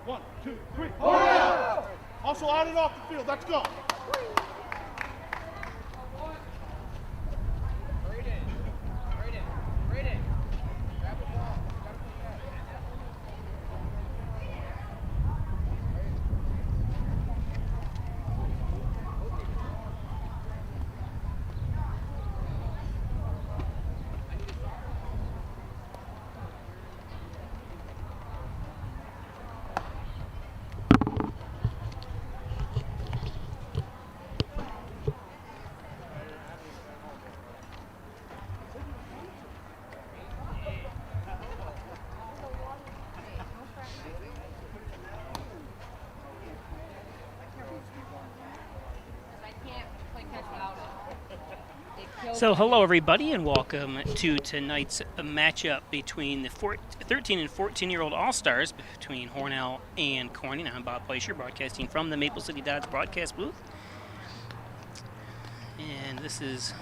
1, 2, 3. Hornell! Also on and off the field. Let's go. So hello everybody and welcome to tonight's matchup between the 13 and 14-year-old All-Stars between Hornell and Corning. I'm Bob Fleischer, broadcasting from the Maple City Dodge broadcast booth. And this is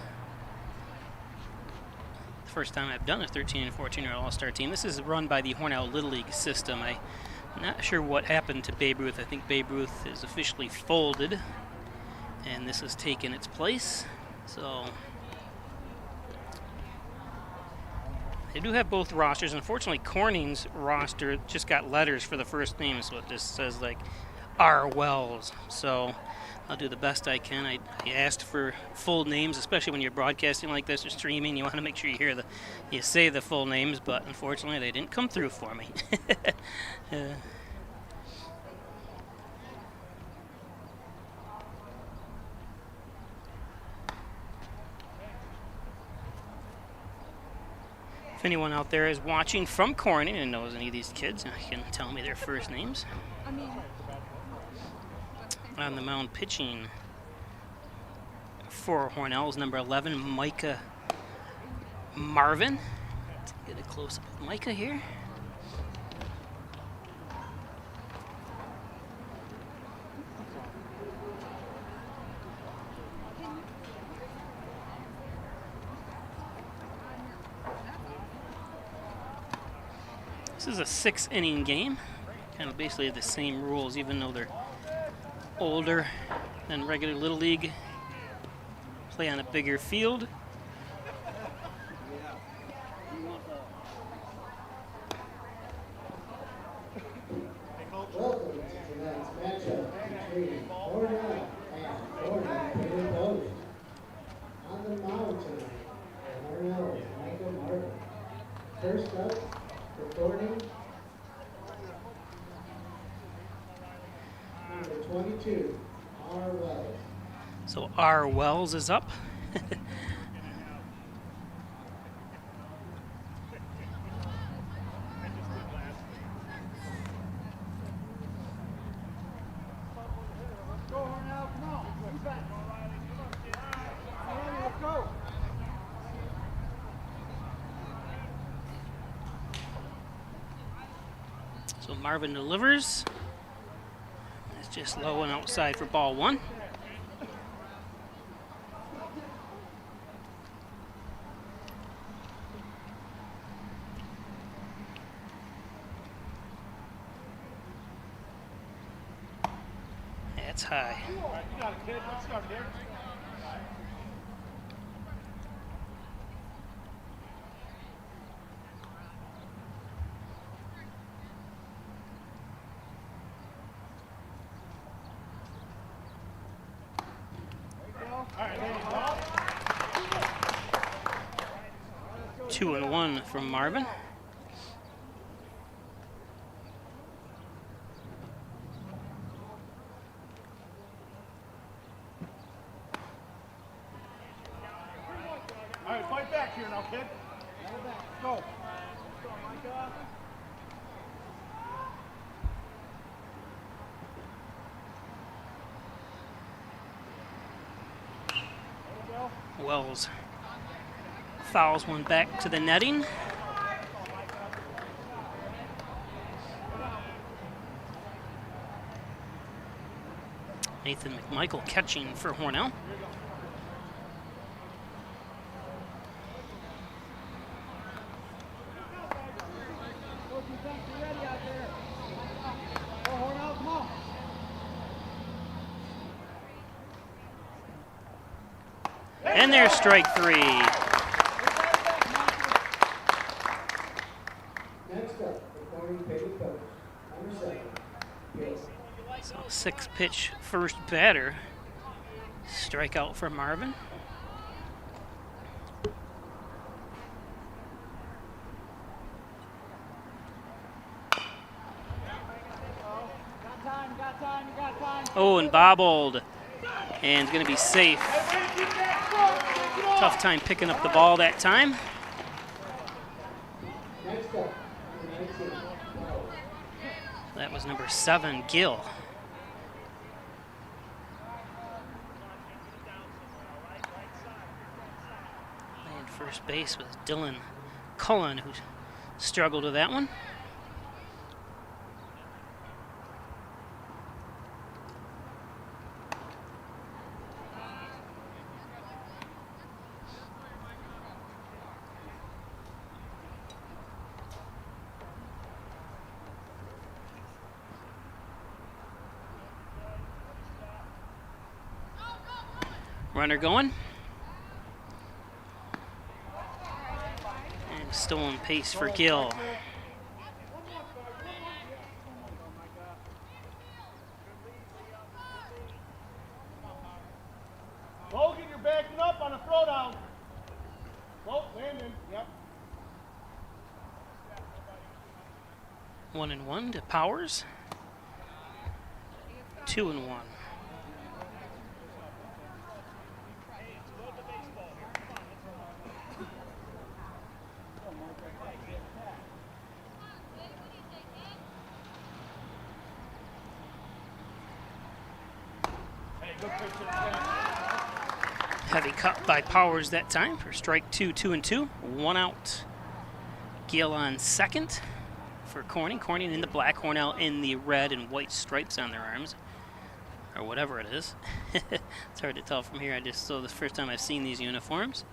the first time I've done a 13 and 14-year-old All-Star team. This is run by the Hornell Little League system. I'm not sure what happened to Babe Ruth. I think Babe Ruth is officially folded and this has taken its place. So they do have both rosters. Unfortunately, Corning's roster just got letters for the first name, so it just says like R. Wells. So I'll do the best I can. I asked for full names, especially when you're broadcasting like this or streaming. You want to make sure you say the full names, but unfortunately, they didn't come through for me. If anyone out there is watching from Corning and knows any of these kids, can tell me their first names. On the mound pitching for Hornell is number 11, Micah Marvin. Let's get a close-up of Micah here. This is a 6-inning game, kind of basically the same rules, even though they're older than regular Little League. Play on a bigger field. Welcome to tonight's matchup between Hornell and Hornell Post. On the mound tonight, Hornell is Michael Martin. First up, recording number 22, R. Wells. So R. Wells is up. So Marvin delivers. It's just low and outside for ball one. That's high. You got it, kid. Let's start here. All right, there you go. 2-1 from Marvin. All right, fight back here now, kid. Go. Wells fouls one back to the netting. Nathan McMichael catching for Hornell. And there's strike 3. Next up, the Corning pitching coach, number 7, Gil. So 6-pitch first batter. Strikeout for Marvin. Oh, and bobbled. And it's going to be safe. Tough time picking up the ball that time. Next up, number 19, Powers. That was number 7, Gill. And first base was Dylan Cullen, who struggled with that one. Runner going. And stolen pace for Gill. Logan, you're backing up on a throwdown. Oh, landing. Yep. 1-1 to Powers. 2-1. Heavy cut by Powers that time for strike 2, 2-2. 1 out. Gill on second for Corning. Corning in the black, Hornell in the red and white stripes on their arms, or whatever it is. It's hard to tell from here. I just saw the first time I've seen these uniforms.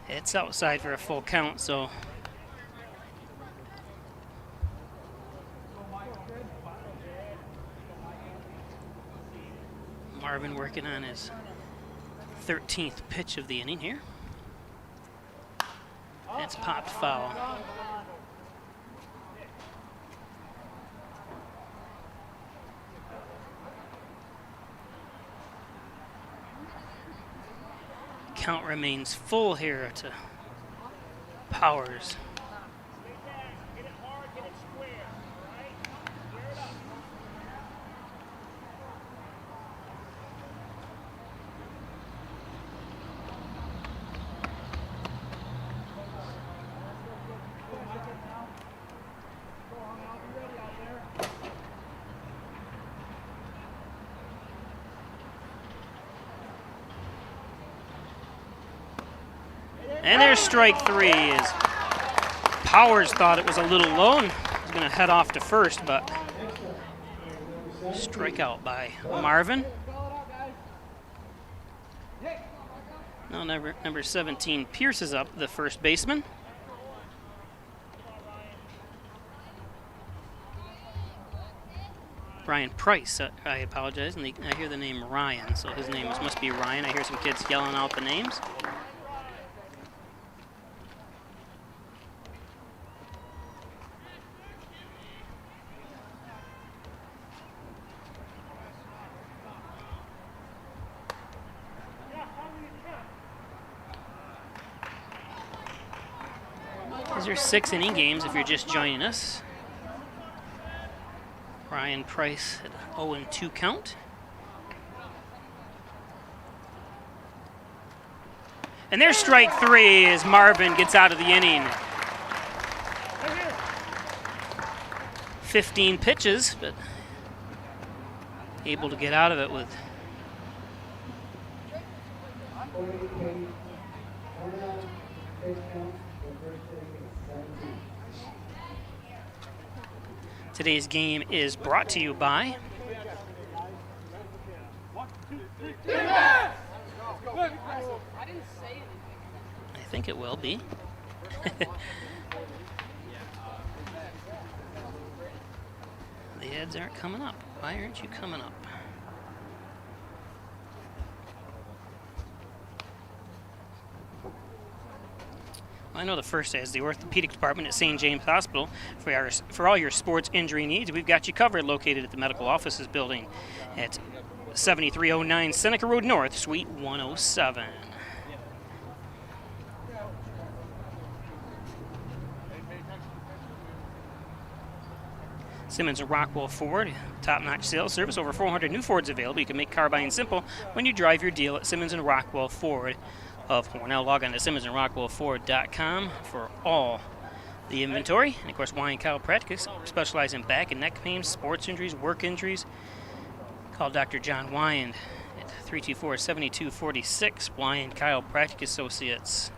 It's outside for a full count, so Marvin working on his 13th pitch of the inning here. It's popped foul. Count remains full here to Powers. And there's strike 3. As Powers thought it was a little low and was going to head off to first, but strikeout by Marvin. Now number 17 Pierce is up, the first baseman. Brian Price, I apologize, and I hear the name Ryan, so his name must be Ryan. I hear some kids yelling out the names. These are 6-inning games if you're just joining us. Ryan Price at 0-2 count. And there's strike 3 as Marvin gets out of the inning. 15 pitches, but able to get out of it with Today's game is brought to you by I think it will be. The ads aren't coming up. Why aren't you coming up? I know the first is the orthopedic department at St. James Hospital. For all your sports injury needs, we've got you covered, located at the Medical Offices Building at 7309 Seneca Road North, Suite 107. Simmons and Rockwell Ford, top-notch sales service, over 400 new Fords available. You can make car buying simple when you drive your deal at Simmons and Rockwell Ford of Hornell. Log on to SimmonsandRockwellFord.com for all the inventory. And of course, Wyan Chiropractic, specialize in back and neck pain, sports injuries, work injuries. Call Dr. John Wyan at 324-7246, Wyan Chiropractic Associates.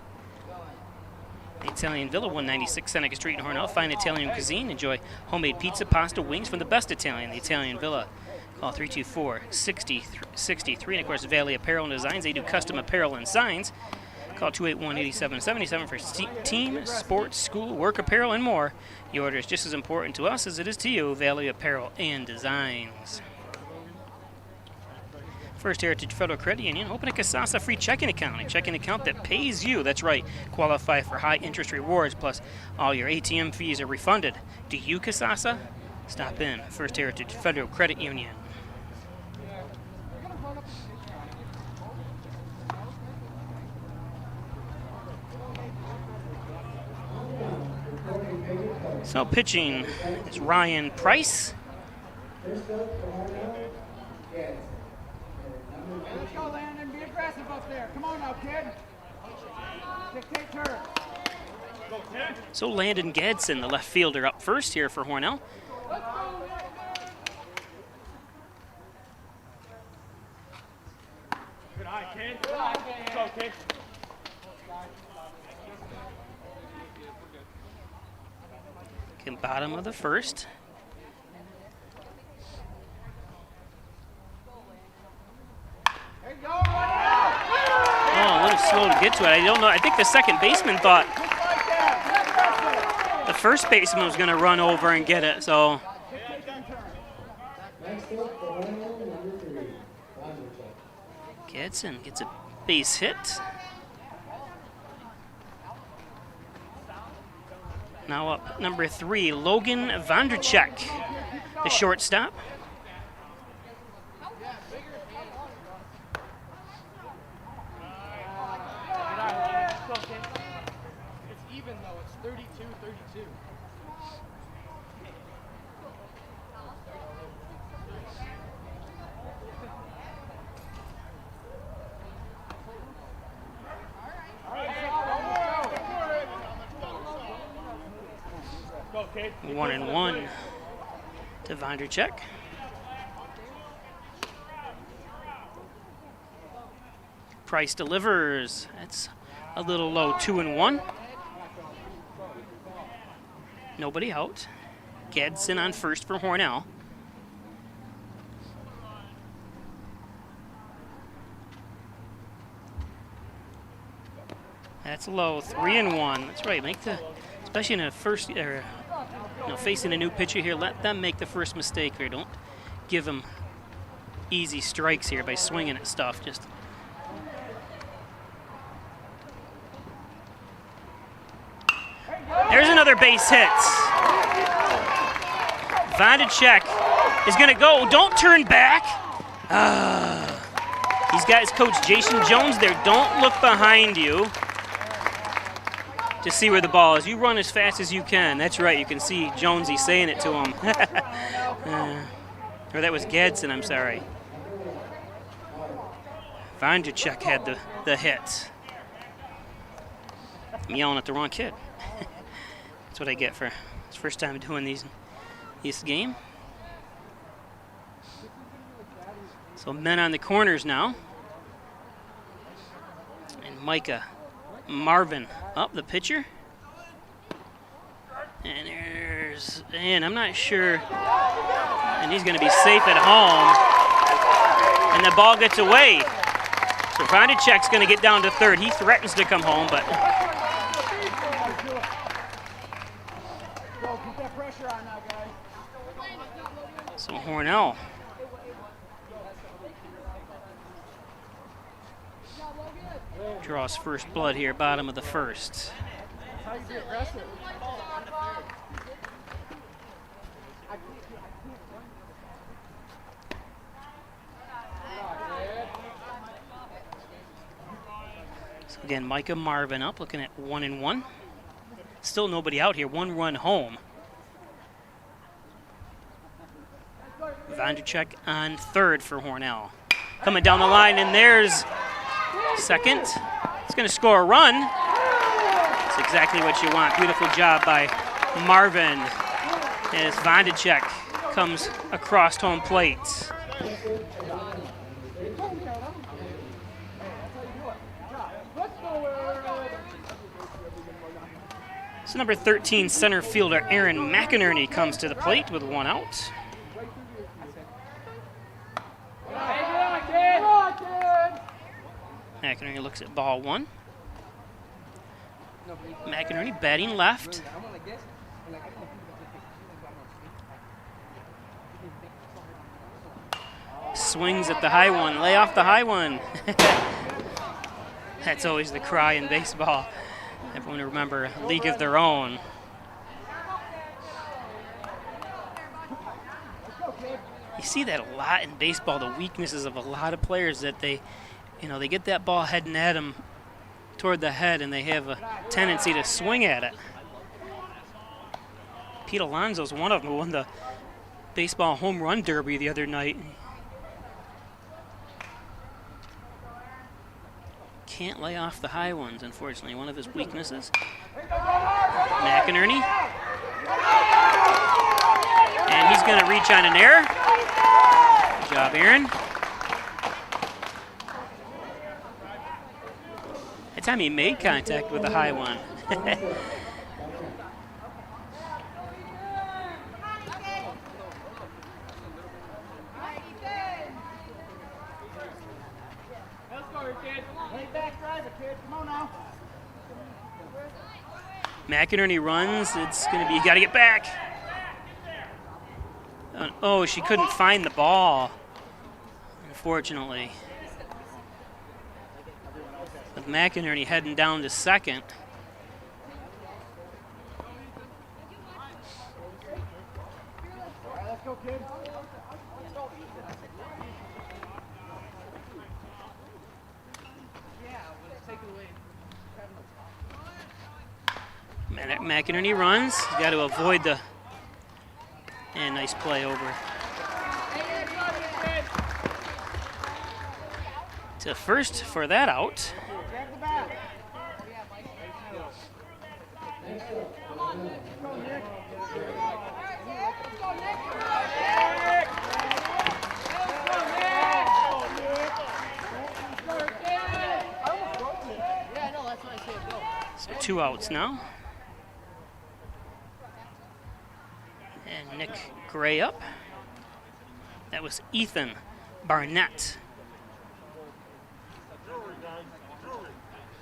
The Italian Villa, 196 Seneca Street in Hornell. Fine Italian cuisine. Enjoy homemade pizza, pasta, wings from the best Italian. The Italian Villa. Call 324-6063. And of course, Valley Apparel and Designs. They do custom apparel and signs. Call 281-8777 for team, sports, school, work apparel, and more. Your order is just as important to us as it is to you. Valley Apparel and Designs. First Heritage Federal Credit Union. Open a Casasa free checking account. A checking account that pays you. That's right. Qualify for high interest rewards, plus all your ATM fees are refunded. Do you, Casasa? Stop in. First Heritage Federal Credit Union. So pitching is Ryan Price. Let's go, Landon. Be aggressive up there. Come on now, kid. Dictate turn. So Landon Gadsden, the left fielder, up first here for Hornell. Good eye, kid. Let's go, kid. Okay, bottom of the first. Oh, a little slow to get to it. I don't know. I think the second baseman thought the first baseman was going to run over and get it. So Gadsden gets a base hit. Now up number 3, Logan Vonderchek, the shortstop. It's even though. It's 32-32. Go, kid. 1-1 to Vonderchek. Price delivers. That's a little low. 2-1. Nobody out. Gadsden on first for Hornell. That's low. 3-1. That's right. Make the, especially in a first, facing a new pitcher here, let them make the first mistake here. Don't give them easy strikes here by swinging at stuff. Just there's another base hit. Vonderchek is going to go. Don't turn back. He's got his coach Jason Jones there. Don't look behind you to see where the ball is. You run as fast as you can. That's right. You can see Jonesy saying it to him. Or that was Gadsden, I'm sorry. Vonderchek had the hit. I'm yelling at the wrong kid. That's what I get for his first time doing this game. So men on the corners now. And Micah Marvin up, the pitcher. And I'm not sure. And he's going to be safe at home. And the ball gets away. So Vonderchek's going to get down to third. He threatens to come home, but so Hornell draws first blood here, bottom of the first. how you be aggressive. So again, Micah Marvin up, looking at 1-1. Still nobody out here, 1 run home. Vandercheck on third for Hornell. Coming down the line, and there's second. It's going to score a run. That's exactly what you want. Beautiful job by Marvin as Vandercheck comes across home plate. So number 13 center fielder Aaron McInerney comes to the plate with 1 out. McInerney looks at ball 1. McInerney batting left. Swings at the high one. Lay off the high one. That's always the cry in baseball. Everyone remember, a league of their own. You see that a lot in baseball, the weaknesses of a lot of players that they get that ball heading at them toward the head and they have a tendency to swing at it. Pete Alonso's one of them who won the baseball home run derby the other night. Can't lay off the high ones, unfortunately, one of his weaknesses. McInerney. And he's going to reach on an error. Good job, Aaron. That time he made contact with the high one. McInerney runs. It's going to be, you got to get back. Oh, she couldn't find the ball, unfortunately. With McInerney heading down to second. Let's go, kid. McInerney runs. He's got to avoid the. And nice play over to first for that out. So 2 outs now. And Nick Gray up. That was Ethan Barnett.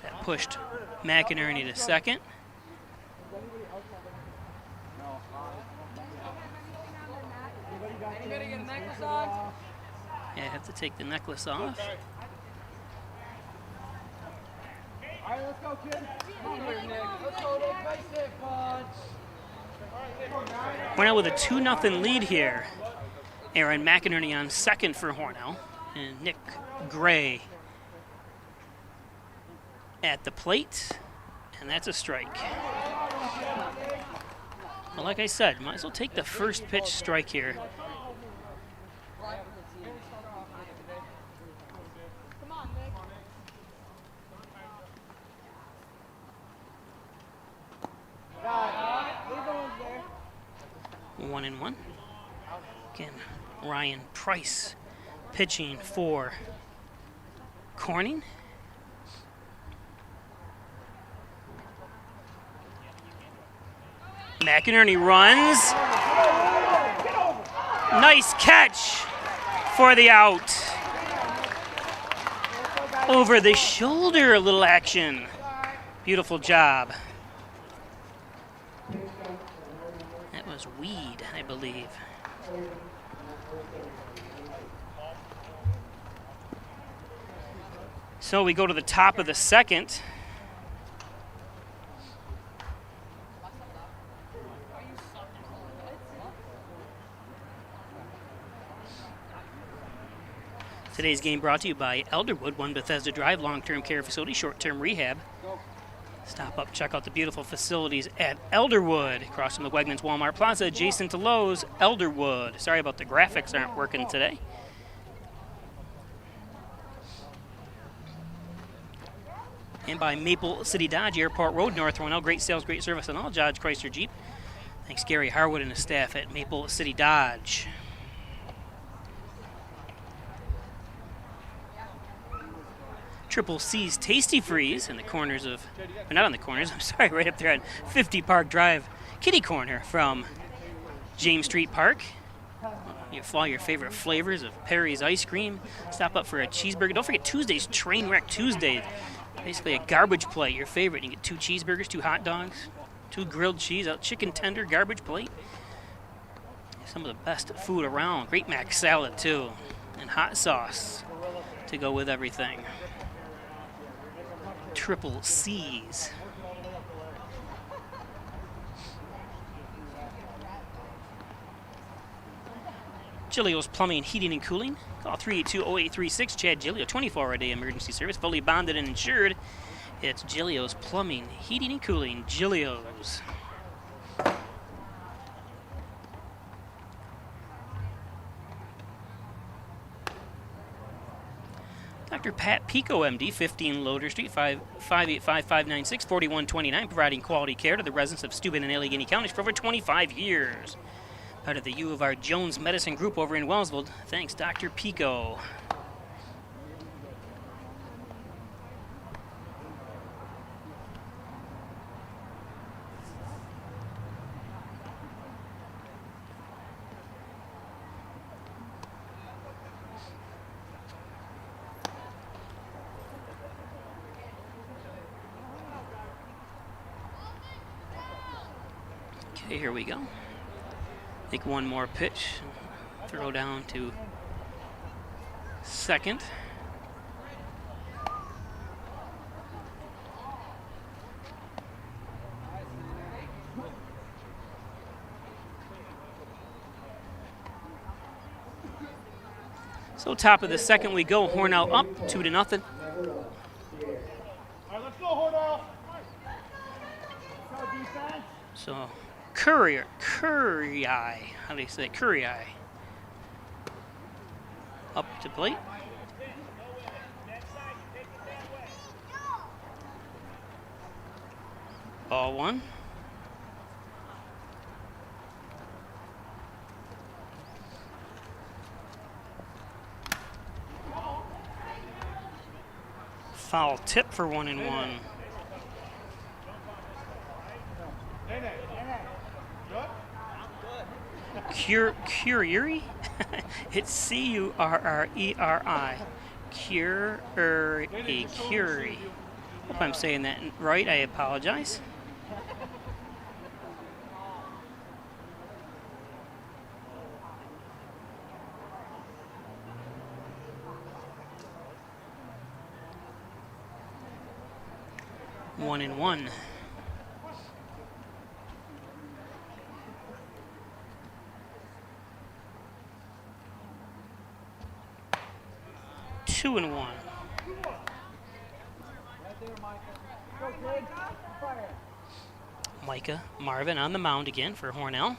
That pushed McInerney to second. Anybody get a necklace on? Yeah, I have to take the necklace off. All right, let's go, kid. Come on here, Nick. Let's go, Nick. Nice hit, punch. Hornell with a 2-0 lead here. Aaron McInerney on second for Hornell. And Nick Gray at the plate. And that's a strike. Well, like I said, might as well take the first pitch strike here. Come on, Nick. 1-1. Again, Ryan Price pitching for Corning. McInerney runs. Nice catch for the out. Over the shoulder, a little action. Beautiful job. That was Weed, I believe. So we go to the top of the second. Today's game brought to you by Elderwood, One Bethesda Drive, long-term care facility, short-term rehab. Stop up, check out the beautiful facilities at Elderwood, across from the Wegmans Walmart Plaza, adjacent to Lowe's. Elderwood. Sorry about the graphics aren't working today. And by Maple City Dodge, Airport Road, North Hornell. Great sales, great service on all Dodge, Chrysler, Jeep. Thanks Gary Harwood and his staff at Maple City Dodge. Triple C's Tasty Freeze in the corners of, or not on the corners, I'm sorry, right up there on 50 Park Drive, kitty corner from James Street Park. You follow your favorite flavors of Perry's ice cream. Stop up for a cheeseburger. Don't forget Tuesday's Trainwreck Tuesday. Basically a garbage plate, your favorite. You get 2 cheeseburgers, 2 hot dogs, 2 grilled cheese, a chicken tender, garbage plate. Some of the best food around. Great mac salad too, and hot sauce to go with everything. Triple C's. Giglio's Plumbing, Heating, and Cooling. Call 382-0836. Chad Giglio, 24-hour-a-day emergency service, fully bonded and insured. It's Giglio's Plumbing, Heating, and Cooling. Giglio's. Dr. Pat Pico, MD, 15 Loader Street, 585-596-4129, providing quality care to the residents of Steuben and Allegheny counties for over 25 years. Part of the U of R Jones Medicine Group over in Wellsville. Thanks, Dr. Pico. Okay, here we go. Take one more pitch. Throw down to second. So top of the second we go. Hornell up 2-0. All right, let's go, Hornell. So Curry, how do you say it? Curry. Up to plate. Ball 1. Foul tip for 1-1. Curry? It's C-U-R-R-E-R-I. Curry. Hope I'm saying that right. I apologize. One and one. Two and one. Micah Marvin on the mound again for Hornell.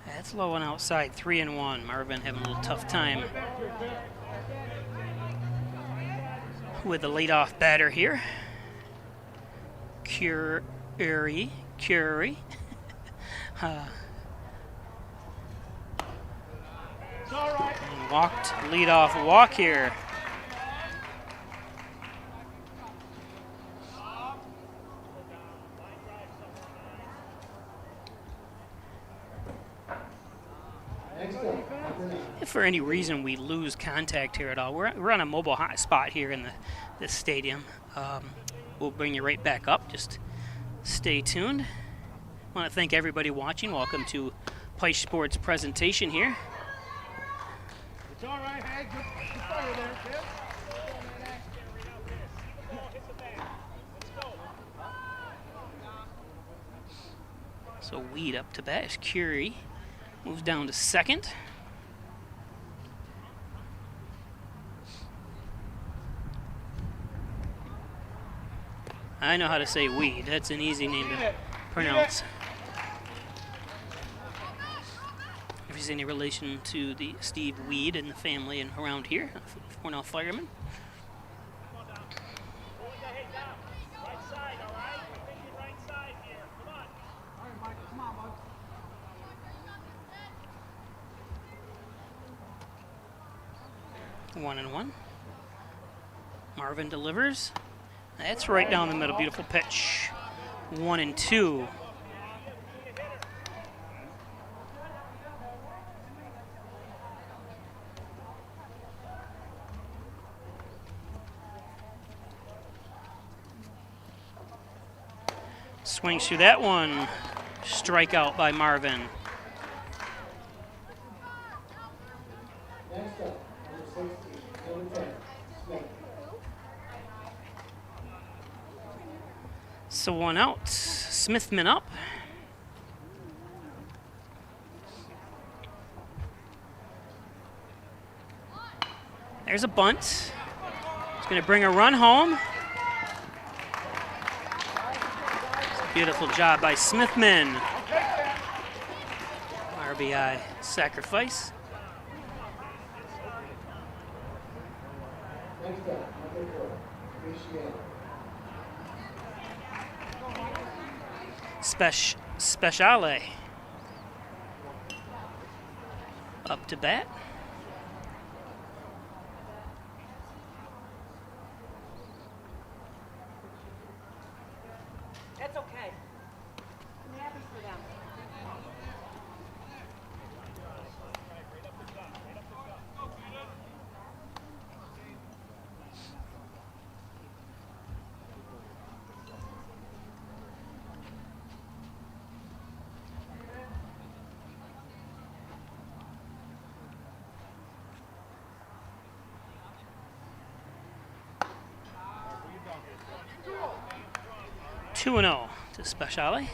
That's low and outside, 3-1. Marvin having a little tough time with the leadoff batter here. Curry. And walked, leadoff walk here. If for any reason we lose contact here at all, we're on a mobile hot spot here in the stadium. We'll bring you right back up. Just stay tuned. I want to thank everybody watching. Welcome to Pike Sports presentation here. It's all right, Hag. Good fire there, kid. So Weed up to bat as Curie moves down to second. I know how to say Weed. That's an easy name to pronounce. If he's any relation to the Steve Weed and the family and around here, Hornell fireman. One and one. Marvin delivers. That's right down the middle. Beautiful pitch. 1-2. Swings through that one. Strikeout by Marvin. Next up, number 16, number 10, Smith. So one out. Smithman up. There's a bunt. It's going to bring a run home. Beautiful job by Smithman. RBI sacrifice. Next up, number 4, Michigan. Speciale up to bat. That's okay. It happens for them. 2-0 to Speciale.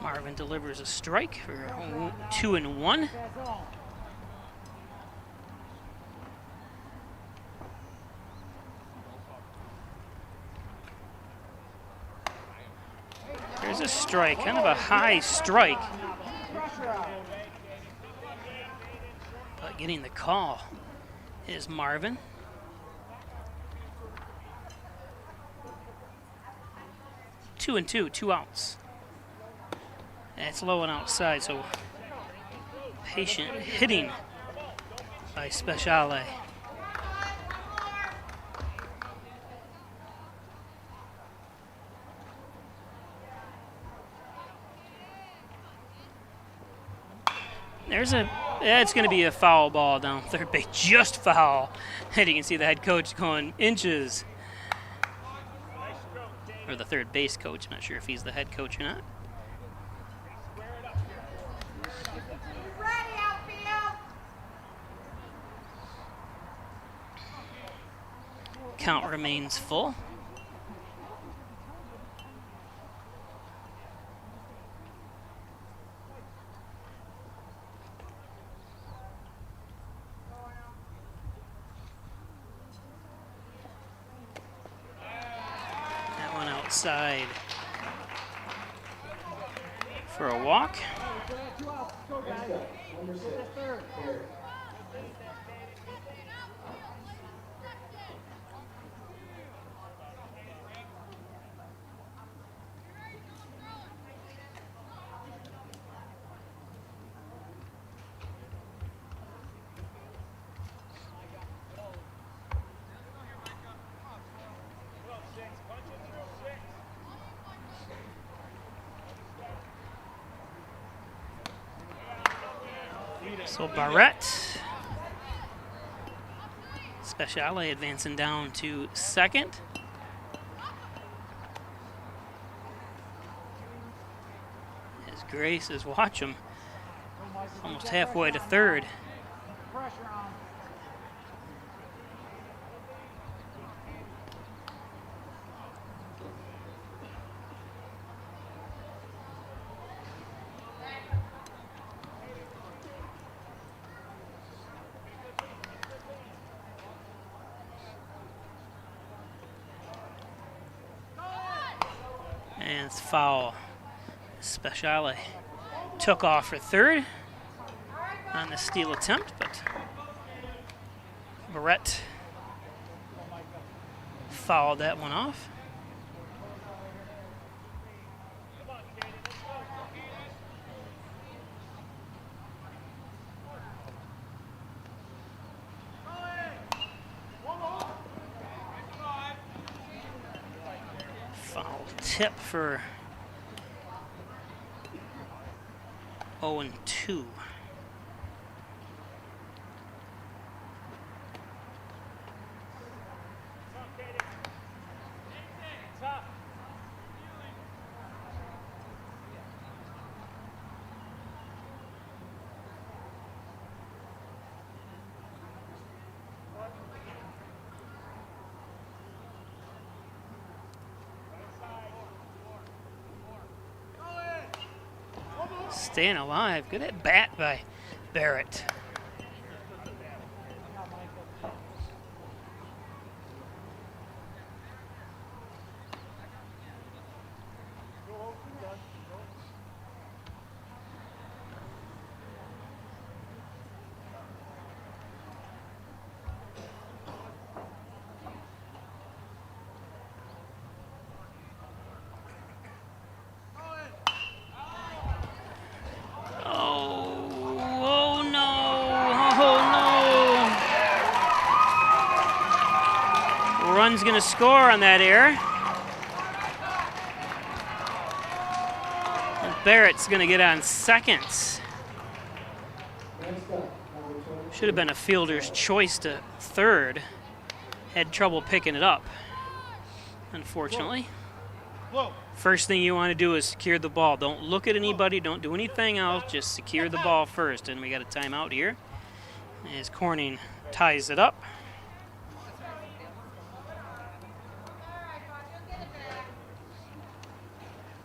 Marvin delivers a strike for 2-1. There's a strike, kind of a high strike. But getting the call is Marvin. Two and two, 2 outs. And it's low and outside, so patient hitting by Speciale. It's going to be a foul ball down third base, just foul. And you can see the head coach going inches. Or the third base coach, I'm not sure if he's the head coach or not. Count remains full. Outside for a walk. Next up, number 6, Harris. So Barrett, Speciale advancing down to second. gracious, watch him. Almost halfway to third. Pressure on. And it's foul. Speciale took off for third on the steal attempt, but Barrett fouled that one off. Foul tip for 0-2. Staying alive. Good at bat by Barrett. Run's going to score on that error. And Barrett's going to get on second. Should have been a fielder's choice to third. Had trouble picking it up, unfortunately. First thing you want to do is secure the ball. Don't look at anybody. Don't do anything else. Just secure the ball first. And we got a timeout here as Corning ties it up.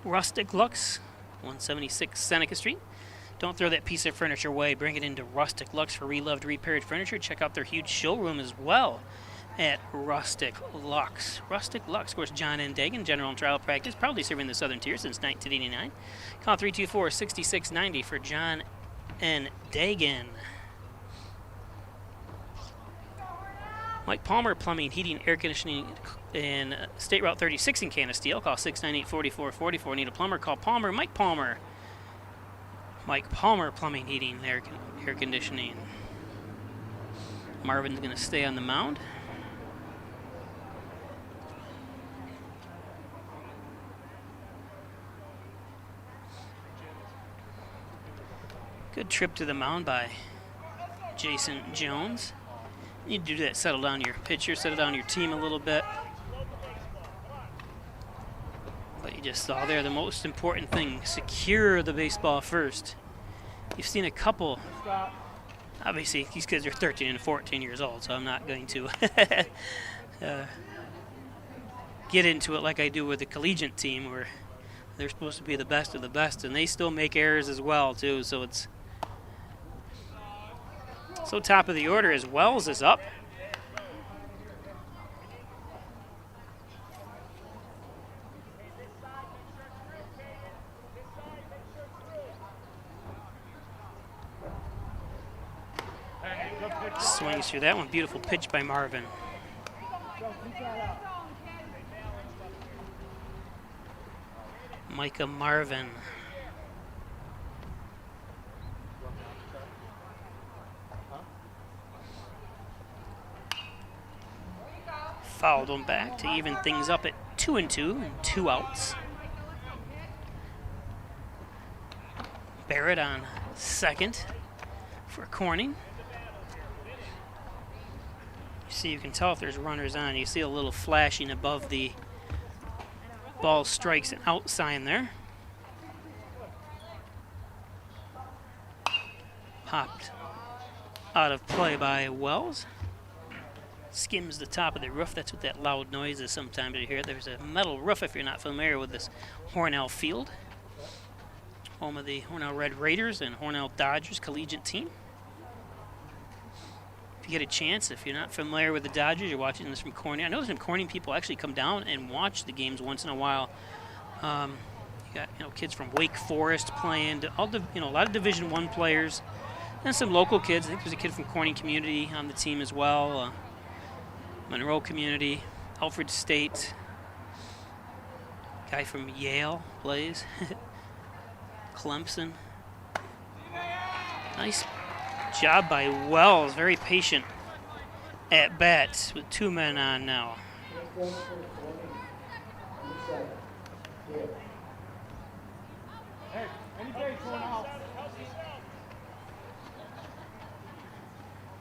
Rustic Lux, 176 Seneca Street. Don't throw that piece of furniture away. Bring it into Rustic Lux for reloved, repaired furniture. Check out their huge showroom as well at Rustic Lux. Rustic Lux, of course, John N. Dagan, general and trial practice, proudly serving the Southern Tier since 1989. Call 324-6690 for John N. Dagan. Mike Palmer, plumbing, heating, air conditioning, in State Route 36 in Canasteel. Call 698-4444. Need a plumber? Call Palmer. Mike Palmer. Mike Palmer, plumbing, heating, air conditioning. Marvin's going to stay on the mound. Good trip to the mound by Jason Jones. You need to do that, settle down your pitcher, settle down your team a little bit. But you just saw there the most important thing, secure the baseball first. You've seen a couple, obviously these kids are 13 and 14 years old, so I'm not going to get into it like I do with the collegiate team where they're supposed to be the best of the best, and they still make errors as well too, so it's so top of the order as Wells is up. Swings through that one. Beautiful pitch by Marvin. Micah Marvin. Fouled him back to even things up at 2-2 and 2 outs. Barrett on second for Corning. See, you can tell if there's runners on. You see a little flashing above the ball strikes and out sign there. Popped out of play by Wells. Skims the top of the roof. That's what that loud noise is sometimes you hear. There's a metal roof if you're not familiar with this Hornell field. Home of the Hornell Red Raiders and Hornell Dodgers collegiate team. If you get a chance, if you're not familiar with the Dodgers, you're watching this from Corning. I know some Corning people actually come down and watch the games once in a while. You got kids from Wake Forest playing, a lot of Division I players, and some local kids. I think there's a kid from Corning community on the team as well. Monroe community, Alfred State. Guy from Yale plays. Clemson. Nice job by Wells. Very patient at bat with 2 men on now. Hey, any base going out.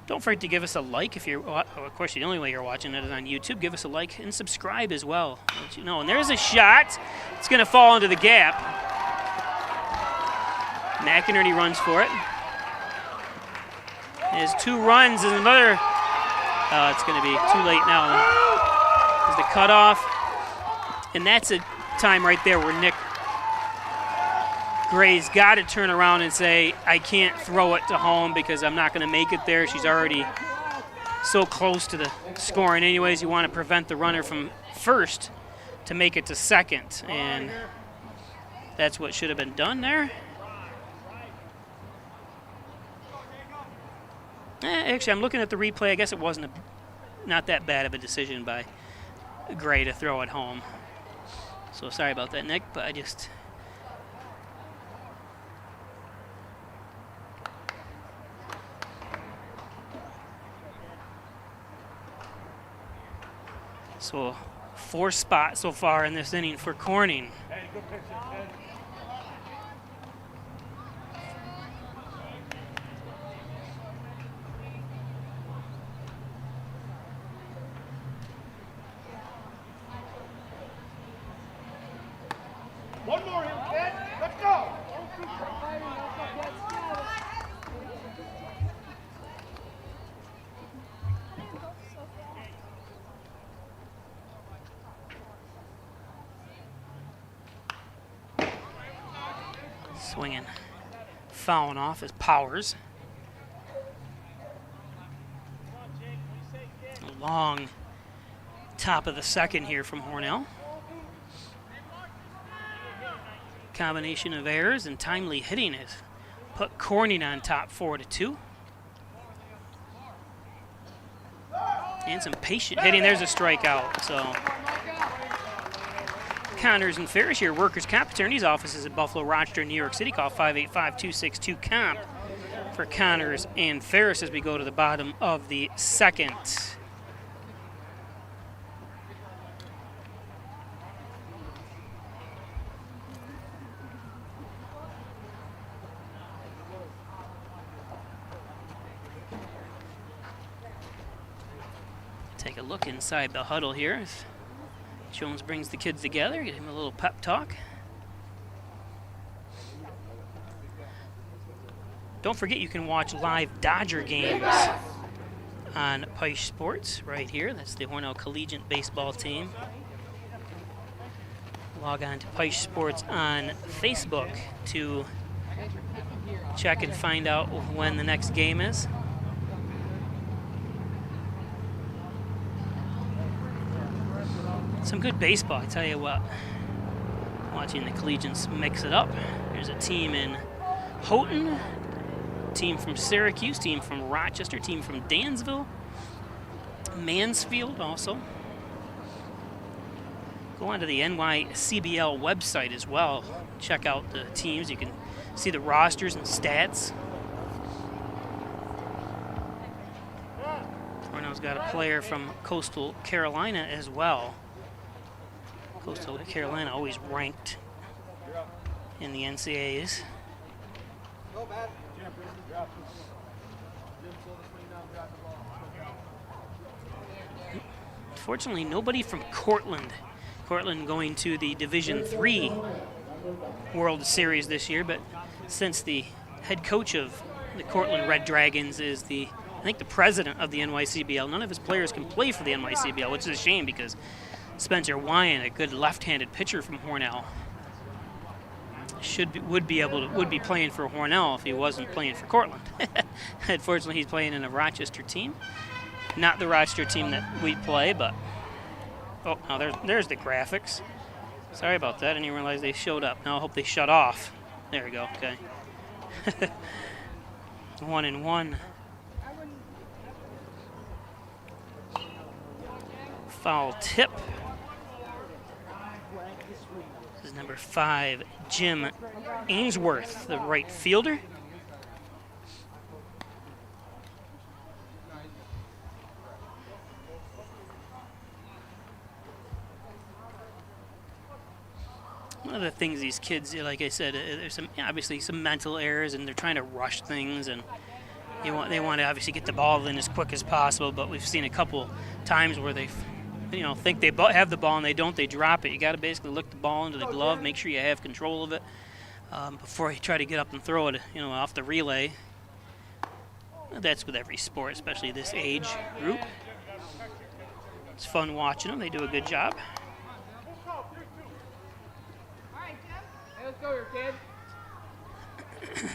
Don't forget to give us a like if you're, of course, the only way you're watching it is on YouTube. Give us a like and subscribe as well. Let you know. And there's a shot. It's going to fall into the gap. McInerney runs for it. There's 2 runs and another. It's going to be too late now. There's the cutoff. And that's a time right there where Nick Gray's got to turn around and say, I can't throw it to home because I'm not going to make it there. She's already so close to the scoring anyways. You want to prevent the runner from first to make it to second. And that's what should have been done there. Actually, I'm looking at the replay. I guess it wasn't not that bad of a decision by Gray to throw it home. So sorry about that, Nick, but I just... So 4 spots so far in this inning for Corning. Hey, good pitch, Ted. One more here, Ted. Let's go. Swinging, fouling off is Powers. A long top of the second here from Hornell. Combination of errors and timely hitting has put Corning on top 4-2. And some patient hitting. There's a strikeout. So Connors and Ferris, your workers' comp attorney's offices at Buffalo, Rochester, New York City. Call 585-262-COMP for Connors and Ferris as we go to the bottom of the second. Take a look inside the huddle here as Jones brings the kids together, give him a little pep talk. Don't forget you can watch live Dodger games on Peisch Sports right here. That's the Hornell Collegiate Baseball team. Log on to Peisch Sports on Facebook to check and find out when the next game is. Some good baseball, I tell you what. Watching the collegians mix it up. There's a team in Houghton, team from Syracuse, team from Rochester, team from Dansville, Mansfield also. Go onto the NYCBL website as well. Check out the teams. You can see the rosters and stats. Hornell's got a player from Coastal Carolina as well. Coastal Carolina always ranked in the NCAAs. Fortunately, nobody from Cortland. Cortland going to the Division III World Series this year, but since the head coach of the Cortland Red Dragons is I think the president of the NYCBL. None of his players can play for the NYCBL, which is a shame because Spencer Wyan, a good left-handed pitcher from Hornell, would be playing for Hornell if he wasn't playing for Cortland. Unfortunately, he's playing in a Rochester team, not the Rochester team that we play. But there's the graphics. Sorry about that. I didn't even realize they showed up. Now I hope they shut off. There we go. Okay. 1-1. Foul tip. This is number 5, Jim Ainsworth, the right fielder. One of the things these kids, like I said, there's obviously some mental errors, and they're trying to rush things, and they want to obviously get the ball in as quick as possible. But we've seen a couple times where they, think they have the ball and they don't. They drop it. You got to basically look the ball into the glove, make sure you have control of it before you try to get up and throw it, off the relay. That's with every sport, especially this age group. It's fun watching them. They do a good job. Let's go here, kid.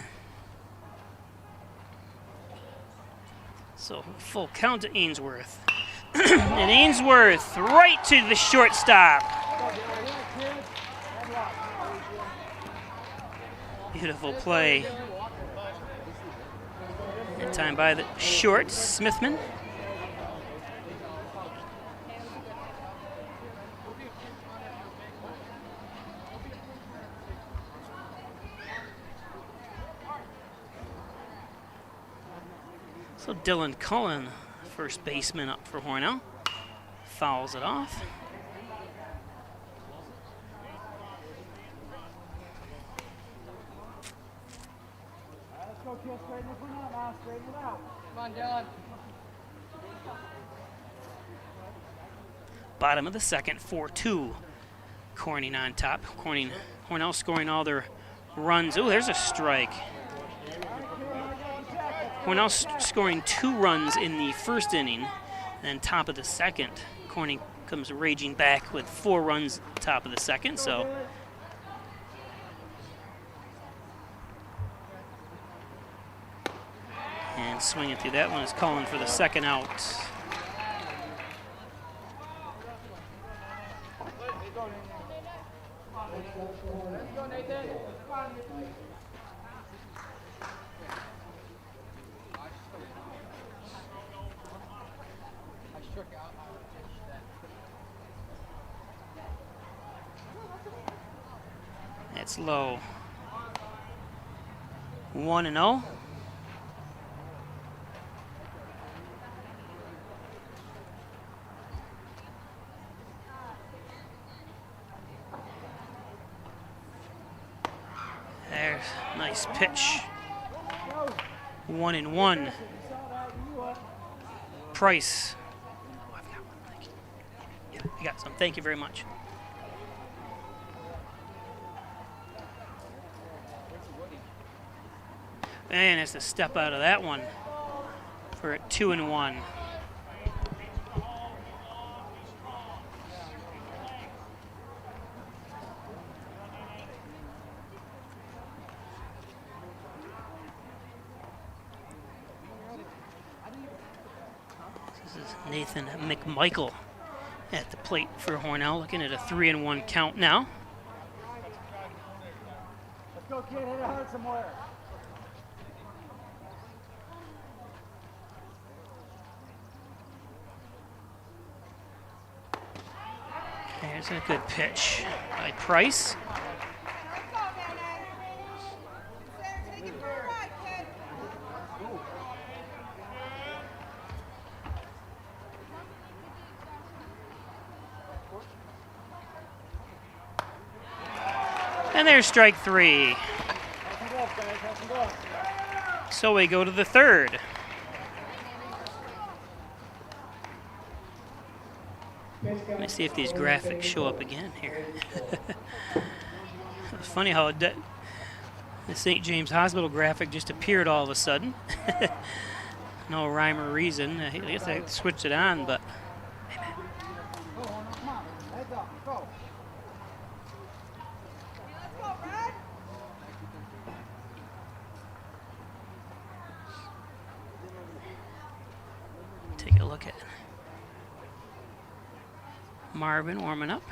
So full count to Ainsworth. And Ainsworth right to the shortstop. Beautiful play. That time by the short Smithman. So Dylan Cullen, first baseman up for Hornell, fouls it off. Let's go, kid. Straighten this one out now. Straighten it out. Come on, Dylan. Bottom of the second, 4-2. Corning on top. Hornell scoring all their runs. Oh, there's a strike. Hornell scoring 2 runs in the first inning, then top of the second, Corning comes raging back with 4 runs top of the second. So and swinging through that one is calling for the second out. Let's go, Nathan. It's low. 1-0. There's a nice pitch. 1-1. Price. Oh, I've got one. Thank you. Yeah, I got some. Thank you very much. And has to step out of that one for a 2-1. This is Nathan McMichael at the plate for Hornell, looking at a 3-1 count now. Let's go, kid. Hit it hard somewhere. There's a good pitch by Price. And there's strike 3. So we go to the third. Let me see if these graphics show up again here. It's funny how The St. James Hospital graphic just appeared all of a sudden. No rhyme or reason. I guess I switched it on, but Go, Hornell, come on. Heads up, go. Let's go, Brad. take a look at Marvin warming up.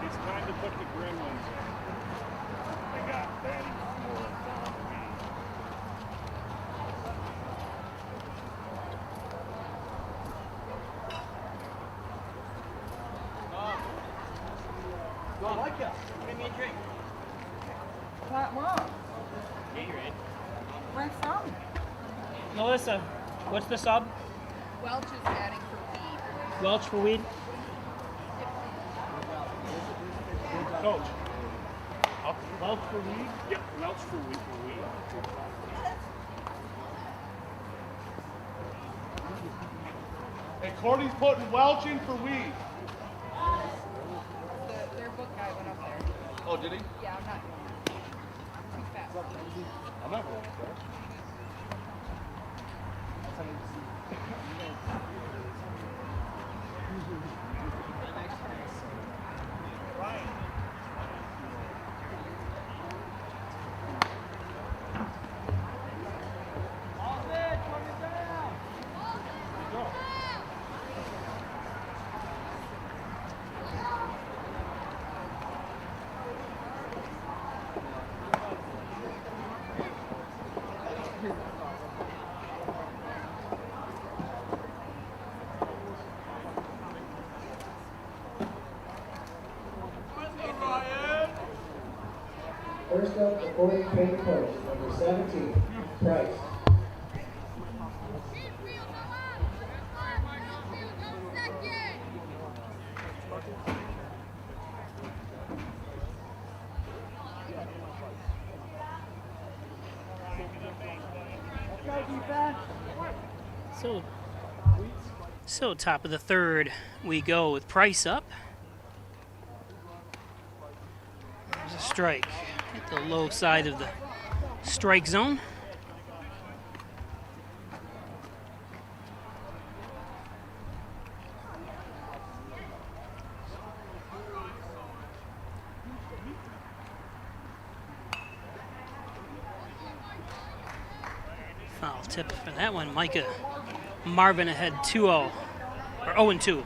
It's time to put the gremlins in. They got batting for me. I like that. Give me a drink. Flat mom. Gatorade. Where's some? Melissa, what's the sub? Welch is adding for weed. Welch for weed? Coach. Welch for weed? Yep, Welch for weed. Hey, Cordy's putting Welch in for weed. Their book guy went up there. Oh, did he? Yeah, I'm not too fast. I'm not going to. First up, according to paper post, number 17, Price. So top of the third, we go with Price up. There's a strike at the low side of the strike zone. Foul tip for that one. Micah Marvin ahead 2-0, or 0-2.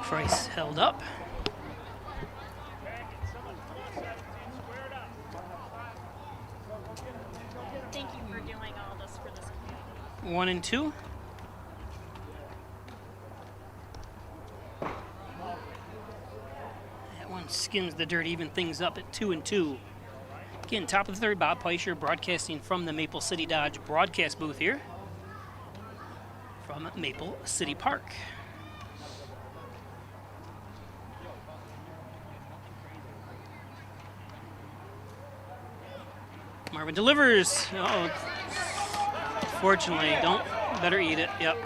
Price held up. Thank you for doing all this for this community. 1-2. That one skims the dirt, even things up at 2-2. Again, top of the third, Bob Peischer broadcasting from the Maple City Dodge broadcast booth here from Maple City Park. Marvin delivers. Oh, fortunately, don't. Better eat it. Yep.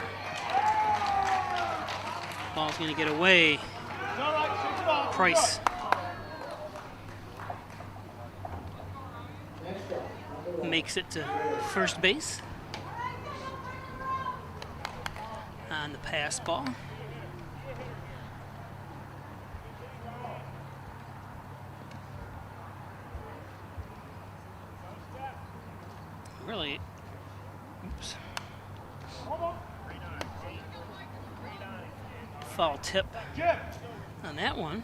Ball's going to get away. Price. Makes it to first base on the pass ball. actually, oops. Foul tip on that one.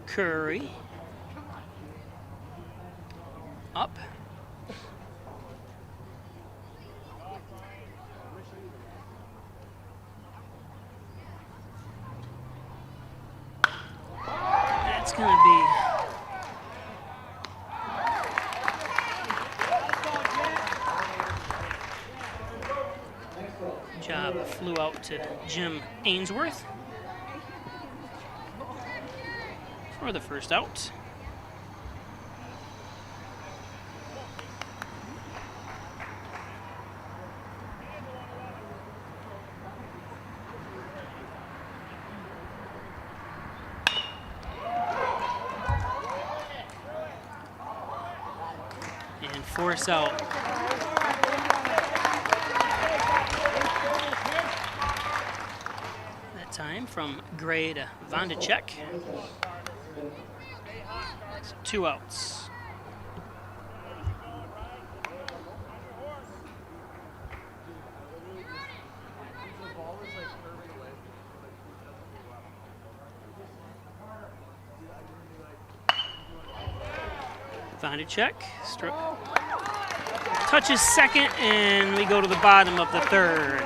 Curry. Up. That's going to be job flew out to Jim Ainsworth for the first out. And force out. That time from Gray to Vondacek. So 2 outs. Vondacek touches second, and we go to the bottom of the third.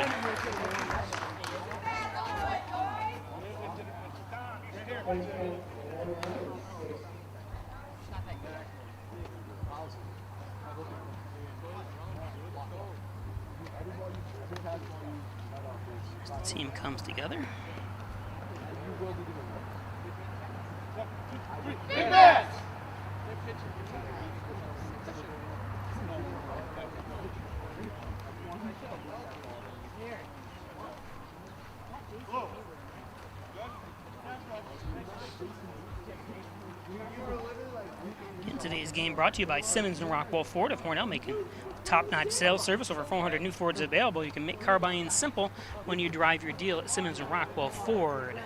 As the team comes together. And today's game brought to you by Simmons and Rockwell Ford of Hornell, making top-notch sales service. Over 400 new Fords available. You can make car buying simple when you drive your deal at Simmons and Rockwell Ford.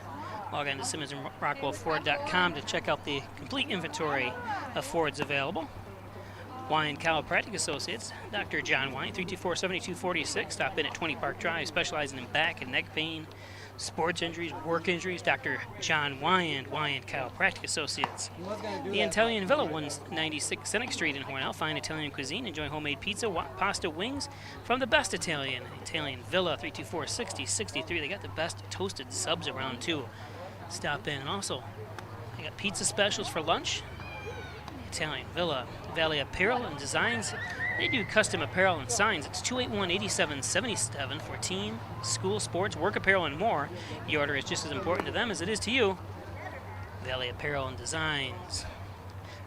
Log on to SimmonsandRockwellFord.com to check out the complete inventory of Fords available. Wine Chiropractic Associates, Dr. John Wine, 324-7246. Stop in at 20 Park Drive, specializing in back and neck pain, sports injuries, work injuries. Dr. John Wine Chiropractic Associates. The Italian Villa, 196 Seneca Street in Hornell. Fine Italian cuisine. Enjoy homemade pizza, pasta, wings from the best Italian. Italian Villa, 324-6063. They got the best toasted subs around, too. Stop in. And also, they got pizza specials for lunch. Italian Villa, Valley Apparel and Designs. They do custom apparel and signs. It's 281-8777 for team, school, sports, work apparel, and more. Your order is just as important to them as it is to you. Valley Apparel and Designs.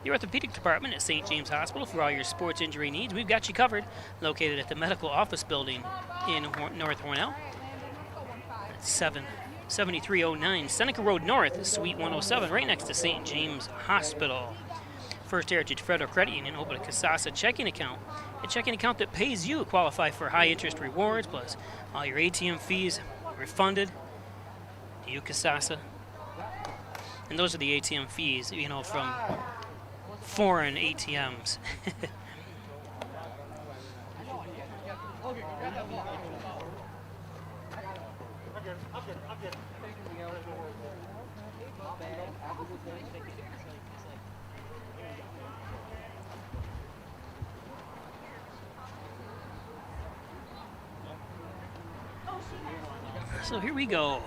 The orthopedic department at St. James Hospital for all your sports injury needs. We've got you covered. Located at the medical office building in North Hornell. That's 7309 Seneca Road North, Suite 107, right next to St. James Hospital. First Heritage Federal Credit Union open a Casasa checking account. A checking account that pays you. Qualify for high interest rewards, plus all your ATM fees refunded to you, Casasa. And those are the ATM fees, you know, from foreign ATMs. So here we go.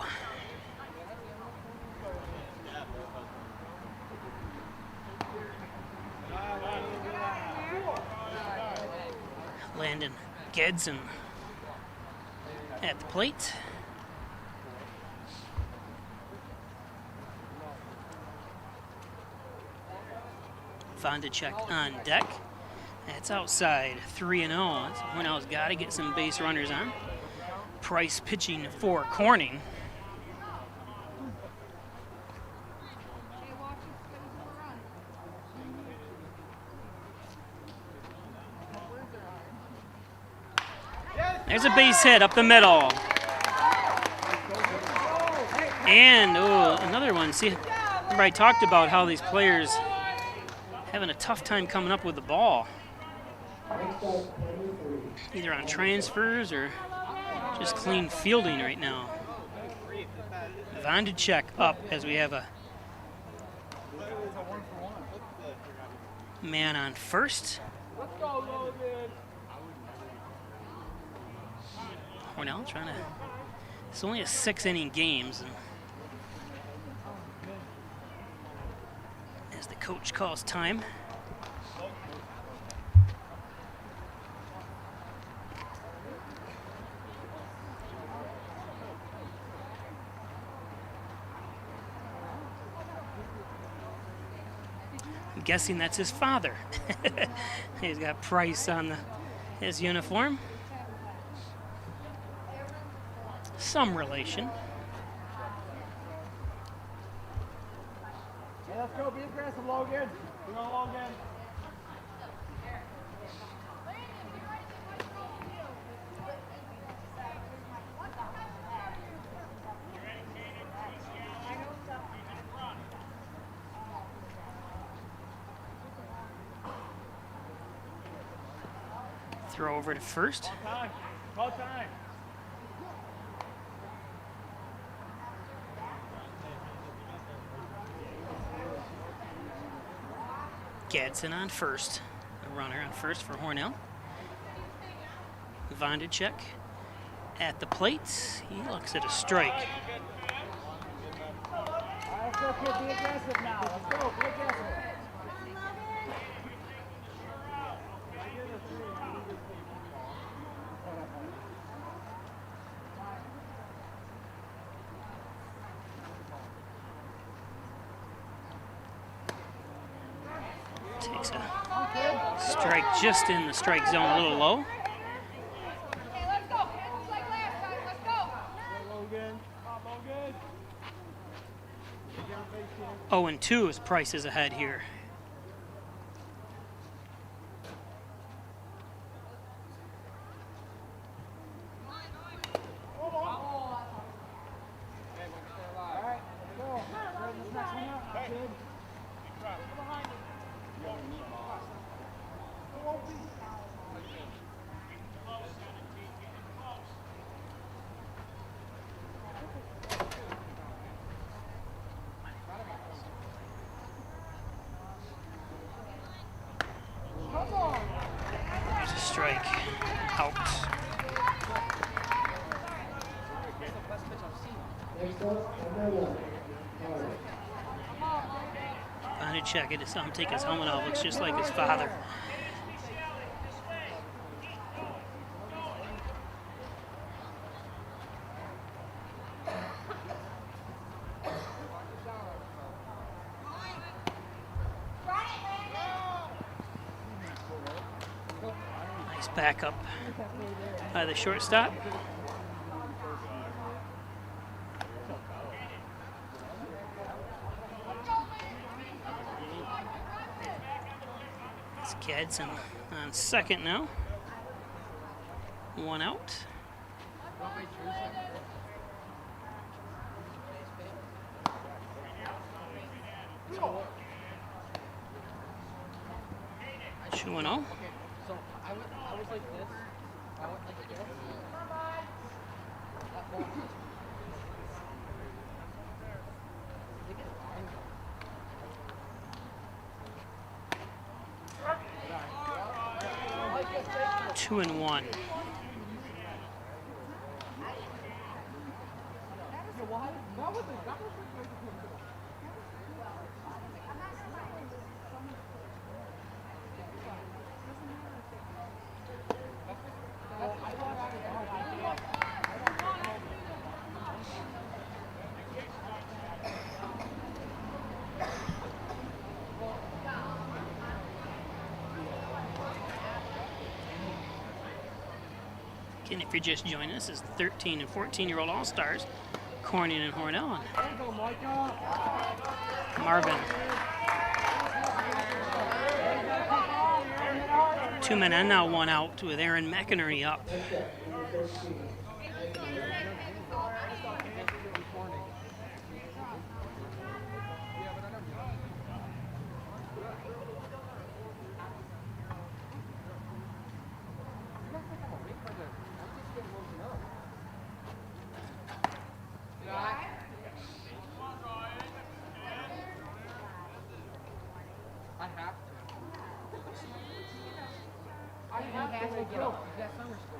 Landon Gedson at the plate. Vondacek on deck. That's outside 3-0. Hornell's got to get some base runners on. Price pitching for Corning. There's a base hit up the middle. And another one. See, remember I talked about how these players having a tough time coming up with the ball, Next up, number 3. either on transfers or just clean fielding right now. Vandencheck up as we have a man on first. Hornell trying to, it's only a 6-inning games. And as the coach calls time. I'm guessing that's his father. He's got Price on his uniform. Some relation. Yeah, let's go. Be aggressive, Logan. Come on, Logan. Throw over to first. Time. Call time. Gadsden on first. A runner on first for Hornell. Vandencheck at the plate. He looks at a strike. All right, let's go, kid. Be aggressive now. Let's go. Be aggressive. Takes a strike just in the strike zone, a little low. Okay, let's go. Just like last time. Let's go. Logan. Come on, Logan. 0-2 as Price is ahead here. All right, let's go. Ready this next one up, kid. There's a strike. Out. Next up, number 11. Vandencheck, I just saw him take his helmet off. Looks just like his father. Nice backup by the shortstop. It's Gadsden on second now. One out. Two and oh. So I was like this. I went like this. Two and one. Again, if you're just joining us, it's 13 and 14-year-old All-Stars, Corning and Hornell, and Marvin. 2 men and now 1 out with Aaron McInerney up. I have to make it up. Is that summer school?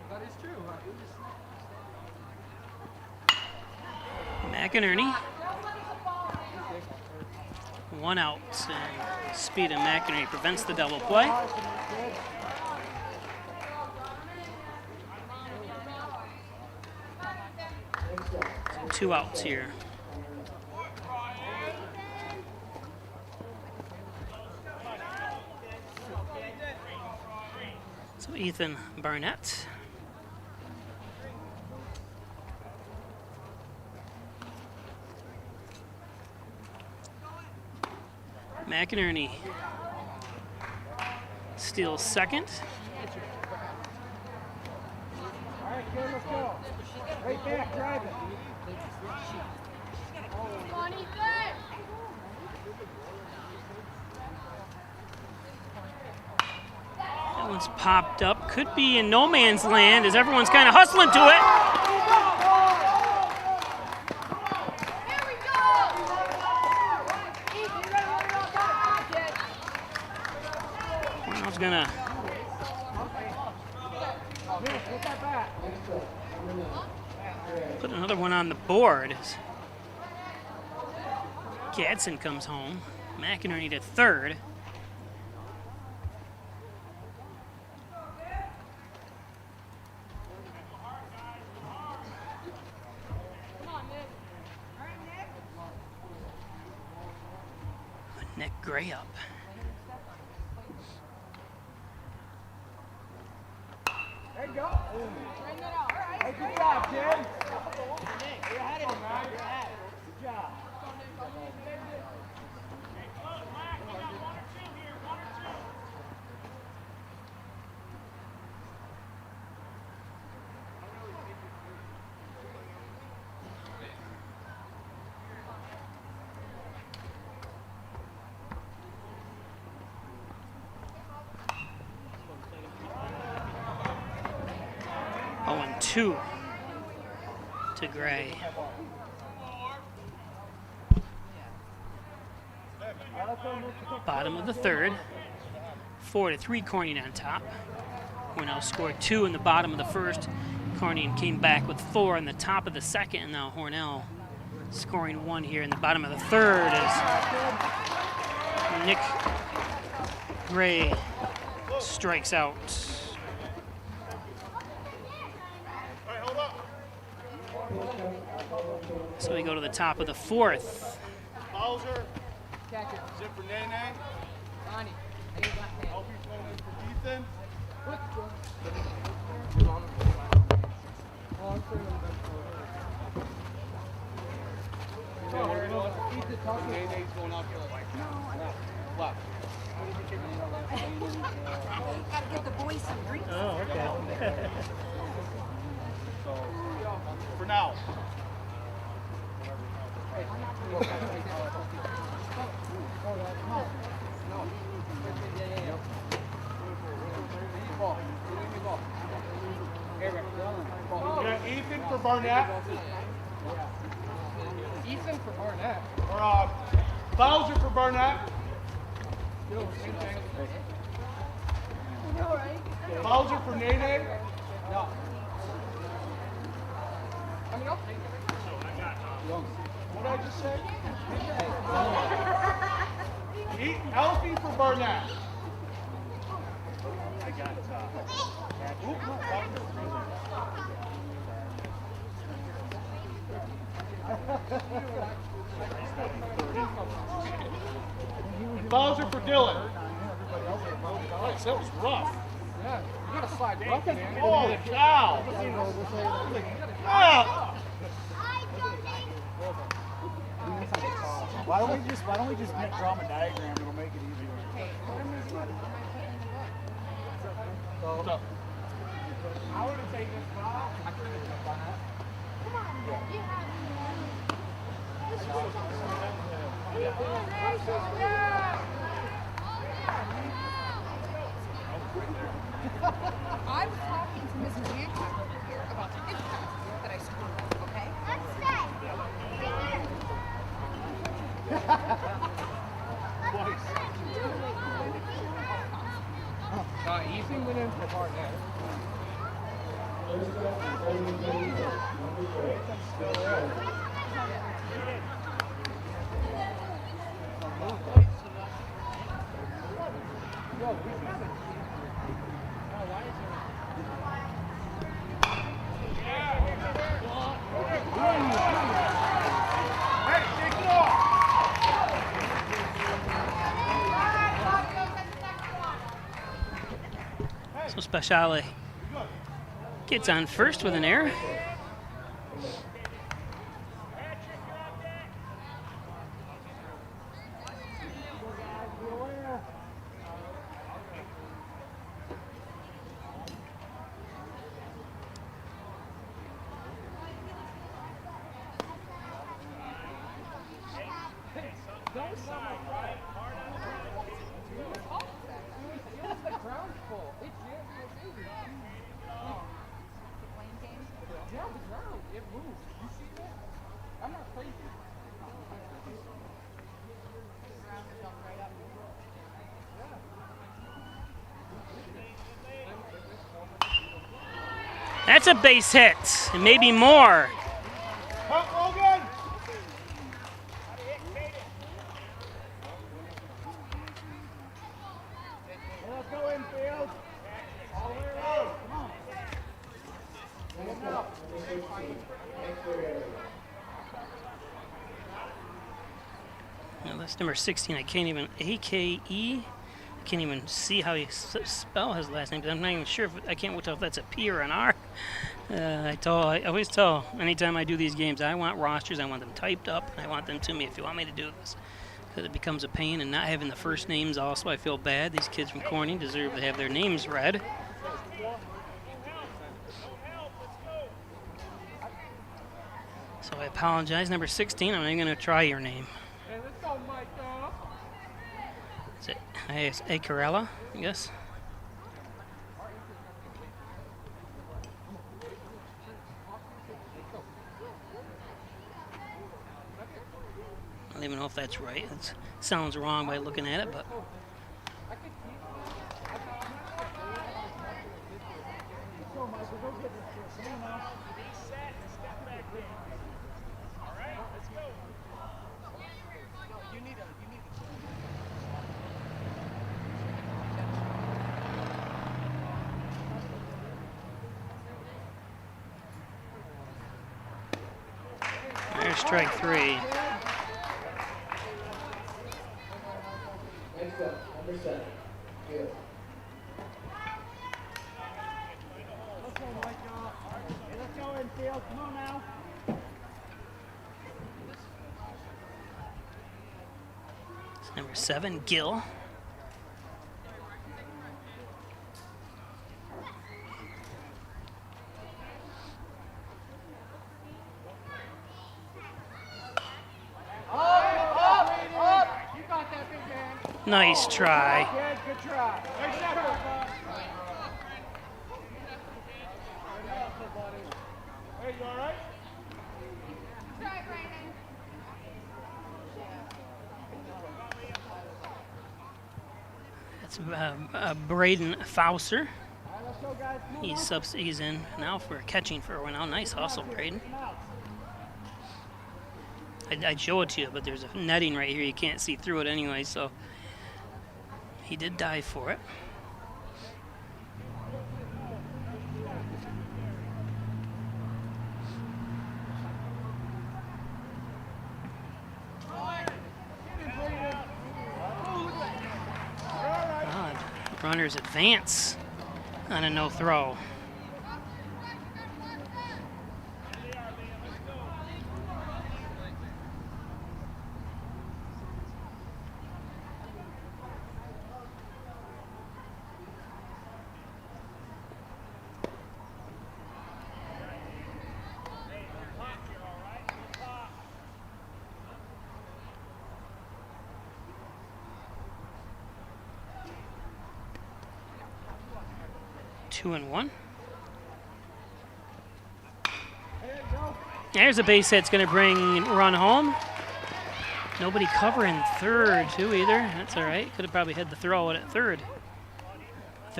That is true. McInerney. 1 out. And speed of McInerney prevents the double play. 2 outs here. So Ethan Barnett. McInerney steals second. All right, kid, let's go. Right back, drive it. That one's popped up. Could be in no man's land as everyone's kind of hustling to it. Hornell's gonna put another one on the board. Gadsden comes home. McInerney to third. Nick Gray up. There you go. Hey, good job, kid. You're ahead of him, man. You're ahead. Good job. 2 to Gray. Bottom of the third. 4-3 Corning on top. Hornell scored 2 in the bottom of the first. Corning came back with 4 in the top of the second, and now Hornell scoring 1 here in the bottom of the third as Nick Gray strikes out. So we go to the top of the fourth. Bowser. Catch it. Zip for Nene. Ronnie. I get left hand. Help you throw in for Ethan. Nene's going out to the left. Gotta get the boys some drinks. Oh, okay. So, for now. Yeah, Ethan for Barnett. Ethan for Barnett. Or Bowser for Barnett. Bowser for Nene. No. I mean, I'll take it. What did I just say? Elfie for Barnett. I got Bowser for Dylan. Nice, that was rough. Yeah, you gotta slide rough, man. Holy cow! Ah! Why don't we just draw them a diagram? It'll make it easier. What's up? I would have taken this spot. I could have jumped on that. I was talking to Mrs. Hancock over here about the gift cards that I scored, okay? Let's stay. Twice. not easy. It's hard now. First up, holding penalty post, number 4. So Speciale gets on first with an error. That's a base hit, and maybe more. Up, Logan! Let's go infield. All the way around. Come on. Next up, number 16, extra area. Now that's number 16. I can't even AKE. I can't even see how you spell his last name. I'm not even sure if I can't tell if that's a P or an R. I always tell anytime I do these games, I want rosters. I want them typed up, and I want them to me if you want me to do this, because it becomes a pain. And not having the first names also, I feel bad. These kids from Corning deserve to have their names read. So I apologize, number 16. I'm not even going to try your name. Hey, let's go, Mike. Is it Acarella, I guess? I don't even know if that's right. It sounds wrong by looking at it, but there's strike 3. Next up, number 7, Gil. Let's go, Mike. Hey, let's go infield. Come on now. It's number 7, Gil. Nice try. Good try. Nice effort. Hey, you all right? Try, Brandon. That's Braden Fauser. All right, let's go, guys. Come on, He's in now for catching for one out. Nice hustle, Braden. come out. I'd show it to you, but there's a netting right here. You can't see through it anyway, so he did dive for it. Runners advance on a no throw. Two and one. There's a base hit. It's going to bring run home. Nobody covering third, too, either. That's all right. Could have probably had the throw at third.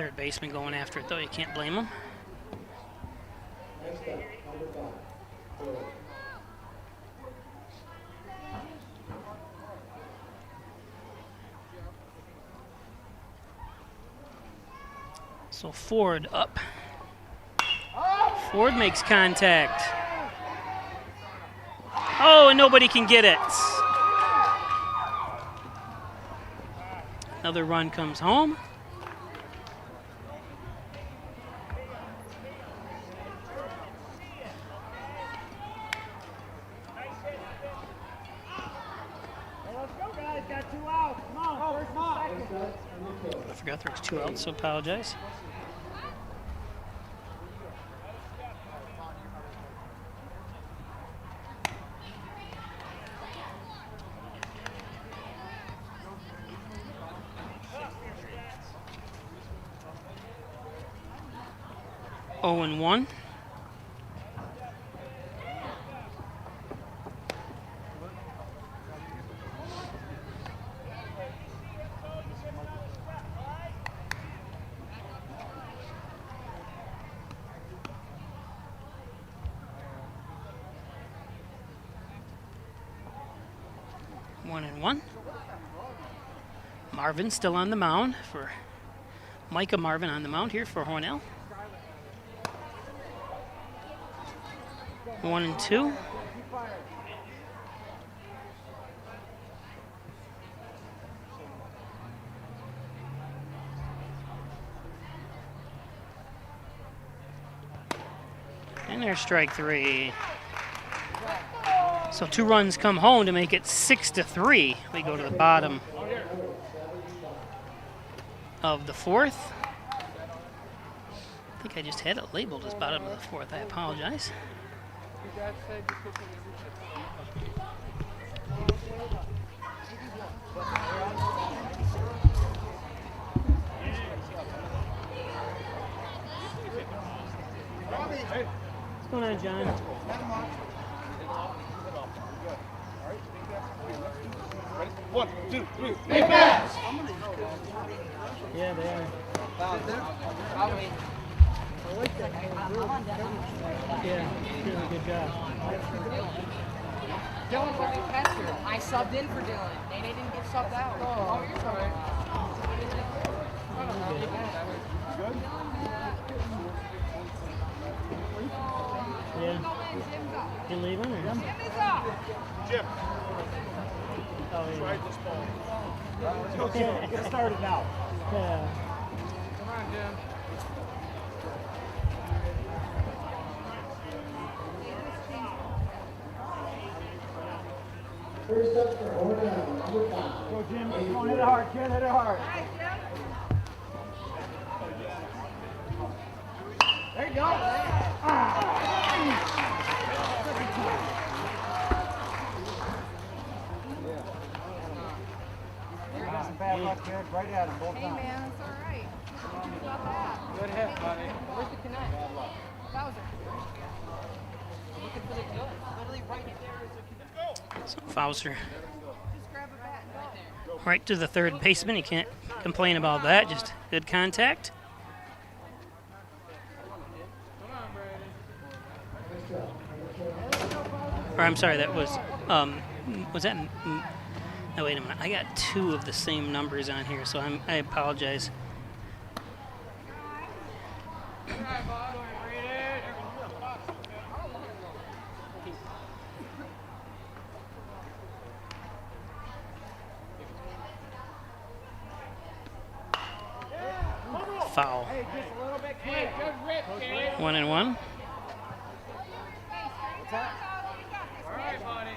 Third baseman going after it, though. You can't blame him. Next up, number 5, Ford. So Ford up. Ford makes contact. Oh, and nobody can get it. Another run comes home. Let's go, guys. Got 2 outs. Come on, first and second. First up, number 12. I forgot there was 2 outs, so apologize. Oh and 1. One and 1. Marvin still on the mound for Micah Marvin on the mound here for Hornell. 1 and 2. And there's strike 3. So 2 runs come home to make it 6-3. We go to the bottom of the 4th. I think I just had it labeled as bottom of the 4th. I apologize. What's going on, John? One, two, three. Big bats. Yeah, they are. Yeah, doing a good job. Dylan wasn't catcher. I subbed in for Dylan. Nene didn't get subbed out. Oh, you're sorry. Yeah. You leaving or? Jim, Oh, yeah. try this ball. Let's go, Jim. Get started now. Yeah. Come on, Jim. First up for Hornell, number 5. Go, Jim. Come on, hit it hard, kid. Hit it hard. There you go. That's some bad luck, kid. Right at him both Hey, times. man, it's all right. What you think about that? Good hit, buddy. Where's the connect? Bowser. I'm looking for the good. Literally right there is a connect. So Fauser Just grab a bat and go. right to the third baseman. You can't complain about that. Just good contact. Or I'm sorry, that was that? No, wait a minute. I got 2 of the same numbers on here, so I apologize. Foul. Hey, just a little bit quick. 1 and 1. What's that? All right, buddy.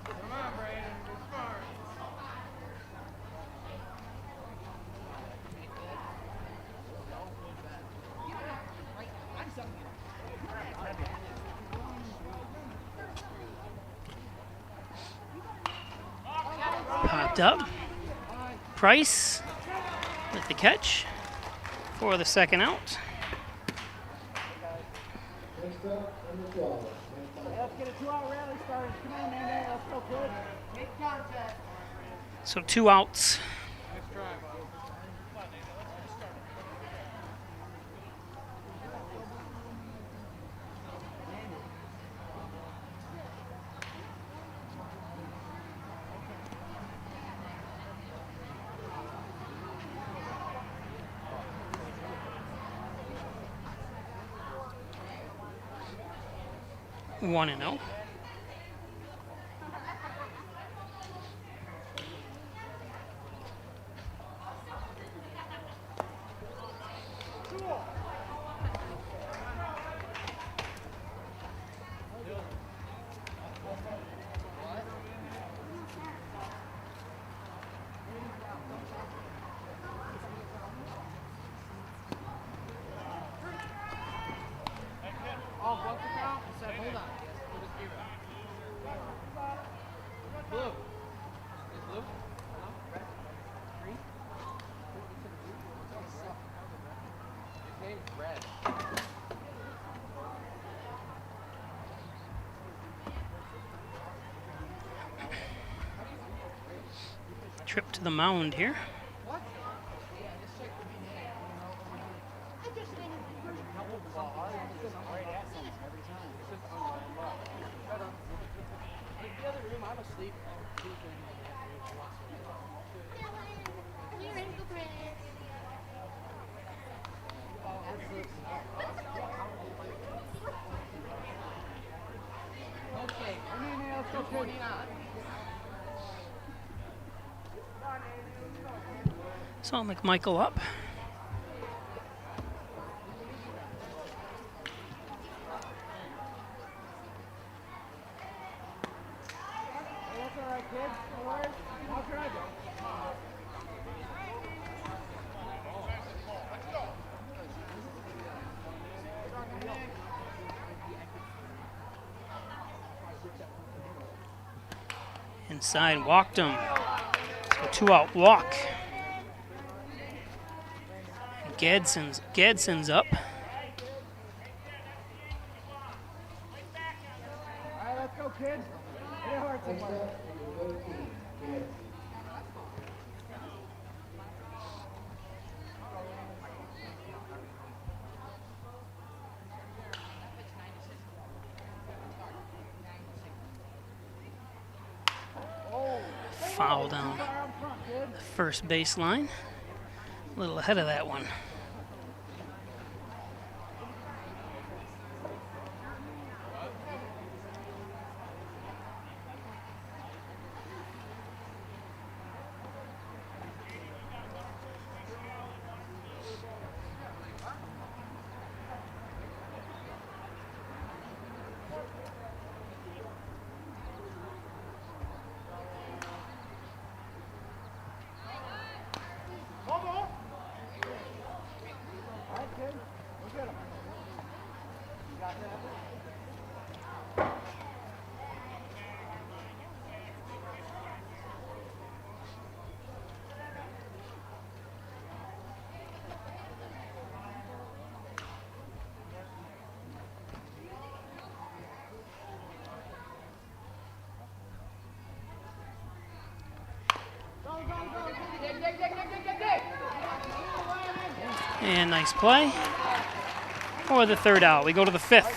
Come on, Brandon. Be smart. Popped up. Price with the catch for the second out. Next up, number 12. Let's get a 2-out rally started. Come on, man. Let's go, kid. Make contact. So 2 outs. One and 0. Oh, what's the count? I said, hold on. Blue. Is blue? No? Red? Green? His name's Red. Trip to the mound here. What? Yeah, just check the name. I just think right at something every time. It's just unbelievable. Shut up. Like the other room, I'm asleep. Okay, let's go 49. So I'll make Michael up. That's all right, kids. No worries. I'll try it. Inside, walked him. So 2-out walk. Gadsden's up. All right, let's go, kids. Hit it hard Next somewhere. up, number 13. Yes. Foul down the first baseline. A little ahead of that one. And nice play for the third out. We go to the fifth.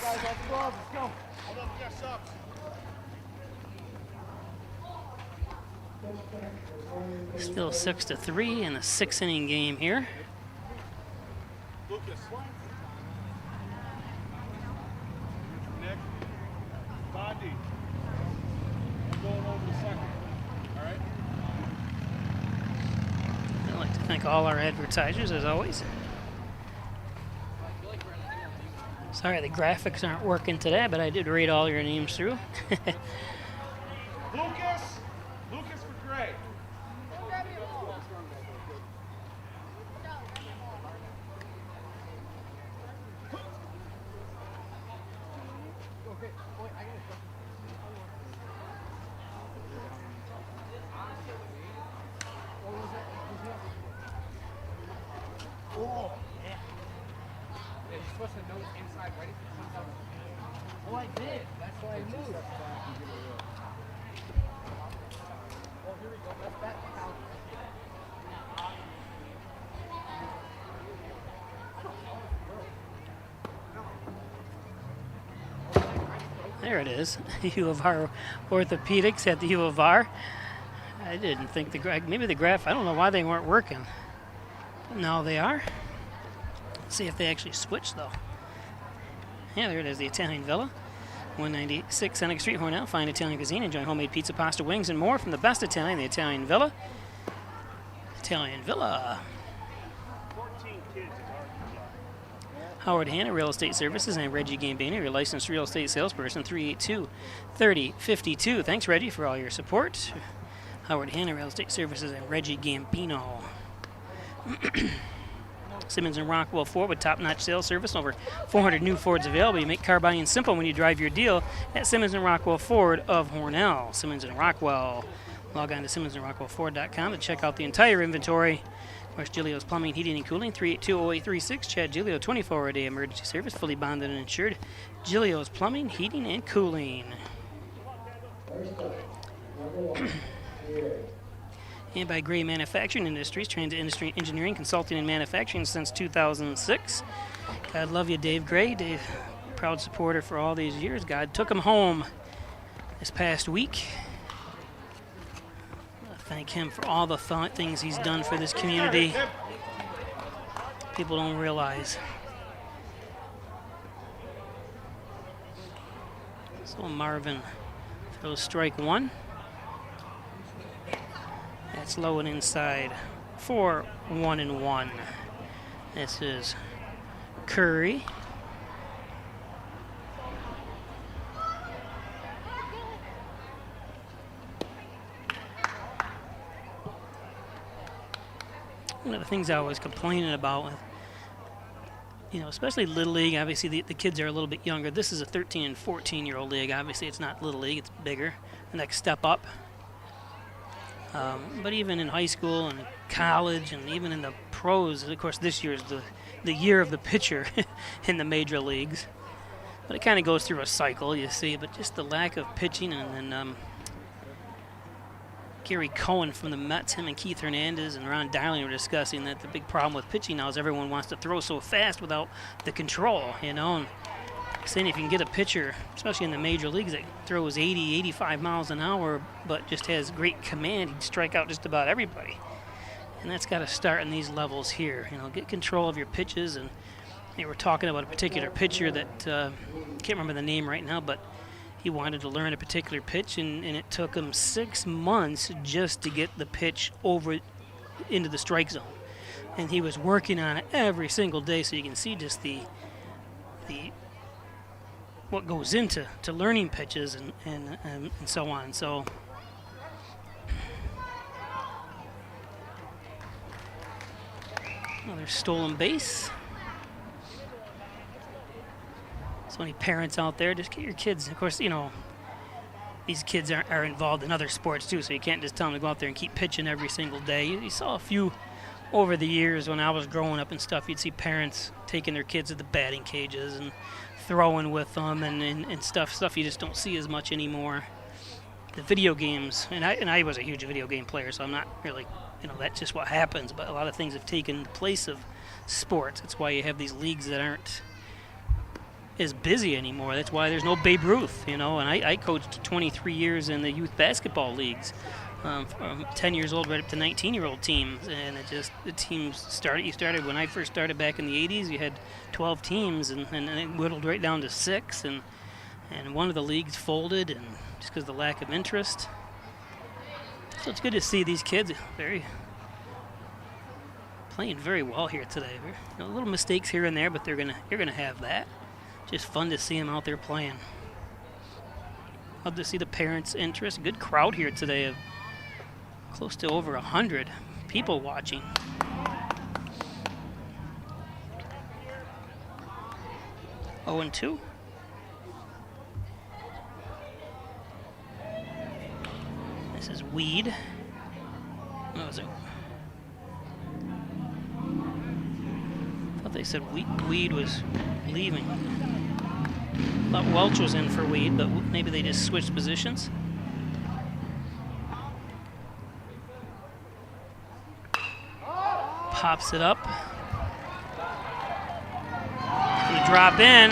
Still 6-3 in a 6-inning game here. Lucas. Nick. Bondi. I'm going over the second. All right? I'd like to thank all our advertisers, as always. Sorry, the graphics aren't working today, but I did read all your names through. Lucas. Lucas for Gray. supposed to notice inside ready for the Well, I did. That's why I moved. Well, here we go. That's that count. There it is. U of R Orthopedics at the U of R. I didn't think maybe the graph, I don't know why they weren't working. But now they are. Let's see if they actually switch though. Yeah, there it is, the Italian Villa. 196 Seneca Street, Hornell. Fine Italian cuisine. Enjoy homemade pizza, pasta, wings, and more from the best Italian, the Italian Villa. Italian Villa. 14 kids. Howard Hanna Real Estate Services and Reggie Gambino, your licensed real estate salesperson, 382-3052. Thanks, Reggie, for all your support. Howard Hanna Real Estate Services and Reggie Gambino. Simmons and Rockwell Ford with top-notch sales service. Over 400 new Fords available. You make car buying simple when you drive your deal at Simmons and Rockwell Ford of Hornell. Simmons and Rockwell. Log on to SimmonsandRockwellFord.com to check out the entire inventory. Of course, Giglio's Plumbing, Heating, and Cooling, 382-0836. Chad Giglio, 24-hour-a-day emergency service, fully bonded and insured. Giglio's Plumbing, Heating, and Cooling. First up, number 1, Gray. And by Gray Manufacturing Industries, Transit Industry Engineering, Consulting, and Manufacturing since 2006. God love you, Dave Gray. Dave, proud supporter for all these years. God took him home this past week. Thank him for all the things he's done for this community. People don't realize. So Marvin throws strike 1. That's low and inside for 1-1. This is Curry. One of the things I was complaining about with, especially Little League, obviously the kids are a little bit younger. This is a 13 and 14-year-old league. Obviously it's not Little League, it's bigger, the next step up. But even in high school and college and even in the pros, of course this year is the year of the pitcher in the major leagues. But it kind of goes through a cycle, you see, but just the lack of pitching. And then Gary Cohen from the Mets, him and Keith Hernandez and Ron Darling were discussing that the big problem with pitching now is everyone wants to throw so fast without the control, and saying if you can get a pitcher, especially in the major leagues, that throws 80, 85 miles an hour but just has great command, he'd strike out just about everybody. And that's got to start in these levels here. Get control of your pitches. And they were talking about a particular pitcher that, can't remember the name right now, but he wanted to learn a particular pitch, and it took him 6 months just to get the pitch over into the strike zone. And he was working on it every single day, so you can see just the what goes into learning pitches and so on. So another stolen base. So any parents out there, just get your kids. Of course, these kids are involved in other sports too, so you can't just tell them to go out there and keep pitching every single day. You saw a few over the years when I was growing up and stuff. You'd see parents taking their kids to the batting cages and throwing with them and stuff you just don't see as much anymore. The video games, and I was a huge video game player, so I'm not really, that's just what happens. But a lot of things have taken the place of sports. That's why you have these leagues that aren't as busy anymore. That's why there's no Babe Ruth, and I coached 23 years in the youth basketball leagues, from 10 years old right up to 19-year-old teams, and the teams started when I first started back in the 80s. You had 12 teams, and it whittled right down to 6, and one of the leagues folded, and just because of the lack of interest. So it's good to see these kids playing very well here today. Little mistakes here and there, but you're gonna have that. Just fun to see them out there playing. Love to see the parents' interest. Good crowd here today of close to over 100 people watching. Oh, and 2. This is Weed. What was it? I thought thought they said Weed was leaving. Thought Welch was in for Weed, but maybe they just switched positions. Pops it up. Gonna drop in.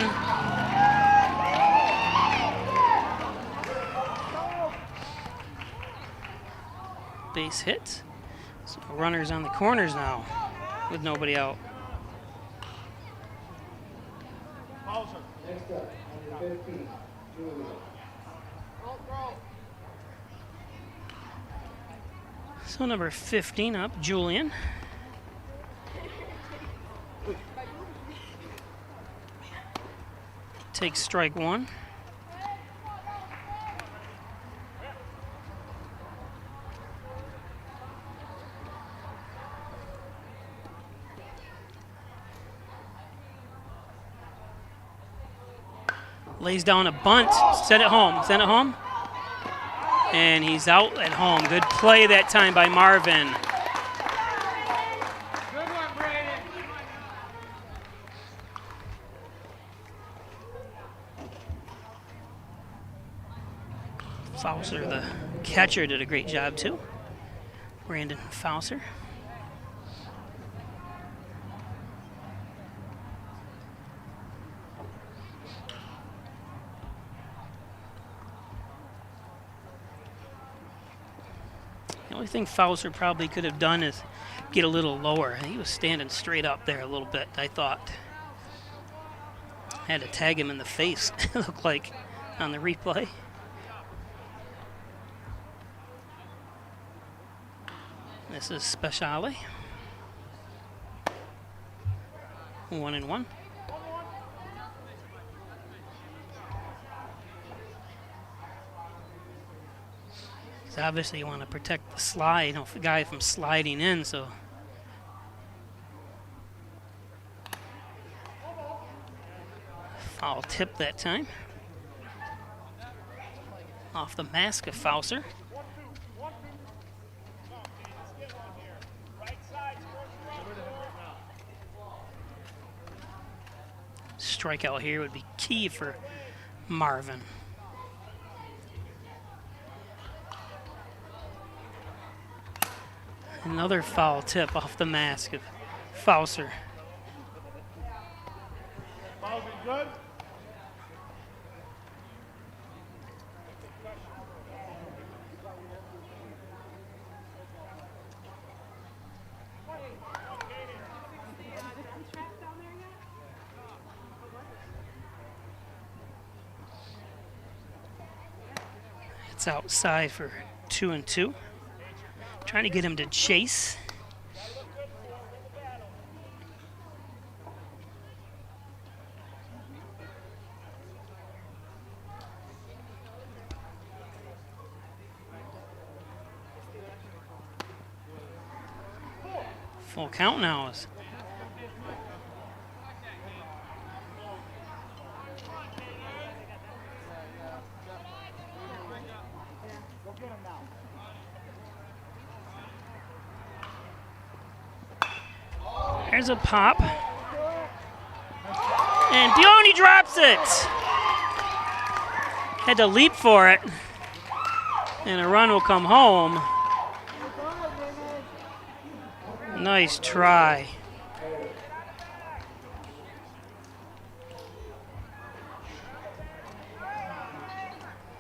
Base hit. So runners on the corners now with nobody out. Next up, number 15, Julian. So number 15 up, Julian. Takes strike one. Lays down a bunt, send it home. And he's out at home. Good play that time by Marvin. Good one, Brandon. Fauser, the catcher, did a great job too. Brandon Fauser. The only thing Fauser probably could have done is get a little lower. He was standing straight up there a little bit, I thought. Had to tag him in the face, it looked like, on the replay. This is Speciale. 1-1. So obviously you want to protect the slide, the guy from sliding in, so. Foul tip that time. Off the mask of Fauser. Strikeout here would be key for Marvin. Another foul tip off the mask of Fauser. Fouls it good. It's outside for 2-2. Trying to get him to chase. Full count now is. There's a pop. And Dione drops it. Had to leap for it. And a run will come home. Nice try.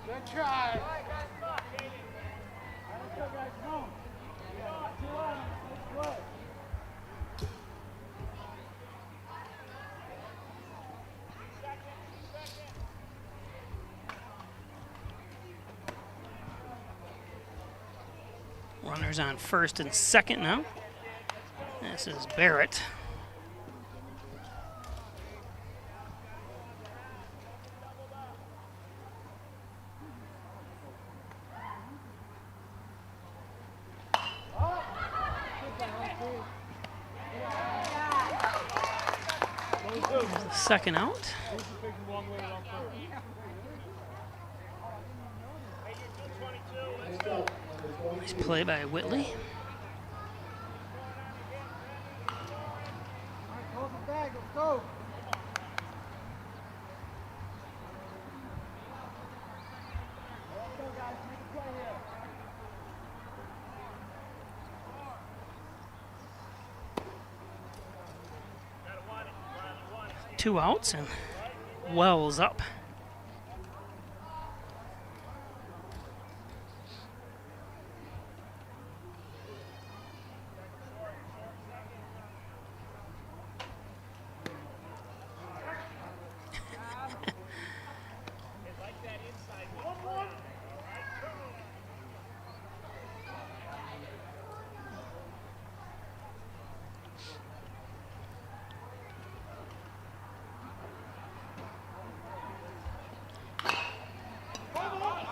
Good try. Runners on first and second now. This is Barrett. Second out. Nice play by Whitley. Close the bag. 2 outs and Wells up.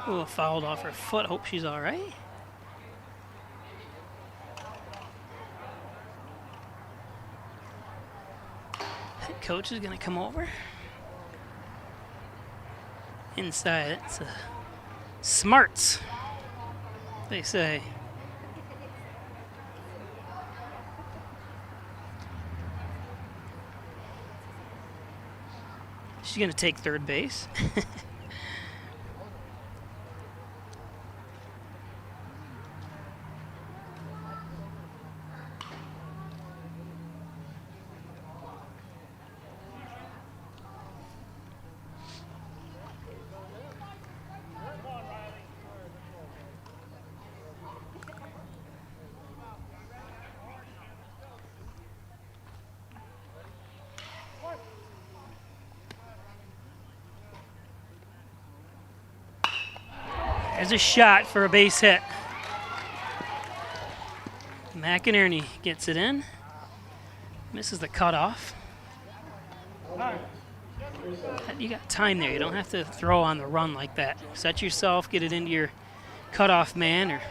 Ooh, fouled off her foot. Hope she's all right. Head coach is going to come over. Inside, it's smarts, they say. She's going to take third base. There's a shot for a base hit. McInerney gets it in. Misses the cutoff. You got time there. You don't have to throw on the run like that. Set yourself, get it into your cutoff man. Or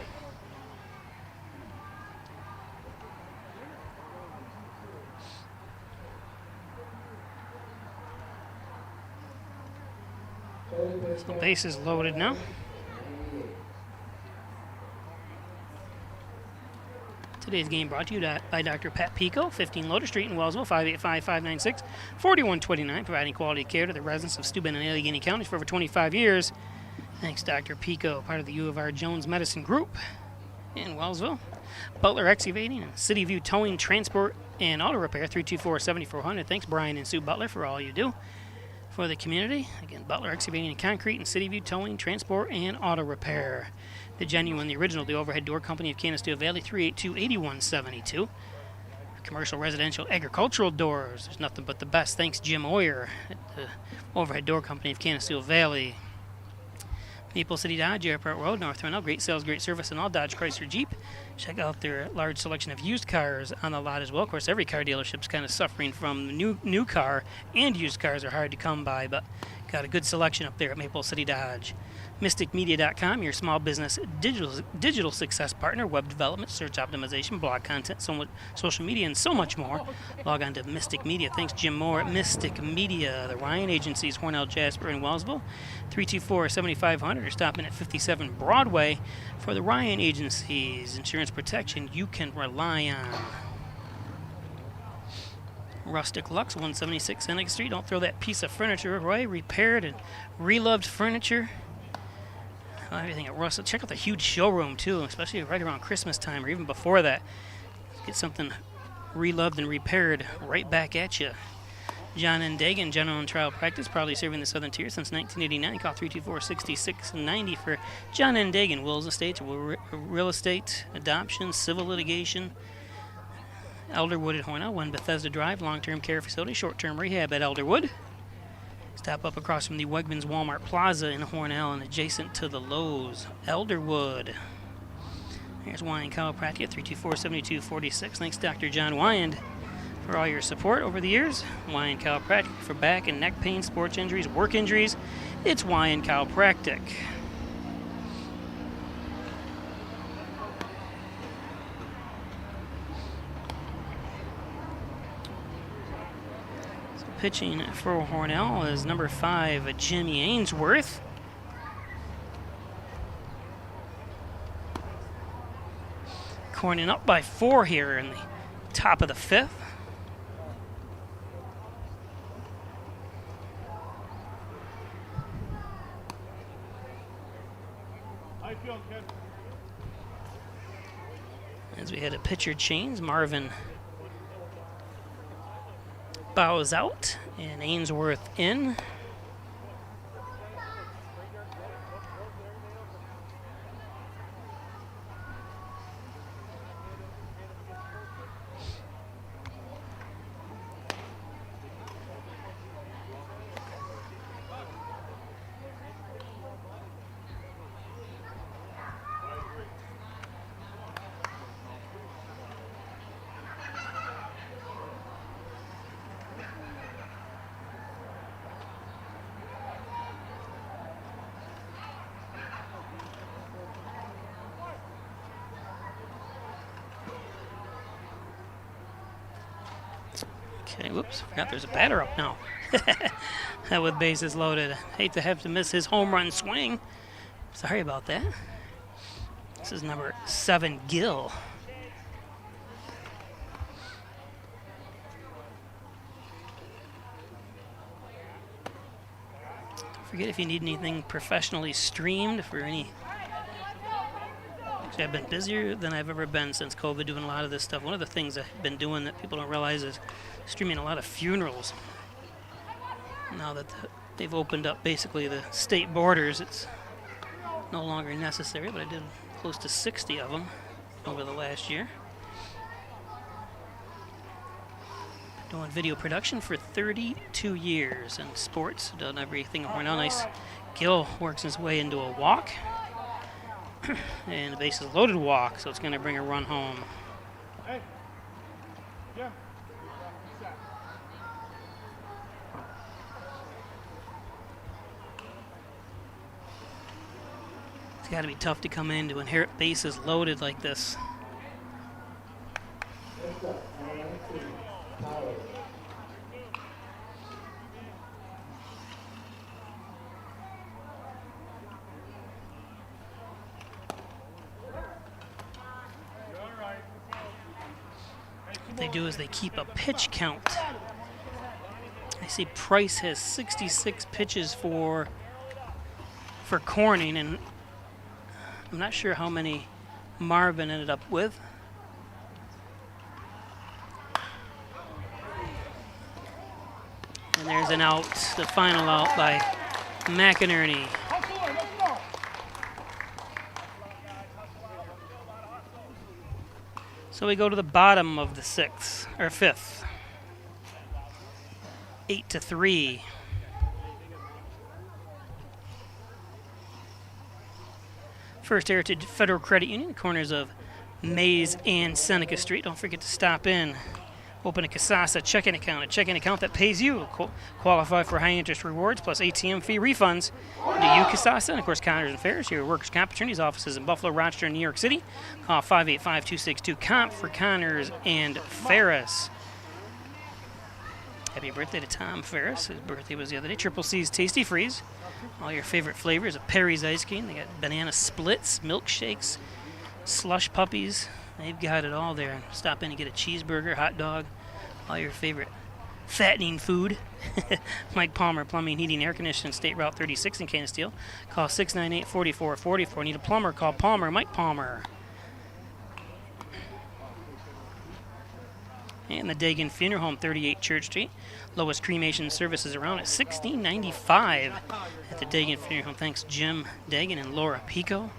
so base is loaded now. Today's game brought to you by Dr. Pat Pico, 15 Lotus Street in Wellsville, 585-596-4129, providing quality care to the residents of Steuben and Allegheny counties for over 25 years. Thanks, Dr. Pico, part of the U of R Jones Medicine Group in Wellsville. Butler Excavating and City View Towing, Transport, and Auto Repair, 324-7400. Thanks, Brian and Sue Butler, for all you do for the community. Again, Butler Excavating and Concrete and City View Towing, Transport, and Auto Repair. The genuine, the original, the Overhead Door Company of Canisteo Valley, 382-8172. Commercial, residential, agricultural doors. There's nothing but the best. Thanks, Jim Oyer at the Overhead Door Company of Canisteo Valley. Maple City Dodge, Airport Road, North Hornell. Great sales, great service, and all Dodge, Chrysler, Jeep. Check out their large selection of used cars on the lot as well. Of course, every car dealership's kind of suffering from new car, and used cars are hard to come by, but got a good selection up there at Maple City Dodge. MysticMedia.com, your small business digital success partner, web development, search optimization, blog content, social media, and so much more. Log on to Mystic Media. Thanks, Jim Moore at Mystic Media. The Ryan Agencies, Hornell, Jasper, and Wellsville, 324-7500, or stop in at 57 Broadway for the Ryan Agencies. Insurance protection you can rely on. Rustic Lux, 176 Seneca Street. Don't throw that piece of furniture away. Repaired and reloved furniture. Everything at Russell. Check out the huge showroom too, especially right around Christmas time or even before that. Get something reloved and repaired right back at you. John N. Dagan, General and Trial Practice, proudly serving the Southern Tier since 1989. Call 324-6690 for John N. Dagan. Wills Estates, real estate, adoption, civil litigation. Elderwood at Hornell, 1 Bethesda Drive, long-term care facility, short-term rehab at Elderwood. Stop up across from the Wegmans Walmart Plaza in Hornell and adjacent to the Lowe's. Elderwood. Here's Wyand Chiropractic at 324-7246. Thanks, Dr. John Wyand, for all your support over the years. Wyand Chiropractic for back and neck pain, sports injuries, work injuries. It's Wyand Chiropractic. Pitching for Hornell is number 5, Jimmy Ainsworth. Corning up by 4 here in the top of the 5th. How you feeling, kid? As we head to pitcher change, Marvin bows out and Ainsworth in. Okay, whoops, forgot there's a batter up now. With bases loaded. Hate to have to miss his home run swing. Sorry about that. This is number 7, Gill. Don't forget, if you need anything professionally streamed for any... Actually, I've been busier than I've ever been since COVID doing a lot of this stuff. One of the things I've been doing that people don't realize is streaming a lot of funerals. Now that they've opened up basically the state borders, it's no longer necessary, but I did close to 60 of them over the last year. Doing video production for 32 years in sports, done everything at Hornell. Nice. Gill works his way into a walk, and the base is loaded walk, so it's going to bring a run home. Hey. Jim. It's got to be tough to come in to inherit bases loaded like this. First up, NC, Powers. What they do is they keep a pitch count. I see Price has 66 pitches for Corning, and I'm not sure how many Marvin ended up with. And there's an out, the final out by McInerney. So we go to the bottom of the 6th, or 5th. 8-3. First Heritage Federal Credit Union, corners of Mays and Seneca Street. Don't forget to stop in. Open a Casasa checking account that pays you. Qualify for high interest rewards plus ATM fee refunds. Do you, Casasa? And of course, Connors and Ferris, your workers' comp attorneys offices in Buffalo, Rochester, and New York City. Call 585-262-COMP for Connors and Ferris. Happy birthday to Tom Ferris. His birthday was the other day. Triple C's Tasty Freeze. All your favorite flavors of Perry's ice cream. They got banana splits, milkshakes, slush puppies. They've got it all there. Stop in and get a cheeseburger, hot dog, all your favorite fattening food. Mike Palmer, Plumbing, Heating, Air Conditioning, State Route 36 in Canasteel. Call 698-4444. Need a plumber? Call Palmer, Mike Palmer. And the Dagan Funeral Home, 38 Church Street. Lowest cremation services around at $16.95 at the Dagan Funeral Home. Thanks, Jim Dagan and Laura Pico.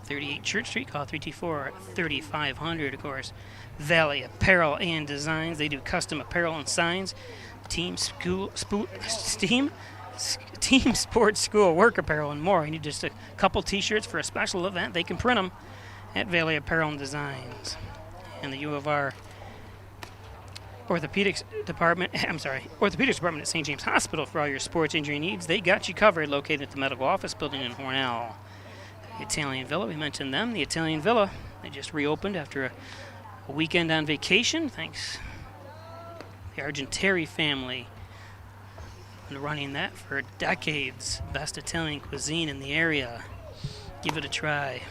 38 Church Street. Call 324-3500. Of course, Valley Apparel and Designs. They do custom apparel and signs. Team Sports School Work Apparel and more. You need just a couple T-shirts for a special event. They can print them at Valley Apparel and Designs. And the U of R Orthopedics Department at St. James Hospital for all your sports injury needs. They got you covered, located at the Medical Office Building in Hornell. The Italian Villa, we mentioned them. The Italian Villa, they just reopened after a weekend on vacation. Thanks. The Argenteri family. Been running that for decades. Best Italian cuisine in the area. Give it a try.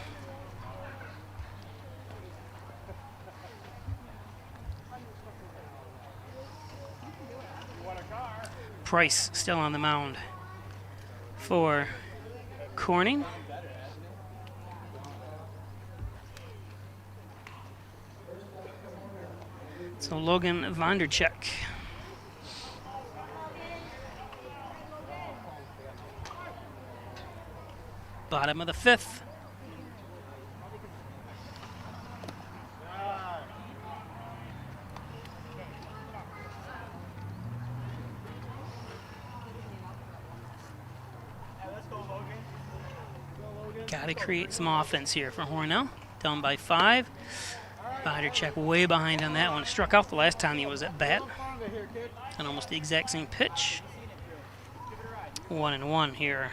Price still on the mound for Corning. So Logan Vonderchek. Bottom of the 5th. Got to create some offense here for Hornell. Down by 5. Vonderchek way behind on that one. Struck out the last time he was at bat. And almost the exact same pitch. 1-1 here.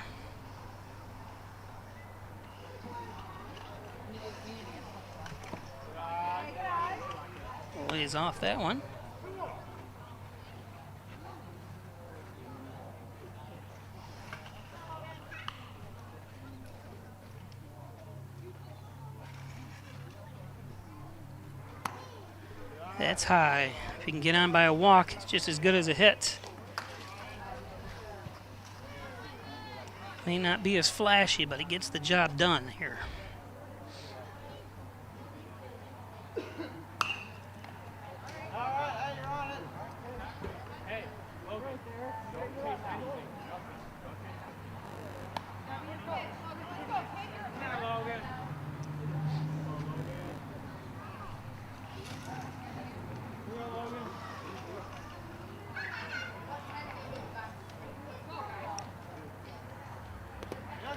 Lays off that one. That's high. If you can get on by a walk, it's just as good as a hit. May not be as flashy, but it gets the job done here.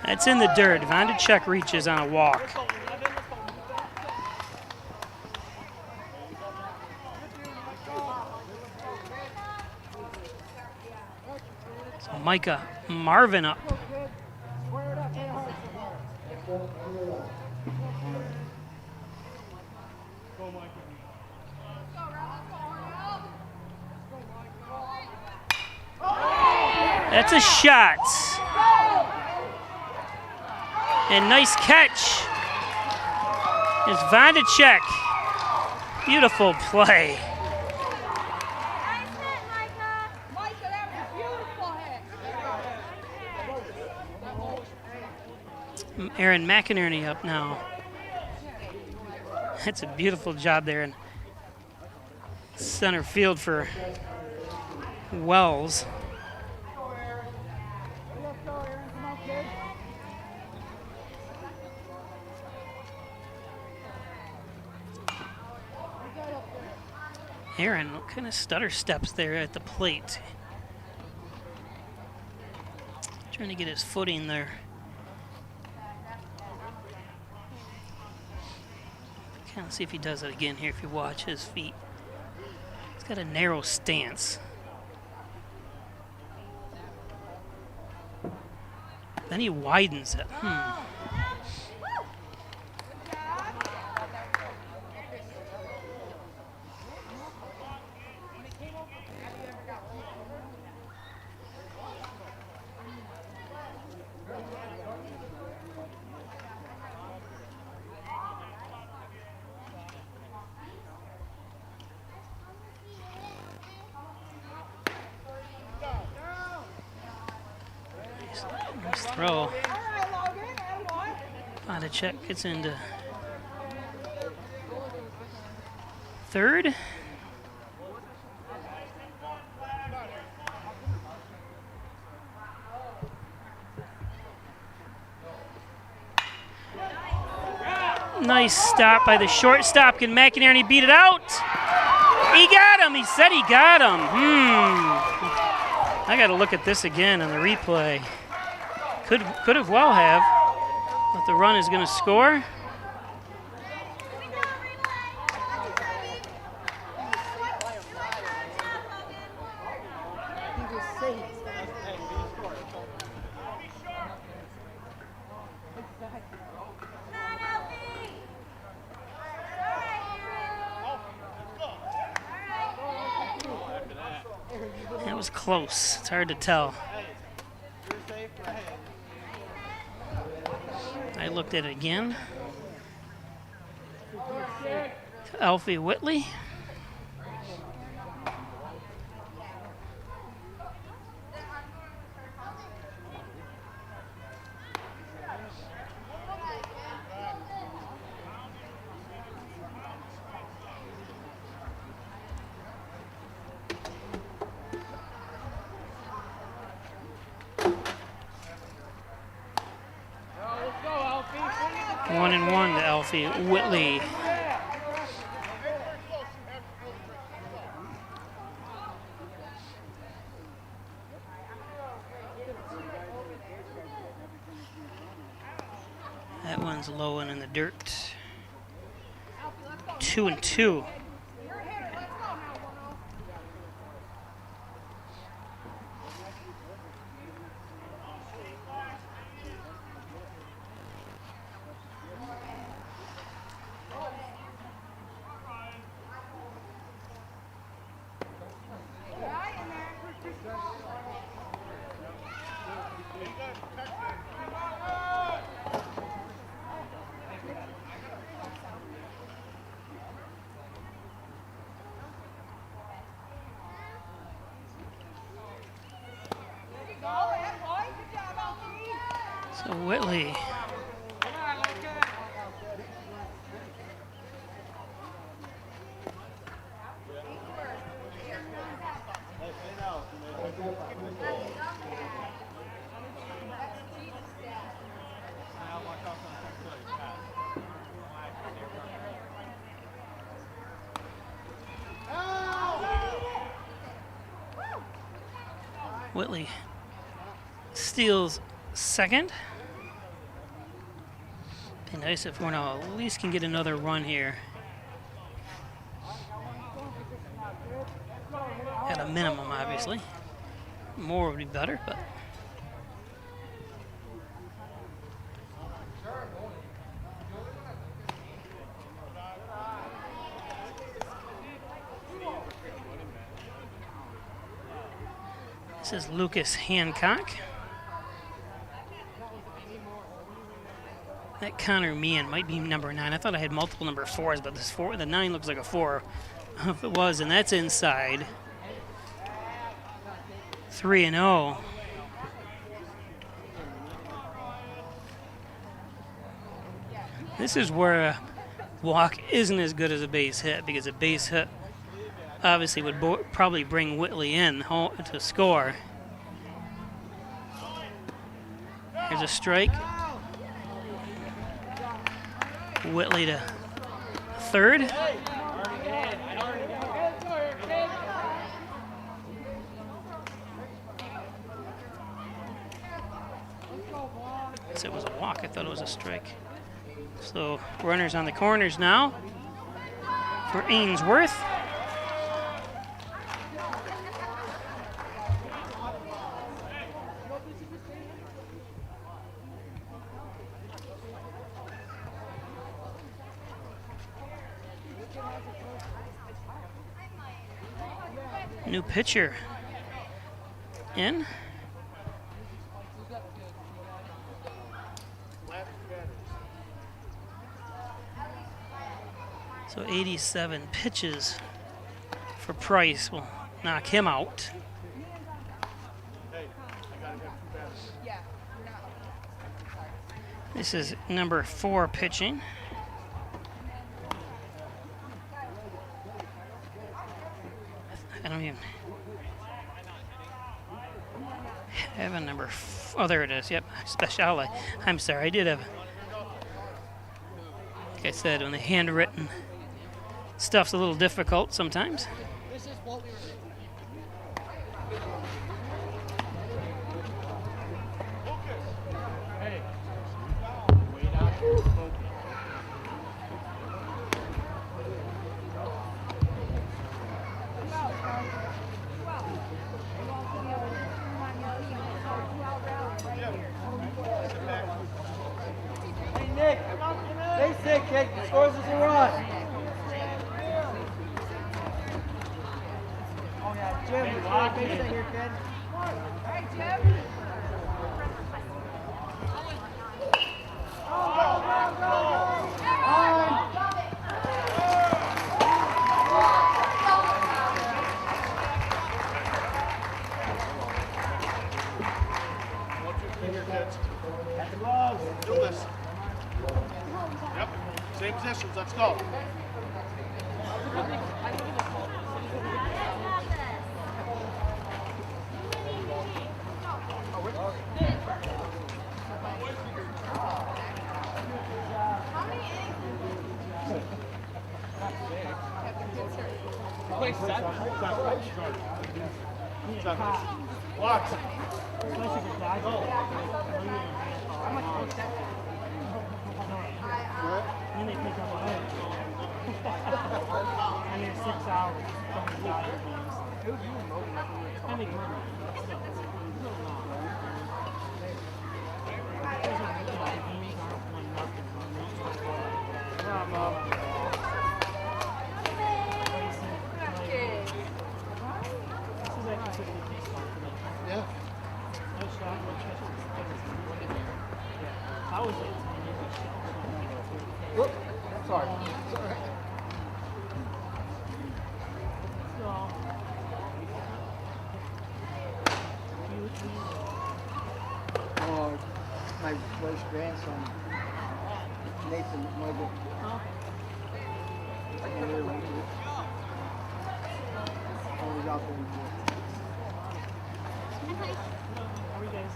That's in the dirt. Vonderchek reaches on a walk. So Micah Marvin up. That's a shot. And nice catch. It's Vonderchek. Beautiful play. Aaron McInerney up now. That's a beautiful job there in center field for Wells. Aaron, what kind of stutter steps there at the plate? Trying to get his footing there. Kind of see if he does it again here if you watch his feet. He's got a narrow stance. Then he widens it. Nice throw. Vonderchek gets into third. Nice stop by the shortstop. Can McInerney beat it out? He got him. He said he got him. I got to look at this again on the replay. Could have well have, but the run is going to score. That was close. It's hard to tell. I looked at it again. Alfie Whitley. 1-1 to Alfie Whitley. That one's low and in the dirt. 2-2. So Whitley. Whitley steals second. Be nice if Hornell at least can get another run here. At a minimum, obviously. More would be better, but. This is Lucas Hancock. That Connor Meehan might be number 9. I thought I had multiple number 4s, but this 4, the 9 looks like a 4. If it was, and that's inside. 3-0. This is where a walk isn't as good as a base hit, because a base hit obviously would probably bring Whitley in to score. Here's a strike. Whitley to third. It was a walk. I thought it was a strike. So runners on the corners now for Ainsworth. New pitcher in. So 87 pitches for Price will knock him out. This is number 4 pitching. I don't even have a number. Oh, there it is. Yep, Speciale. I'm sorry, I did have. Like I said, when the handwritten stuff's a little difficult sometimes. This is what we were. Hey. Wait out here. Hey, Nick. Stay sick, kid. Scores as a run. Oh, yeah. Jim, base hit here, kid. Hey, Jim. At the gloves. Do this. Yep. Same positions. Let's go. How Watch. Then they pick up a head. I mean, 6 hours. I make money. Yeah. I was Whoop. Sorry. Oh, my wife's grandson, Nathan Muggle. I was out there before. How are you guys?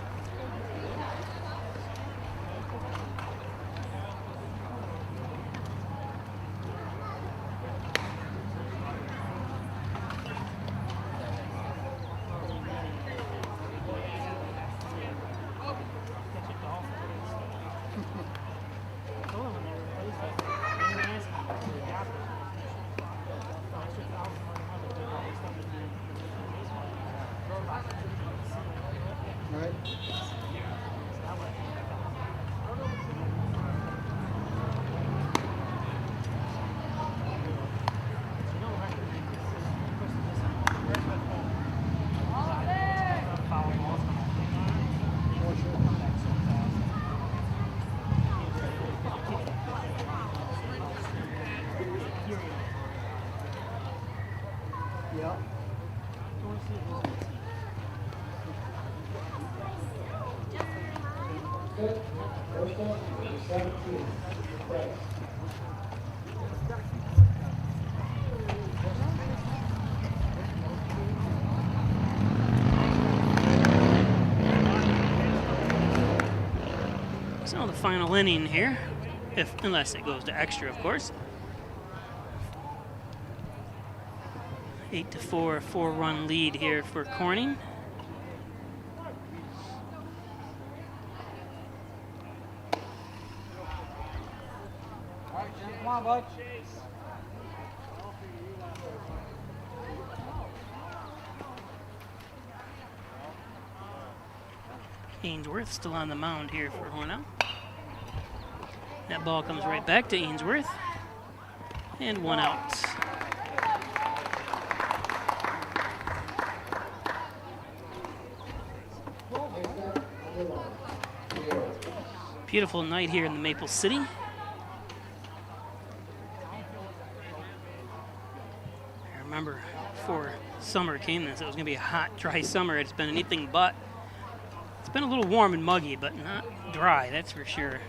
All right. Yeah. Good. First up, 17. Price. So the final inning here, unless it goes to extra, of course. 8-4, 4-run lead here for Corning. Come on, bud. Ainsworth still on the mound here for Hornell. That ball comes right back to Ainsworth. And one out. Beautiful night here in the Maple City. I remember before summer came this, it was going to be a hot, dry summer. It's been anything but. It's been a little warm and muggy, but not dry, that's for sure.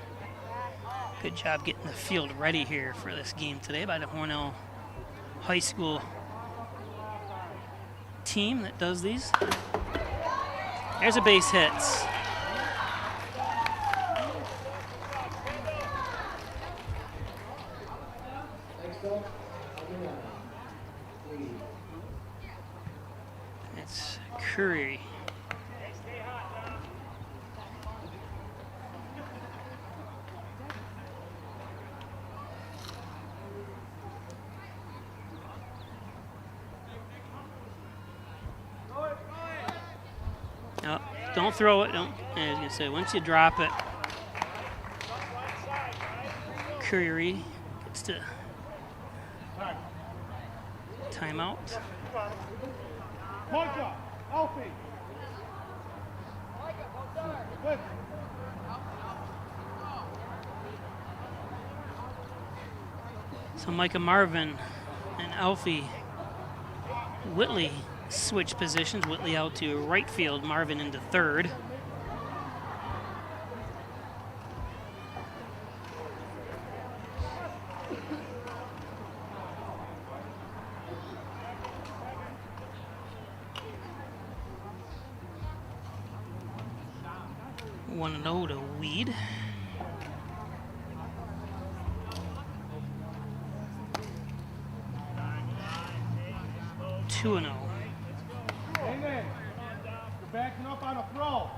Good job getting the field ready here for this game today by the Hornell High School team that does these. There's a base hit. Next up, number 9. Lead. It's Curry. Oh, don't throw it. Don't. I was gonna say once you drop it, Curry gets to timeout. Micah, Alfie. Good. So Micah Marvin and Alfie Whitley switch positions. Whitley out to right field, Marvin into third. One and zero to Weed. 2-0. Amen. You're backing up on a throw.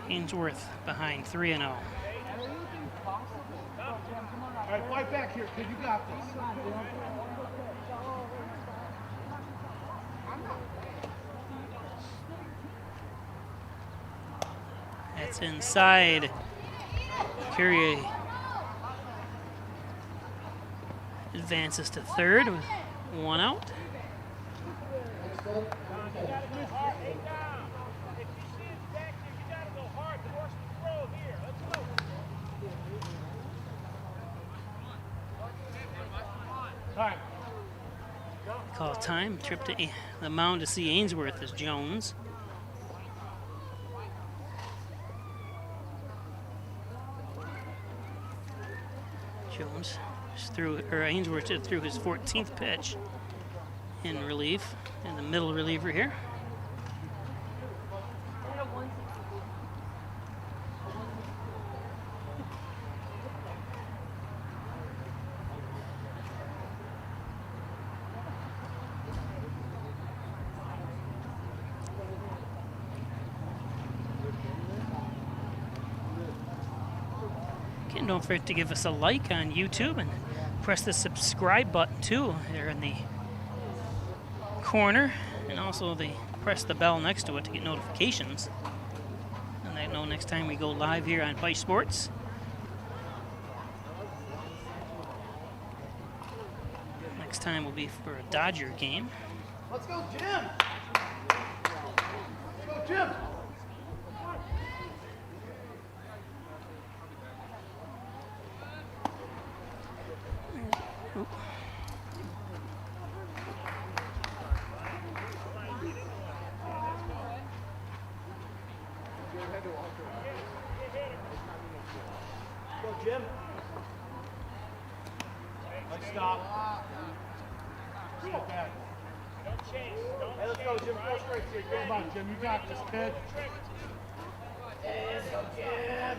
Ainsworth behind 3-0. All right, fight back here, kid. You got this. That's inside. Curie advances to third with 1 out. Call time. Trip to the mound to see Ainsworth as Jones. Jones Ainsworth threw his 14th pitch in relief, in the middle reliever here. Again, don't forget to give us a like on YouTube and press the subscribe button too there in the corner, and also press the bell next to it to get notifications, and I know next time we go live here on Pike Sports. Next time will be for a Dodger game. Let's go, Jim. Let's go, Jim. Go, Jim. Let's stop. Step back. Hey, let's go, Jim. Go straight here. Come on, Jim. You got this, kid. Let's go, Jim.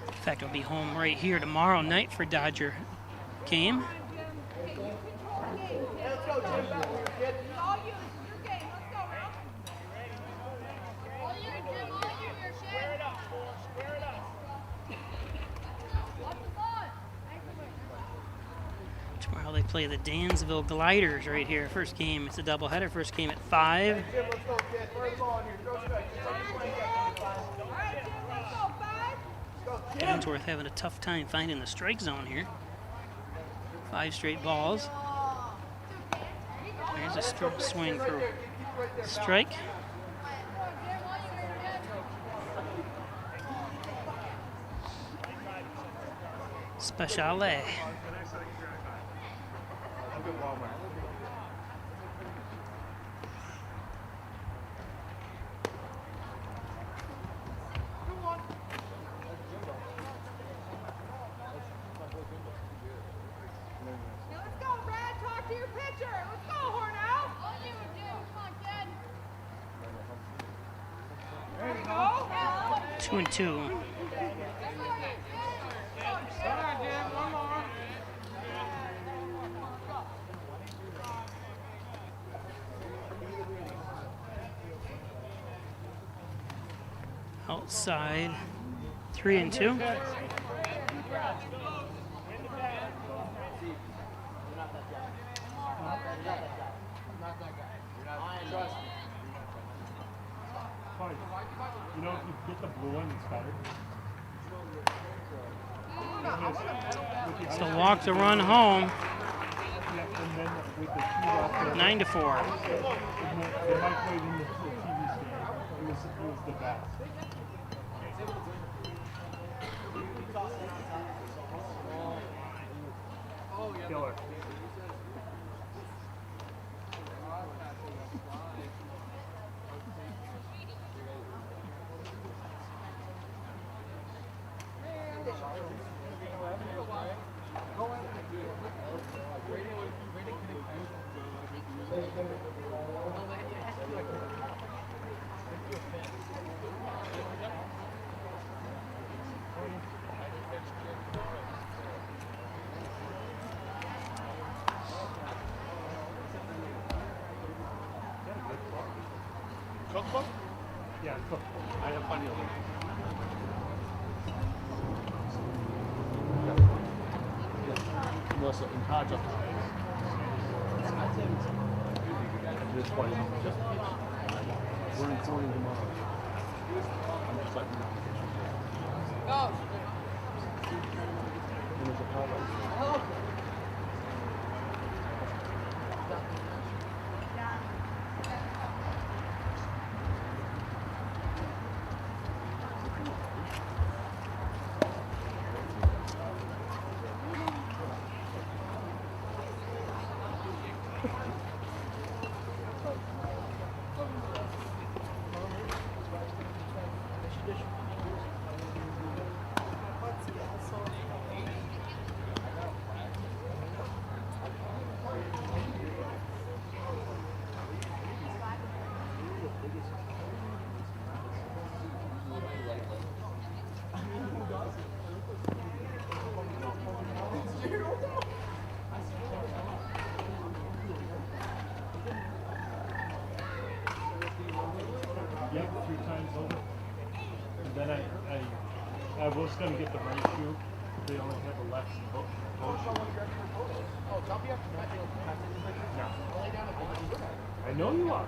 In fact, I'll be home right here tomorrow night for Dodger game. Let's go, Jim. Back here, kid. Tomorrow they play the Dansville Gliders right here. First game, it's a doubleheader. First game at 5. Jim, let's go, kid. Where's the ball in here? Throw straight. Ainsworth having a tough time finding the strike zone here. 5 straight balls. There's a swing for strike. Speciale. Let's go, Brad. Talk to your pitcher. Let's go, Hornell. All you would do. Come on, kid. There you go. 2-2. Come on, Jim. One more. Outside. 3-2. You know, if you get the blue one, it's better. So walk the run home. Yeah, and then with the key off there, 9-4. they might play it in the TV stand. It was the best. Melissa, in charge of this one. We're recording tomorrow. I'm just like, Go. and there's a problem. Yep, 3 times over. And then I was going to get the right shoe. They only have a left boat shoe. Oh, don't be after that. No. Lay down the I know you are.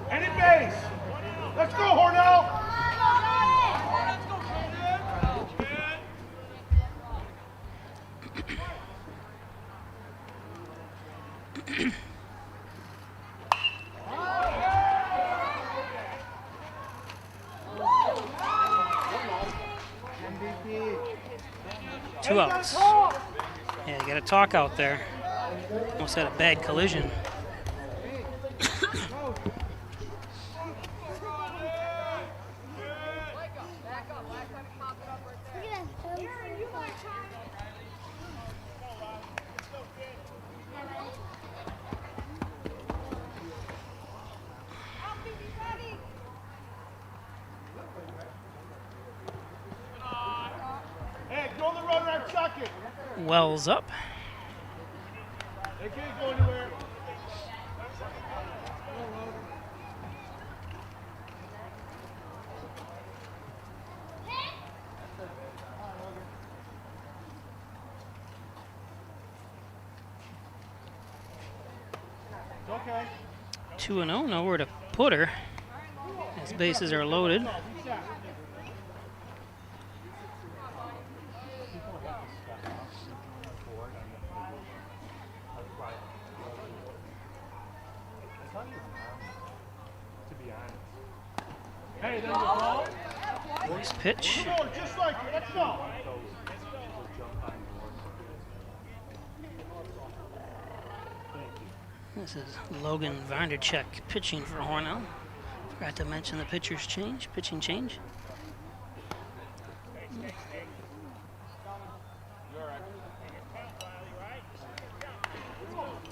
Any base! Let's go, Hornell! Two outs. Yeah, you got to talk out there. Almost had a bad collision. Hey, throw the runner at second. Wells up. They can't go anywhere. It's okay. 2-0, nowhere to put her. As bases are loaded. Hey, there's a ball. Nice pitch. We're going just like it. Let's go. This is Logan Vanderchek pitching for Hornell. Forgot to mention the pitcher's change, pitching change.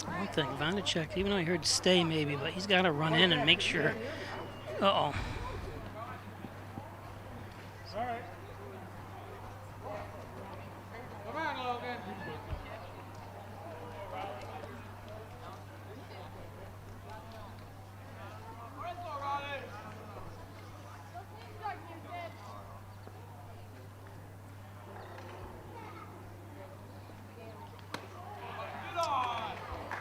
One thing, Vanderchek, even though he heard stay maybe, but he's got to run in and make sure. Uh-oh. All right. Come on, Logan.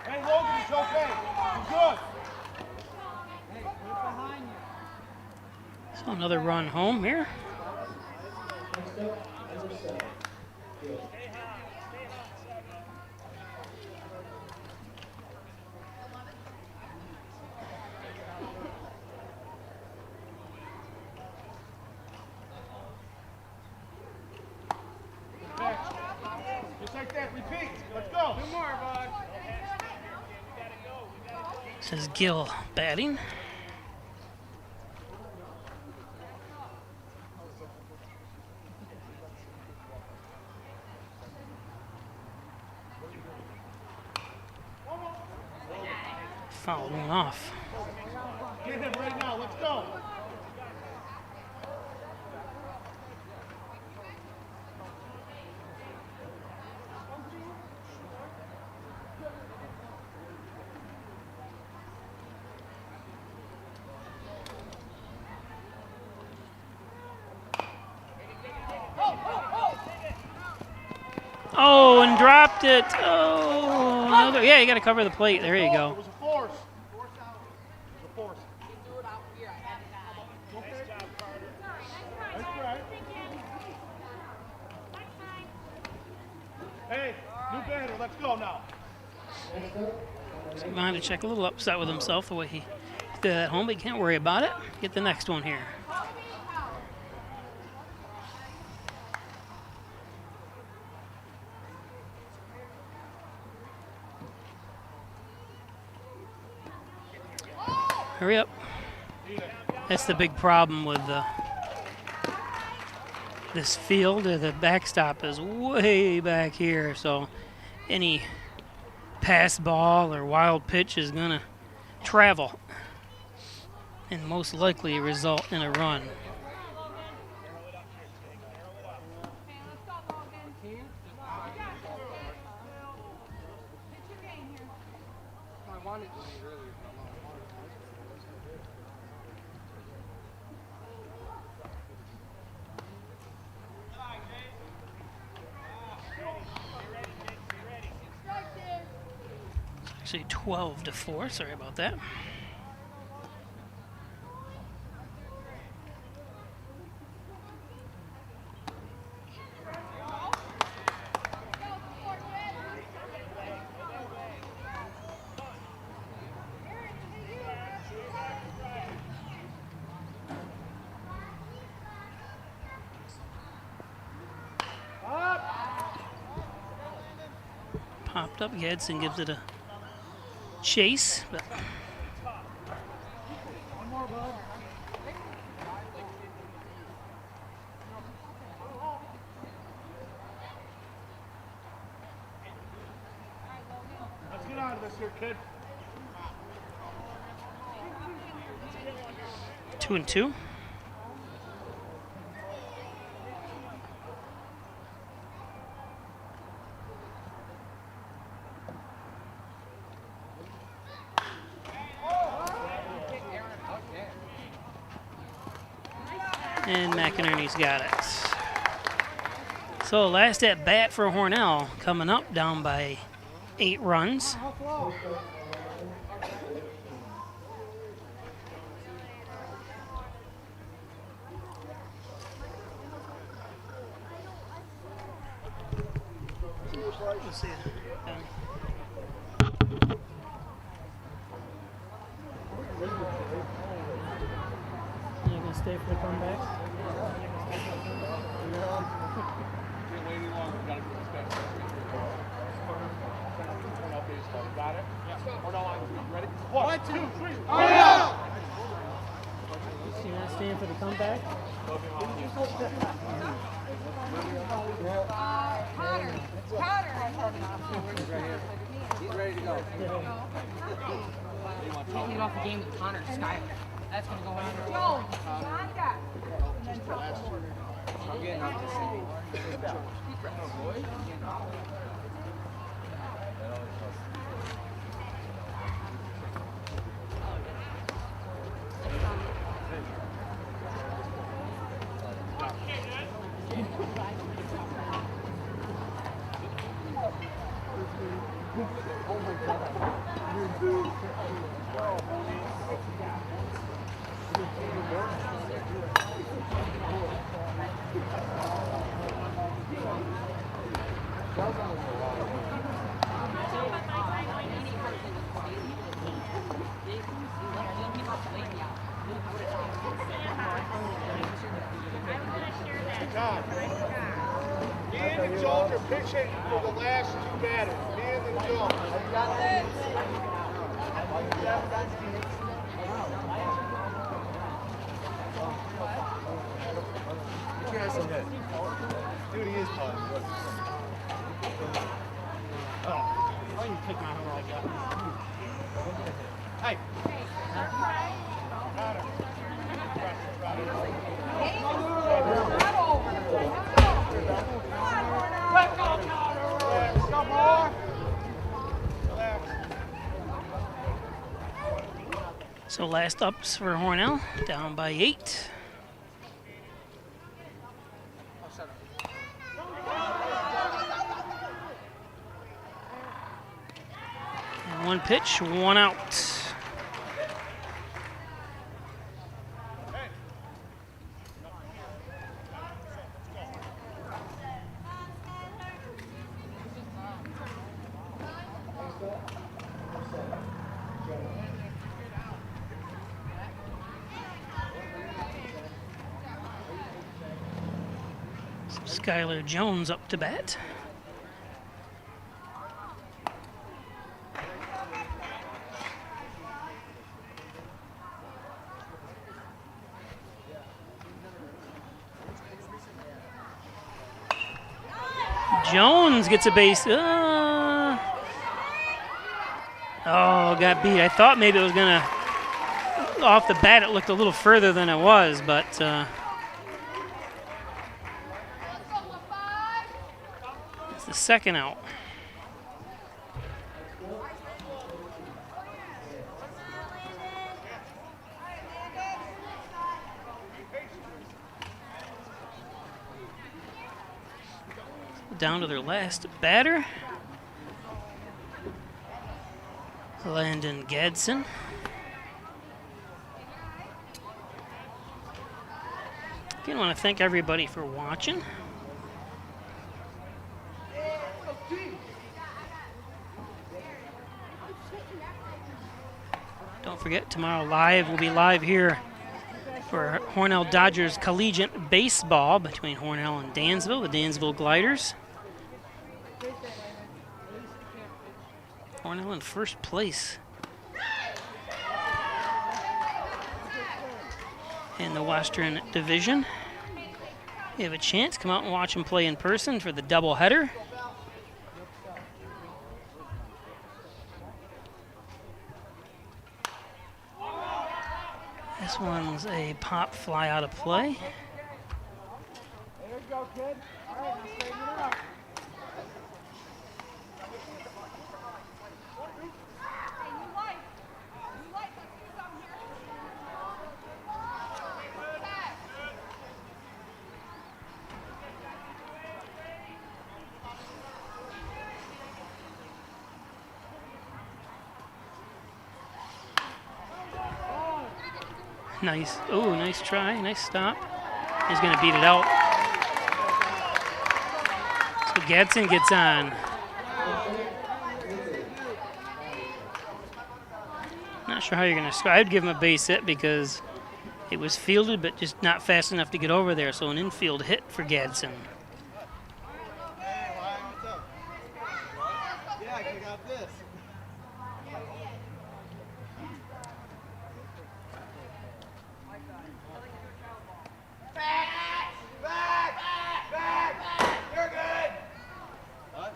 Hey, Logan, it's okay. You're good. Hey, put it behind you. So another run home here. Next up, number 7. Field. Just like that. Repeat. Let's go. Two more, bud. Says Gill batting. Fouled one off. Get him right now. Let's go. Oh, and dropped it. Oh, another. Yeah, you got to cover the plate. There you It go. was a force. It was a force. Nice job, Carter. That's right. Hey, new batter. Let's go now. Next up, So Vine to check a little upset with himself the way he did at home, but you can't worry about it. Get the next one here. Hurry up. That's the big problem with this field. The backstop is way back here, so any pass ball or wild pitch is going to travel and most likely result in a run. I wanted to be earlier. Actually 12-4, sorry about that. Popped up, Gadsden gives it a chase, but Let's get out of this here, kid. 2-2. And McInerney's got it. So last at bat for Hornell, coming up down by 8 runs. Let's see. You gonna stay for the comeback? Can't wait any longer. Gotta get this guy. Hornell baseball. Got it? Yeah. Hornell on. Ready? 1, 2, 3. Hornell! So you're not staying for the comeback? He's ready to go. I'll lead off the game with Connor Skyler. That's going to go on. I'm getting up to see. John. Ian and Jones are pitching for the last 2 batters. Ian and Jones. Dude, he is fun. Why you take my hammer like that? Hey! So last ups for Hornell, down by 8. And 1 pitch, 1 out. Skylar Jones up to bat. Jones gets a base. Oh, got beat. I thought maybe it was going to, off the bat, it looked a little further than it was, but it's the second out. Down to their last batter, Landon Gadsden. Again, I want to thank everybody for watching. Don't forget, tomorrow we'll be live here for Hornell Dodgers Collegiate Baseball between Hornell and Dansville, the Dansville Gliders. Hornell in first place in the Western Division. You have a chance, come out and watch them play in person for the doubleheader. This one's a pop fly out of play. There you go, kid. All right, now straighten it out. Nice. Oh, nice try. Nice stop. He's going to beat it out. So Gadsden gets on. Not sure how you're going to. I'd give him a base hit because it was fielded, but just not fast enough to get over there. So an infield hit for Gadsden. Hey, Ryan, what's up? Yeah, I got this. You're good. What?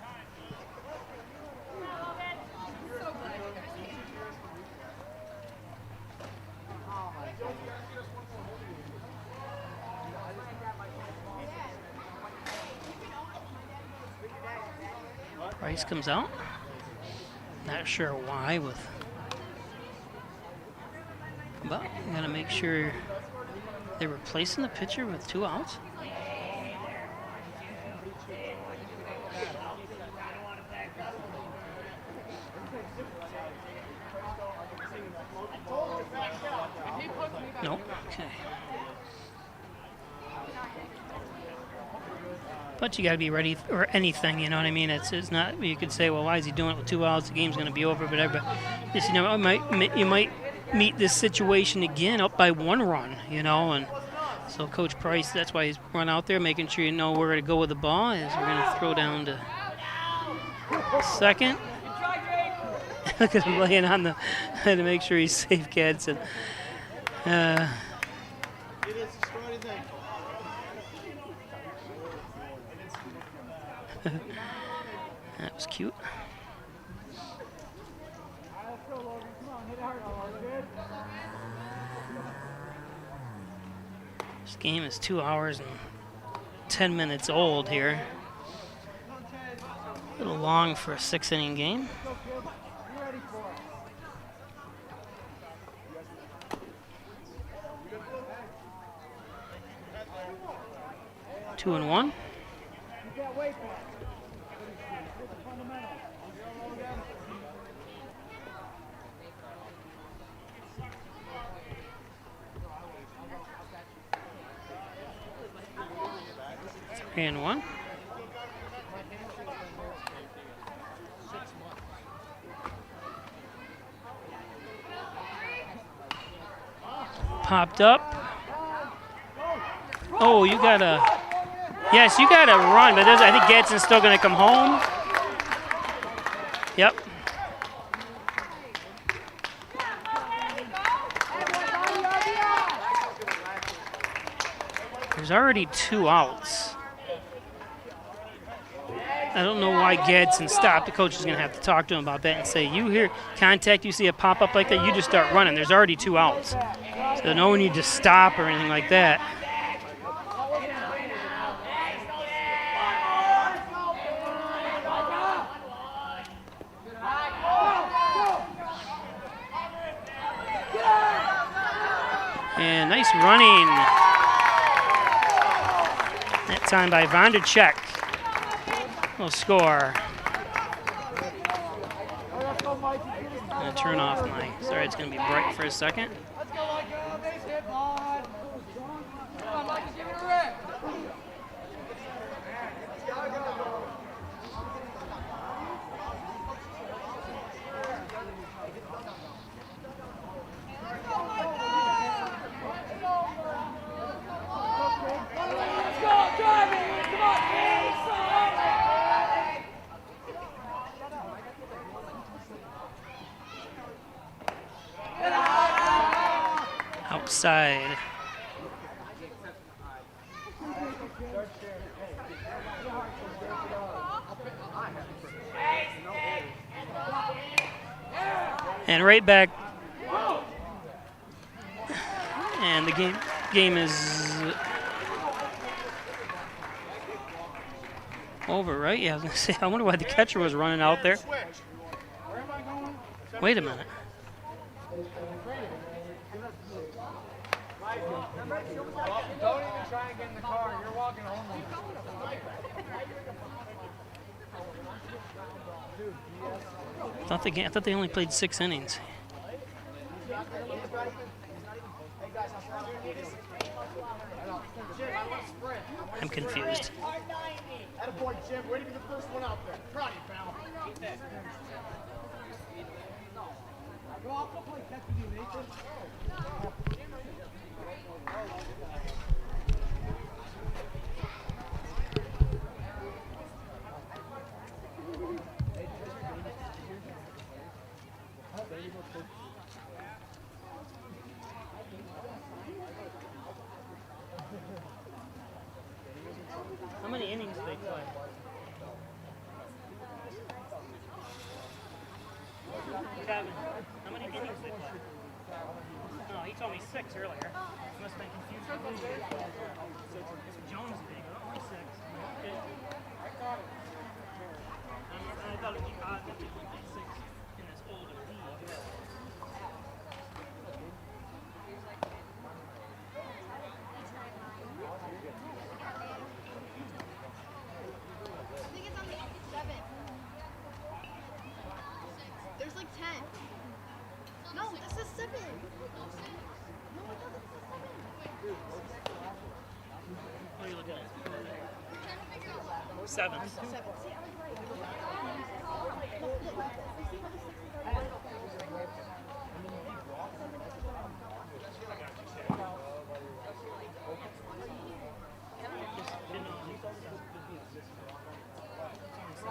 Price comes out. Not sure why but I'm gonna make sure they're replacing the pitcher with 2 outs. Nope. Okay. But you got to be ready for anything, you know what I mean? It's not, you could say, well, why is he doing it with 2 outs? The game's going to be over, whatever. But just, you might meet this situation again up by 1 run, you know. And so Coach Price, that's why he's run out there, making sure you know where to go with the ball. Is we're going to throw down to second. Look at him laying on the to make sure he's safe, Gadsden. It is destroyed his ankle. That was cute. This game is 2 hours and 10 minutes old here. A little long for a 6-inning game. Two and one. Three and one. Popped up. Oh, you gotta. Yes, you gotta run, but I think Gadsden's still gonna come home. Yep. There's already 2 outs. I don't know why Gadsden stopped. The coach is going to have to talk to him about that and say, you hear contact, you see a pop-up like that, you just start running. There's already 2 outs. So no need to stop or anything like that. And nice running. That time by Vonderchek. Will score. I'm gonna turn off my. Sorry, it's gonna be bright for a second. Let's go, like base hit, Vaughn. Come on, Mikey, give it a rip. Let's go, drive it. Come on, Outside. And right back. And the game is over, right? Yeah, I was gonna say, I wonder why the catcher was running out there. Wait a minute. Don't even try and get in the car. You're walking home. I thought they only played 6 innings. I'm confused. Attaboy, Jim. Way to be the first one out there. Proud of you, pal. Go off the plate. Catch you, Nathan. How many innings did they play? Kevin, how many innings did they play? No, he told me 6 earlier. I must have been confused. Jones did, only 6. Okay. I thought it would be odd that they played 6 in this older league. I think it's on the 7. There's like 10. No, this is 7. No, I thought this is 7. What are you looking at? 7. 7. See, I was right.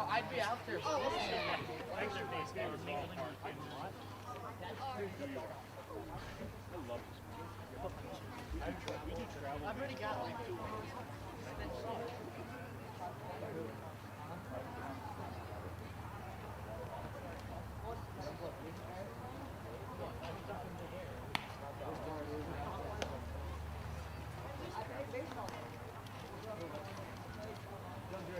I'd be out there. Oh, okay. I've already got like 2 First up, number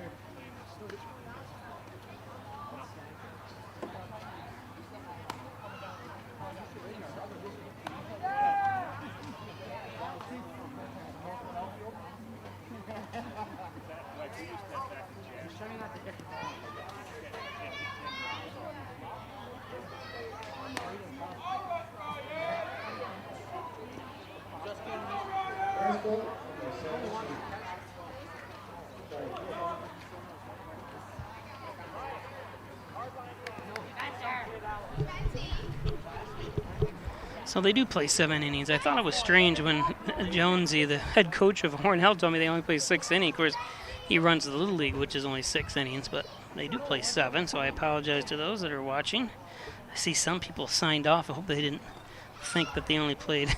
17. So they do play 7 innings. I thought it was strange when Jonesy, the head coach of Hornell, told me they only play 6 innings. Of course, he runs the Little League, which is only 6 innings, but they do play 7, so I apologize to those that are watching. I see some people signed off. I hope they didn't think that they only played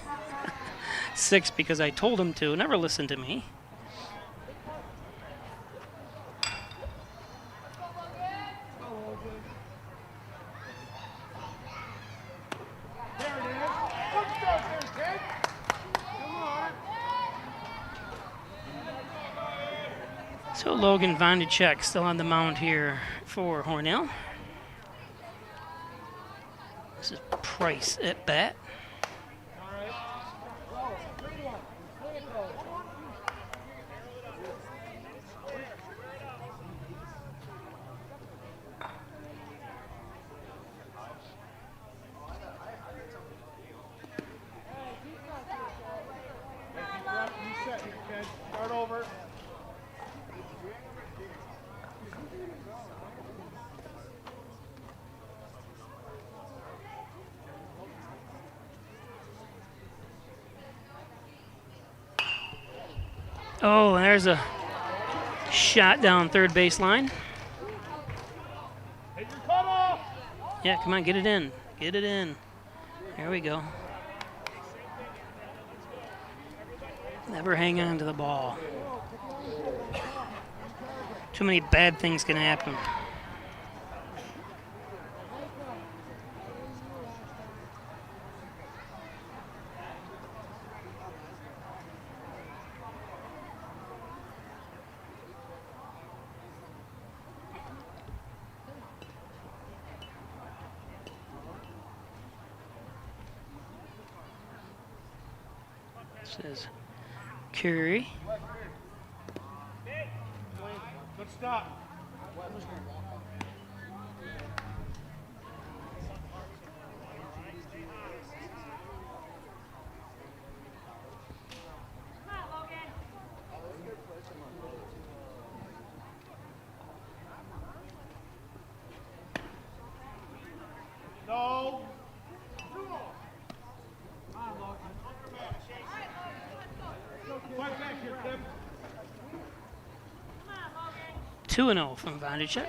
6 because I told them to. Never listened to me. So Logan Vonacek still on the mound here for Hornell. This is Price at bat. Start over. Oh, there's a shot down third base line. Hit your cutoff. Yeah, come on, get it in. Get it in. There we go. Never hang on to the ball. Too many bad things can happen. Says Curry. Good stop. No. 2-0 from Vonacek.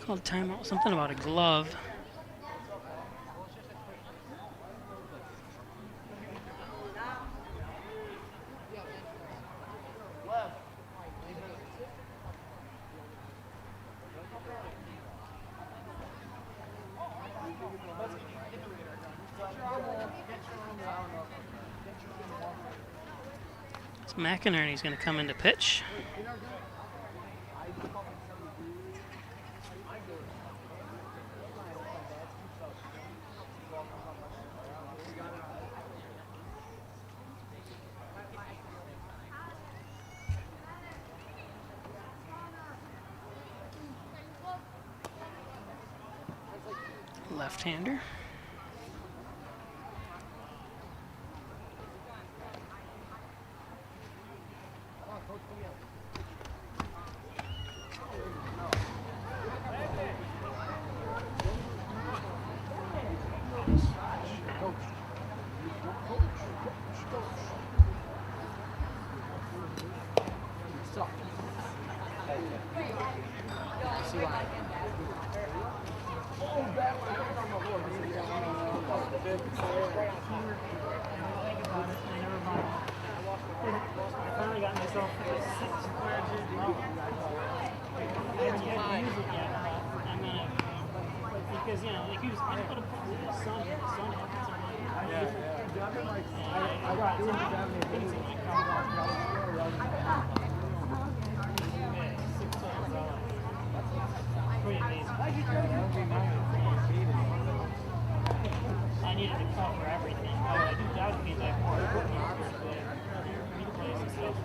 Called timeout. Something about a glove. So McInerney's going to come into pitch. Left-hander. Because, you know, like he was, I put his son happens on I needed to cover everything. Oh, I do that means I pour replays and stuff.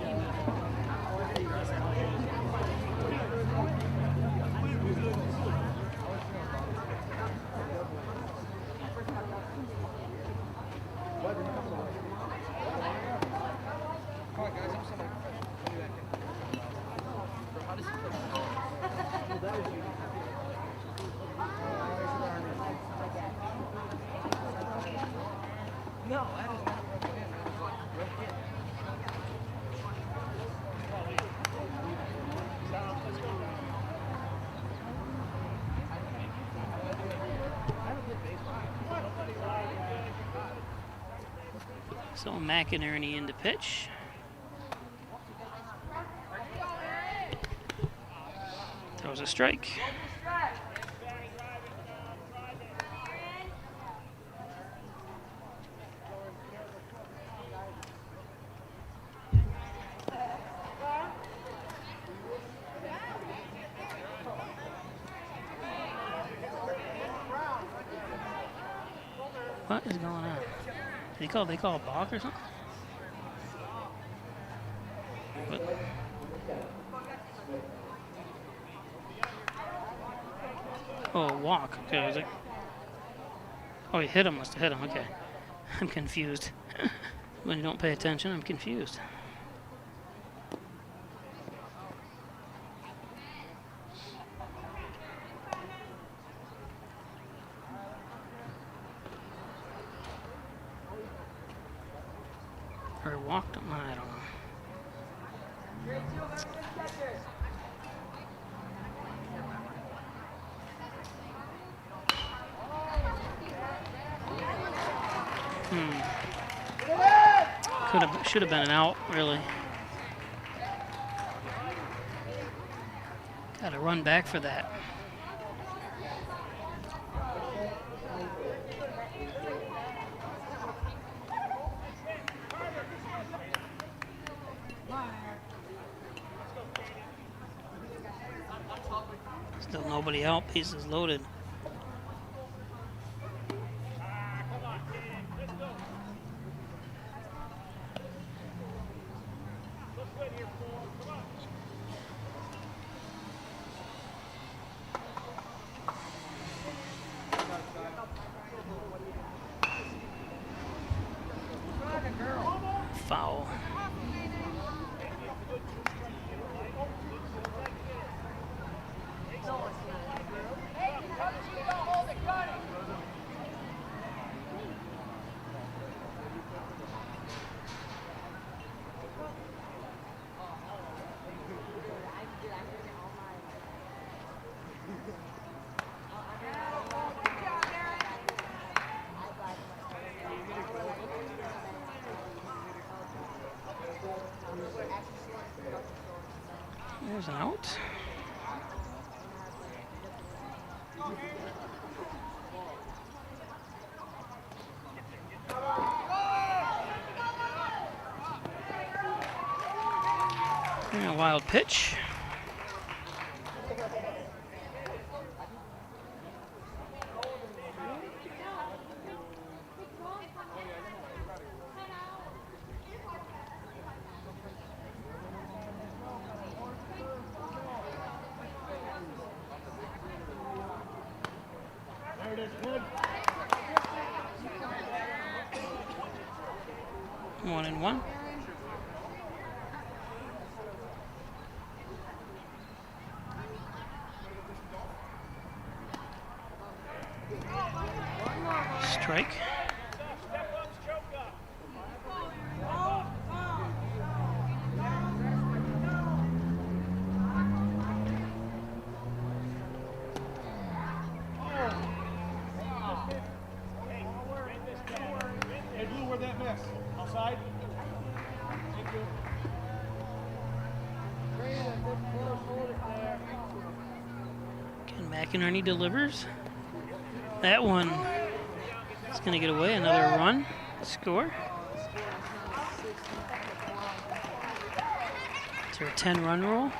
So McInerney into pitch. Throws a strike. What is going on? They call a balk or something? What? Oh, walk. Okay, I was like, oh, he hit him. Must have hit him. Okay, I'm confused. When you don't pay attention, I'm confused. Or walked him. I don't know. Should have been an out, really. Got to run back for that. Still nobody out. Bases loaded. Foul. There's an out. And a wild pitch. There it is, good. 1-1. Strike. Hey, Blue, where'd that miss? Outside? Thank you. Ken McInerney delivers. That one is going to get away. Another run. Score. Is there a 10-run rule?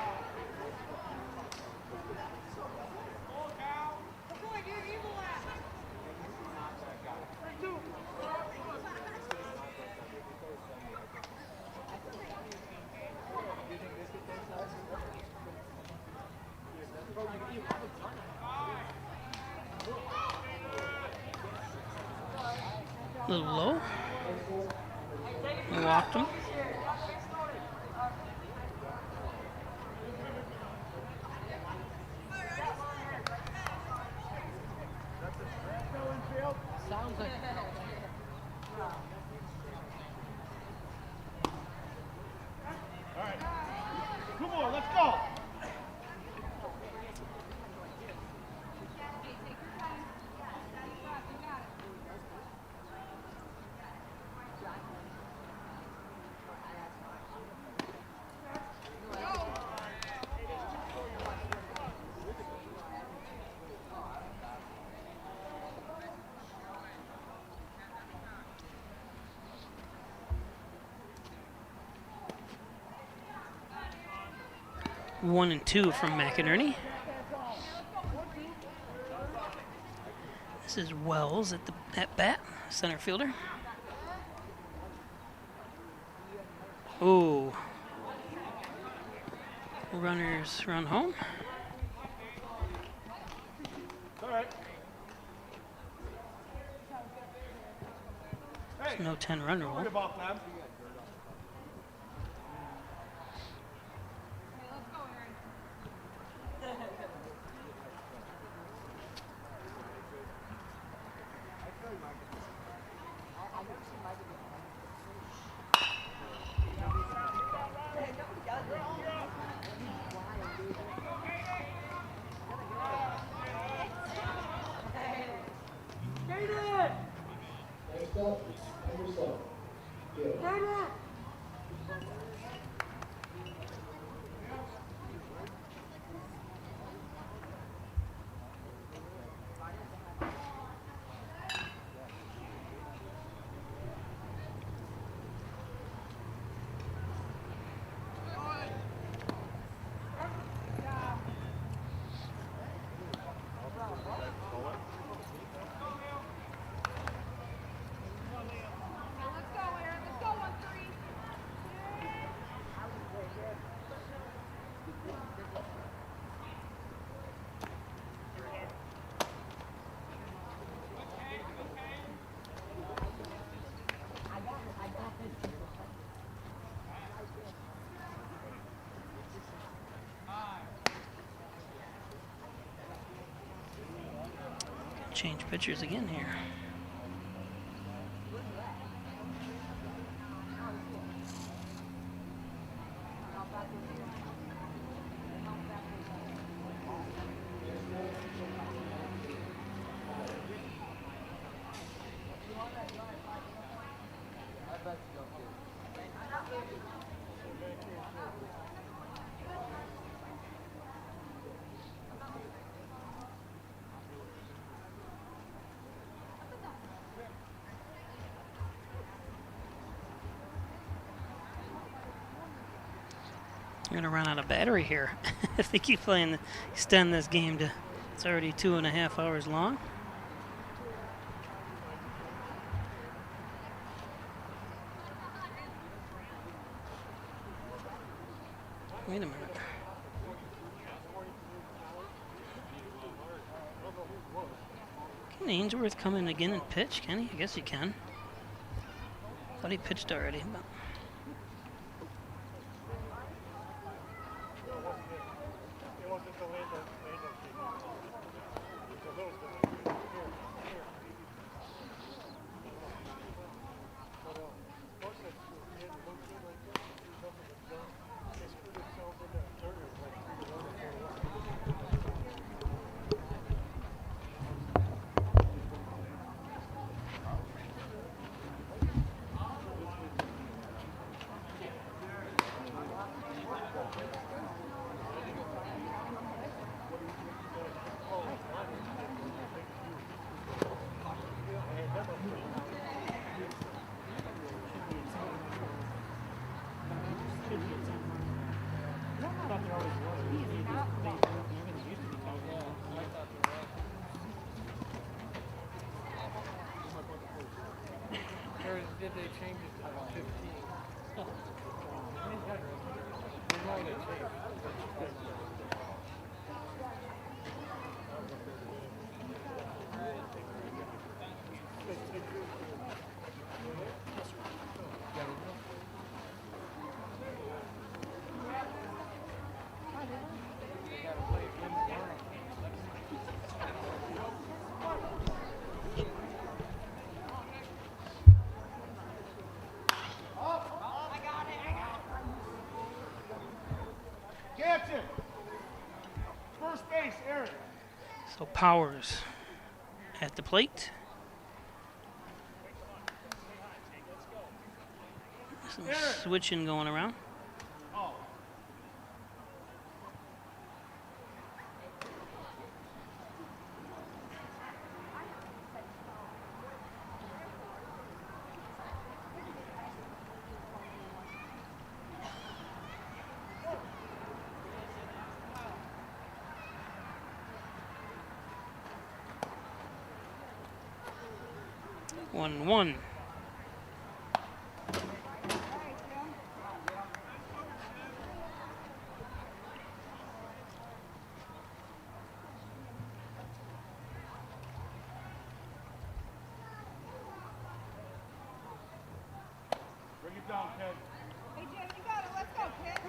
A little low. I walked him. Sounds like. All right. Come on, let's go. One and two from McInerney. This is Wells at bat, center fielder. Ooh. Runners run home. All right. Hey, There's no 10-run don't rule. worry about them. Next up, number 7. Field. Change pitchers again here. We're gonna run out of battery here if they keep playing. Extend this game to. It's already 2.5 hours long. Wait a minute. Can Ainsworth come in again and pitch? Can he? I guess he can. Thought he pitched already. But Or did they change it to 15? No, they changed it. First base, Eric. so Powers at the plate. Some switching going around. Oh. 1-1. Bring it down, Ken. Hey, Jim, you got it. Let's go, kid.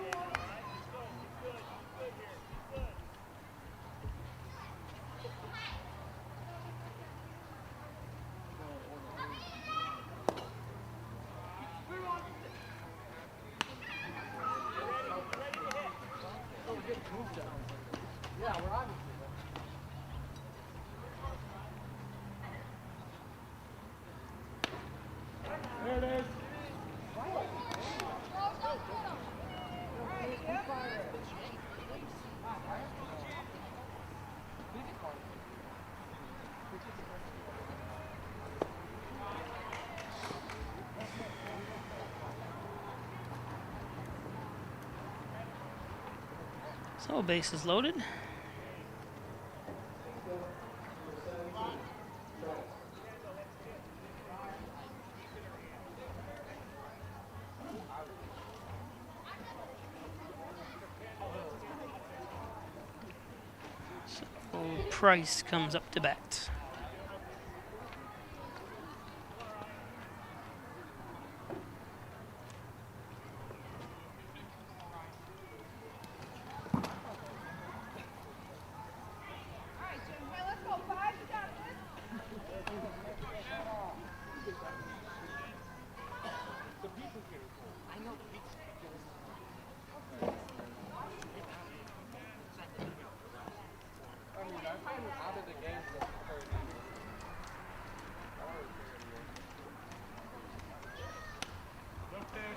Yeah, we're on. There it is. So base is loaded. So Price comes up to bat.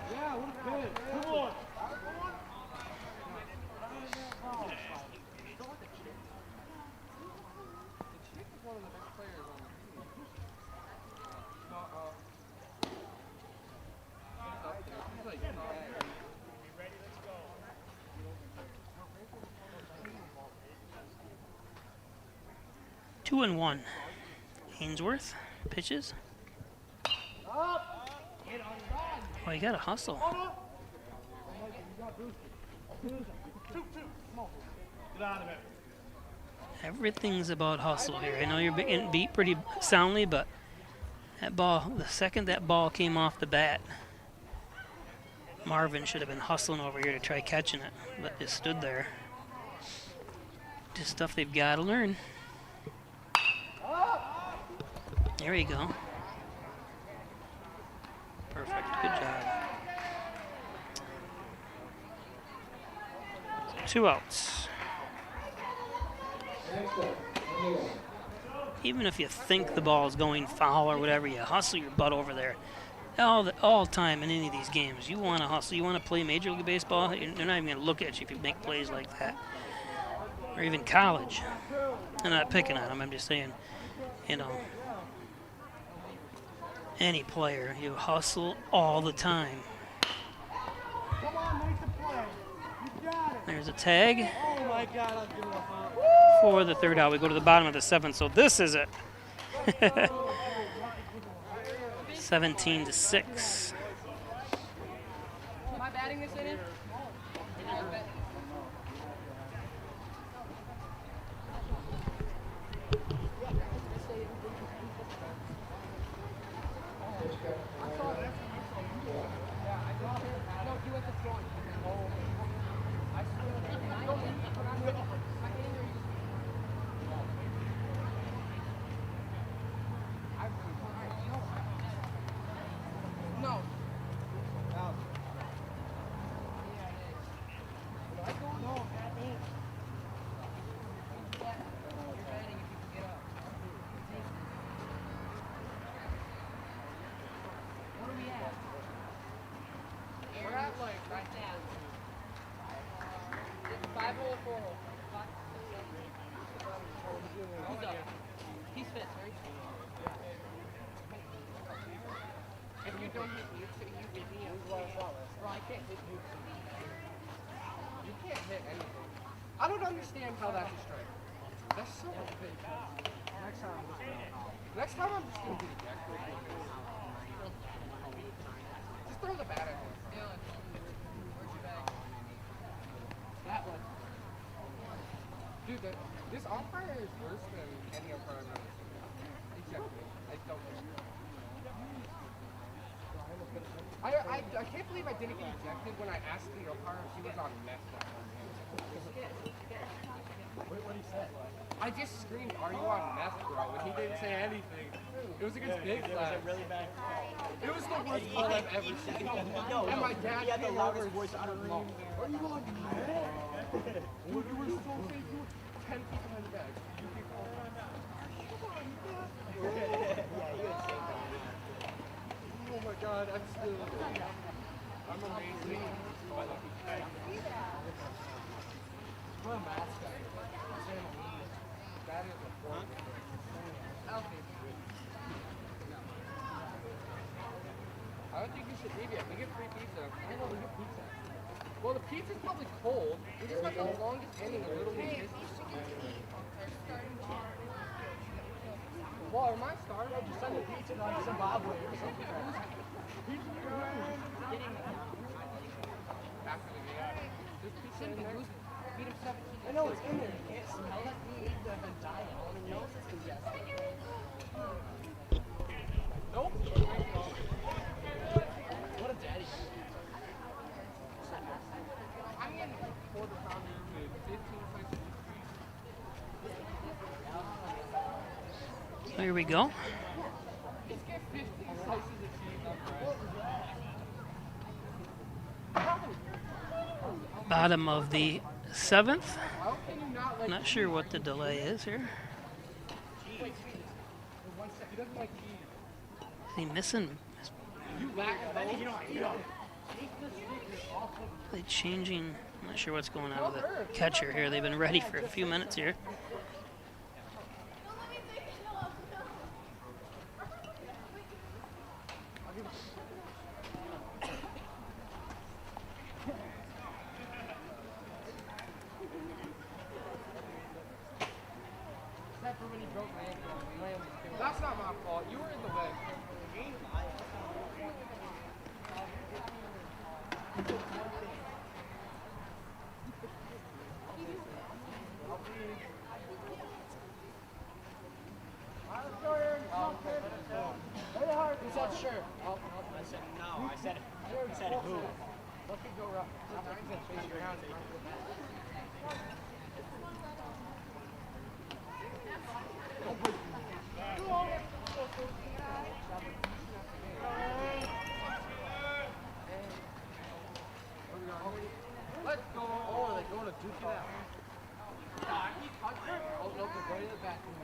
Yeah, what a pitch. Come on. 2-1. Ainsworth pitches. Oh, you gotta hustle. Everything's about hustle here. I know you're getting beat pretty soundly, but that ball, the second that ball came off the bat, Marvin should have been hustling over here to try catching it, but just stood there. Just stuff they've got to learn. There you go. Perfect. Good job. 2 outs. Even if you think the ball is going foul or whatever, you hustle your butt over there. All time in any of these games, you want to hustle. You want to play Major League Baseball, they're not even going to look at you if you make plays like that. Or even college. I'm not picking on them. I'm just saying, you know, any player, you hustle all the time. Come on, make the play. You got it. There's a tag Oh my God, I'll give him a foul. for the 3rd out. We go to the bottom of the 7th, so this is it. 17-6. Am I batting this inning? No. We're at like right now. It's 5 hole or 4 hole. Who's up? He's fifth, right? If you don't hit me, you hit me. Bro, I can't hit you. You can't hit anything. I don't understand how that's a strike. That's so big. Next time I'm just gonna do the jack. Just throw the bat at him. Dylan, where's your bag? That one. Dude, this umpire is worse than any umpire I've ever seen. Exactly. I don't know. I can't believe I didn't get ejected when I asked the umpire if he was on meth that one. What did he say? I just screamed, "Are you on meth, bro?" And he didn't say anything. It was against Big Flag. Was it really bad? It was the worst call I've ever seen. And my dad he had the came loudest over voice out of the room. Are you on meth? You were so safe. You were 10 feet behind the bag. You keep calling. Yeah, he would say that. Oh my God, I'm amazing. What a mascot. That is a form. I don't think you should leave yet. We get free pizza. I know we get pizza. Well, the pizza's probably cold. We just got the longest inning in Little League history. Well, am I starting? I'll just send the pizza to like Zimbabwe or something. After the game. There's pizza in there. Beat him 17. I know it's in there. You can't smell it. He ate the vagina. All he knows is congested. Nope. What a daddy. I'm in quarter pounder with 15 slices of cheese. Here we go. Let's get 15 slices of cheese. Bottom of the 7th. How can you not like Not sure what the delay is here. Wait, for 1 second. He doesn't like cheese. Is he missing? You lack both. They changing? I'm not sure what's going on with the catcher here. They've been ready for a few minutes here. Except for when he broke my Who's that shirt? Oh, I said no. I said who? let me go rough. He's gonna chase you around. Let's go. Oh, they're going to duke it out. Oh, no, they're going to the bathroom.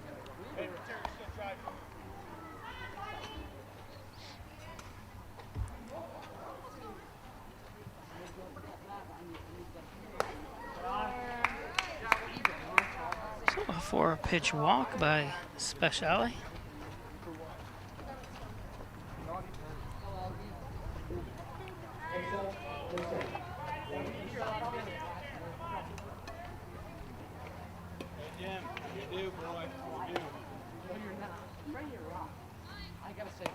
So a 4-pitch walk by Speciale. Jim, you do, boy. You do. No, you're not. Bring your rock. I gotta say.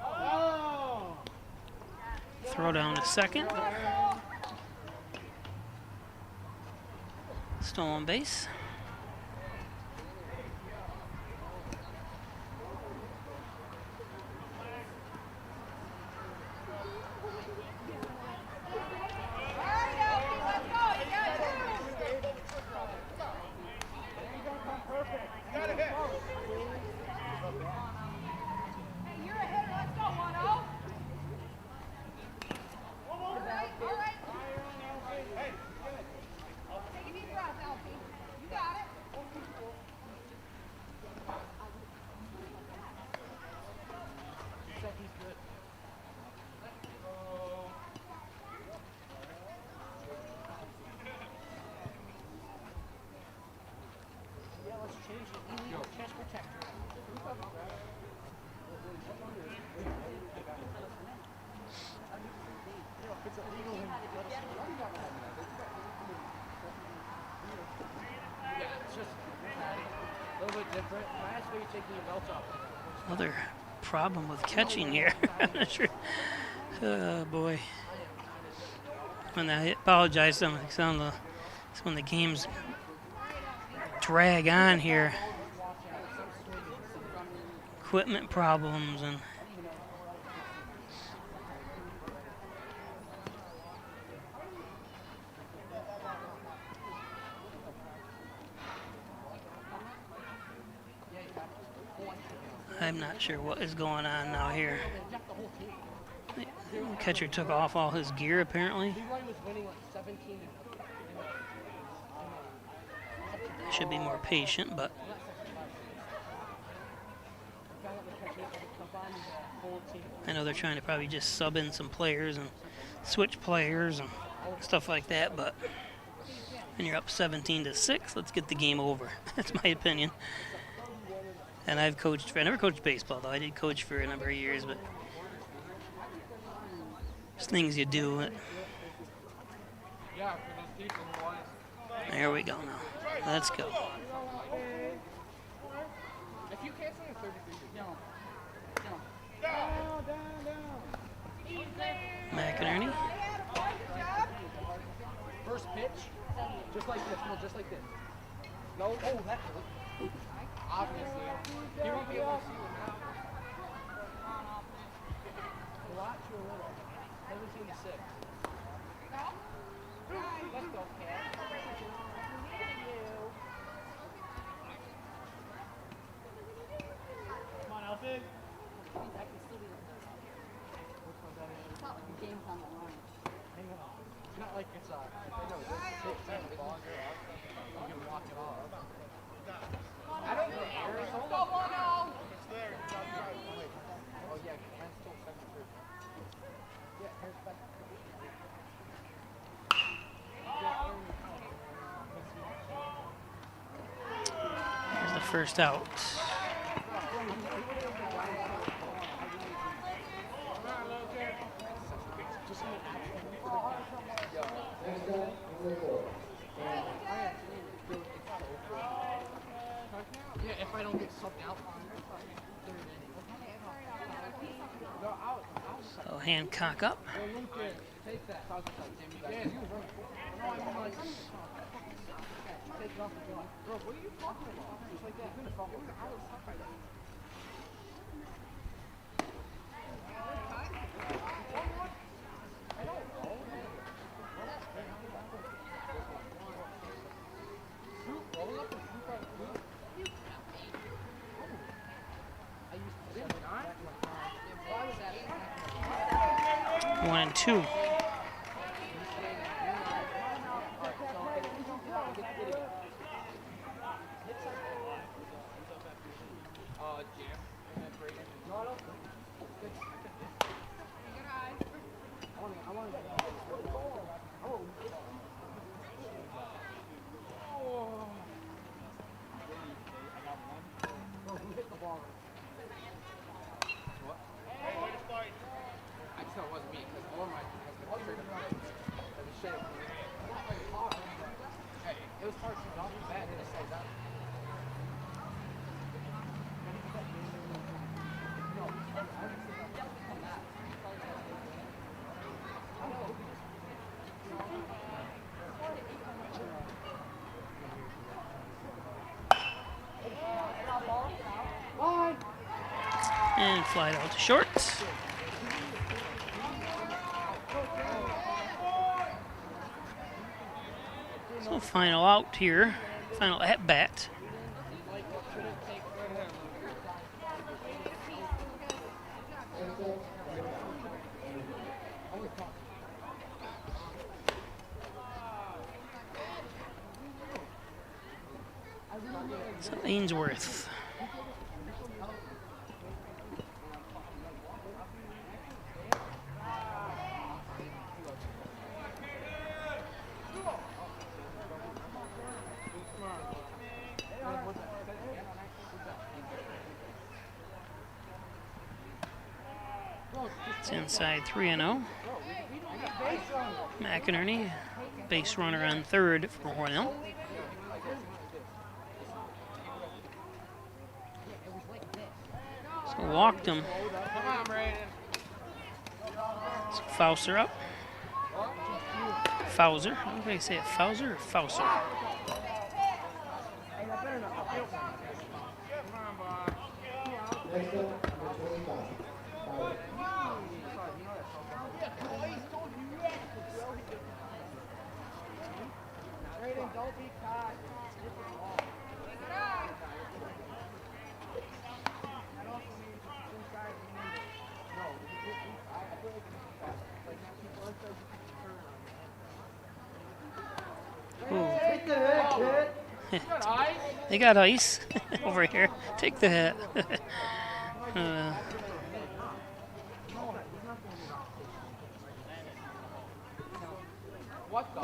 Oh! Throw down to second. Stolen base. It's just a little bit different. Last week, you're taking your belts off. Another problem with catching here. I'm not sure. Oh boy. When I apologize to them, it's when the games drag on here. Equipment problems and I'm not sure what is going on now here. The catcher took off all his gear apparently. Should be more patient, but I know they're trying to probably just sub in some players and switch players and stuff like that, but when you're up 17-6, let's get the game over. That's my opinion. And I never coached baseball though. I did coach for a number of years, but there's things you do. Yeah, for those people who want it. There we go now. Let's go. If you can't swing a 33, McInerney. first pitch, just like this. No, just like this. No, oh, that. Obviously, you won't be able to see it now. Watch you a little. 17-6. Let's go, Cat. Come on, Alfie. It's not like it's no, it's a ball. You can walk it off. I don't know. It's there. Oh yeah, mine's still 7-3. Yeah, here's back. Here's the first out. Yeah, if I don't get subbed out. So Hancock up. Take that. Bro, what are you talking about? It's like that. It was out of stuff like that. One and two. And fly out to short. So final out here, final at bat. So Ainsworth. It's inside 3-0. McInerney, base runner on third for Hornell. So walked him. So Fauser up. Fauser. How do I say it? Fauser or Fauser? Next up, number 25. Bauer. Don't be caught. Take the hit, kid. They got ice over here. Take the hit. What the?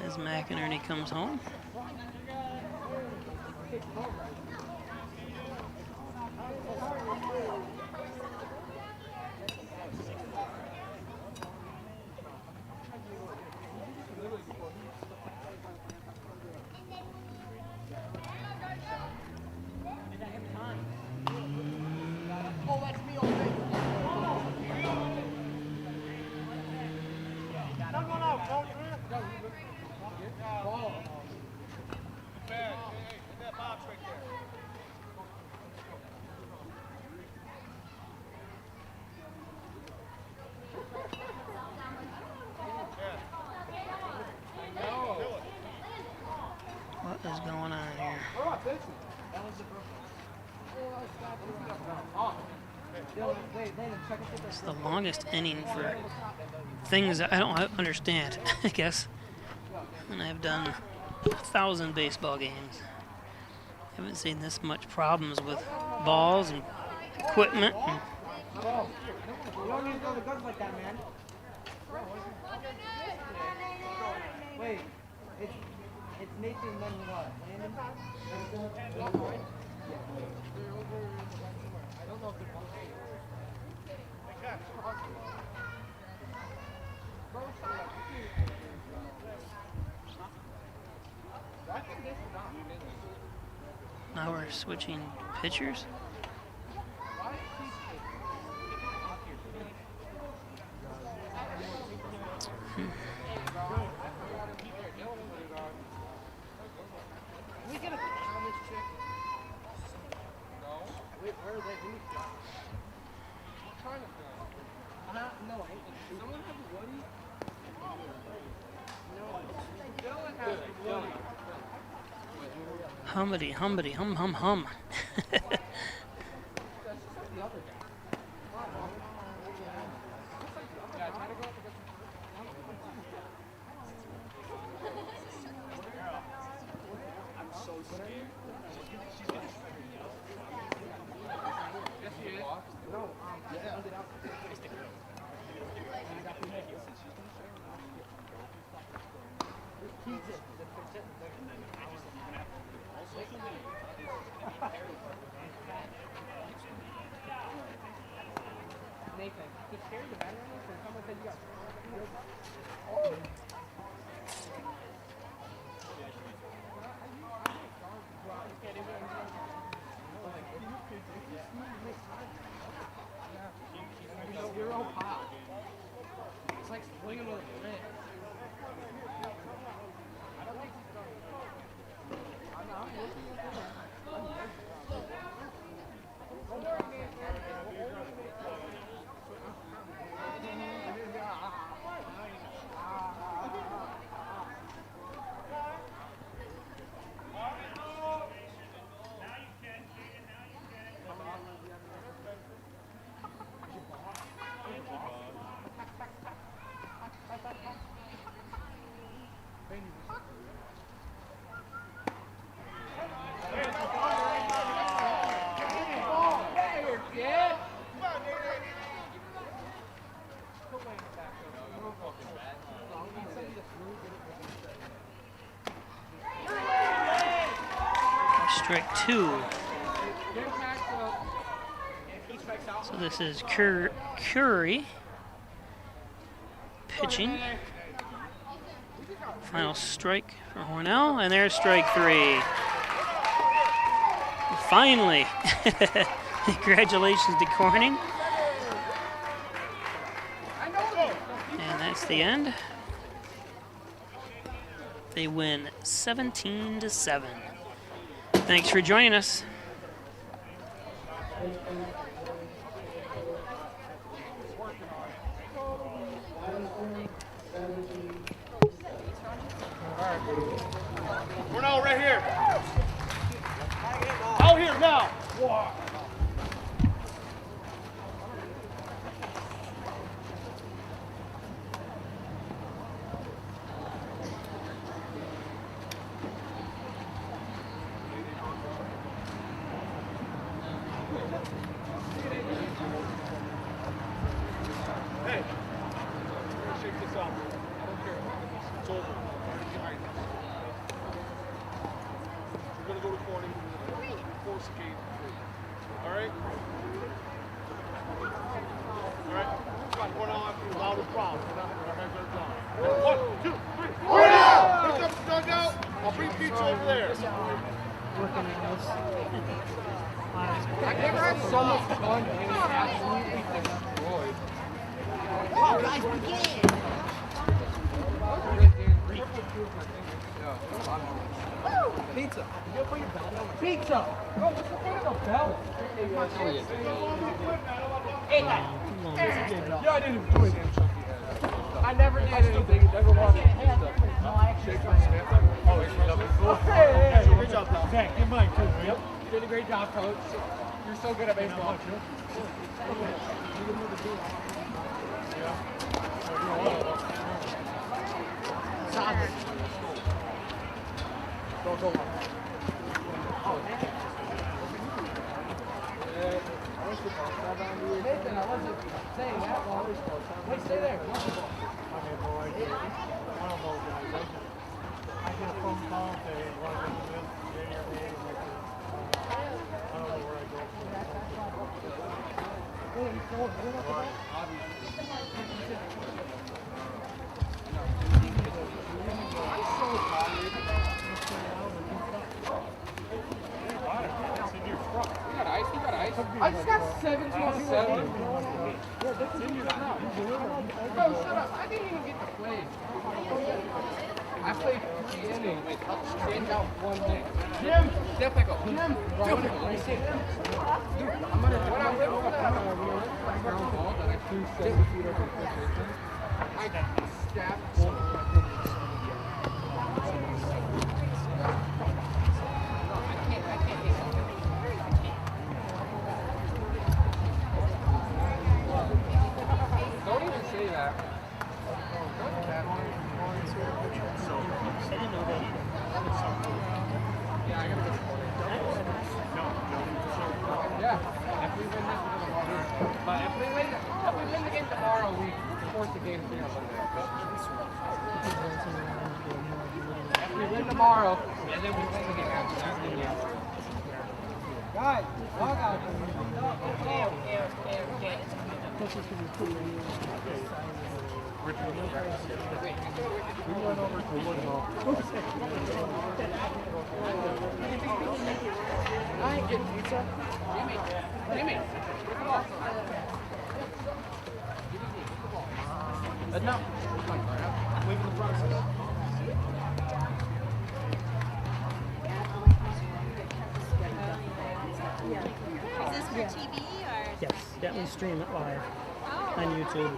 As McInerney comes home. Oh, that's me already. What is going on here? It's the longest inning for things that I don't understand, I guess. And I've done 1,000 baseball games. Haven't seen this much problems with balls and equipment. And You don't need to go to guns like that, man. Wait, it's Nathan and then what? Landon? I don't know if they're both. now we're switching pitchers. Someone have a Woody? No. Dylan has a Woody. Humbity, humbity, hum, hum, hum. That's just like the other guy. Yeah, try to go up against I'm so scared. Yes, she is. No, Nathan, just carry the battery on this and someone said you got. Zero pop. It's like swinging with a brick. I don't think he's done. I'm looking at this. Strike two. So this is Curry pitching. Final strike for Hornell, and there's strike three. Finally. Congratulations to Corning. And that's the end. They win 17-7. Thanks for joining us. Hornell, right here. Out here now. Wow. Hey, we're gonna shake this off. I don't care. It's over. Already behind us. We're gonna go to corner. Force the game. All right. All right. Come on, Hornell after you. Loud and proud. Our heads are down. 1, 2, 3. Hornell! Pick up the dugout. I'll bring pizza over there. I've never had so much fun getting absolutely destroyed. Wow, guys, begin! Pizza. Pizza! Bro, what's the point of a bell? Yeah, I didn't even do anything. I never did anything. Never wanted to do stuff. Shake up, snap up. Oh, hey, good job, pal. Zach, give mine too. Yep. You did a great job, coach. You're so good at baseball. Go. Nathan, I wasn't saying that while we were Wait, stay there. I have no idea. I don't know, guys. I get a phone call and say, "Why are you doing this?" I don't know where I go from there. I'm so tired. It's in your truck. We got ice. I just got 7 to 7. Bro, shut up. I didn't even get to play. I played 3 innings. Stand out 1 thing. Jim! Step back up. Jim! Let me see it. Dude, I'm gonna when I live with that ground ball that I threw 7 feet over the first baseman. I stabbed Don't even say that. Yeah, I gotta go. Yeah, if we win this, we're gonna lose. But if we win the game tomorrow, we force the game 3 on Monday. If we win tomorrow, and then we win the game after that, then yeah. Guys, log out. We went over to Hornell. I ain't getting pizza. Jimmy, get the ball. Enough. Leaving the process. Is this for TV or? Yes, yeah, we stream it live on YouTube.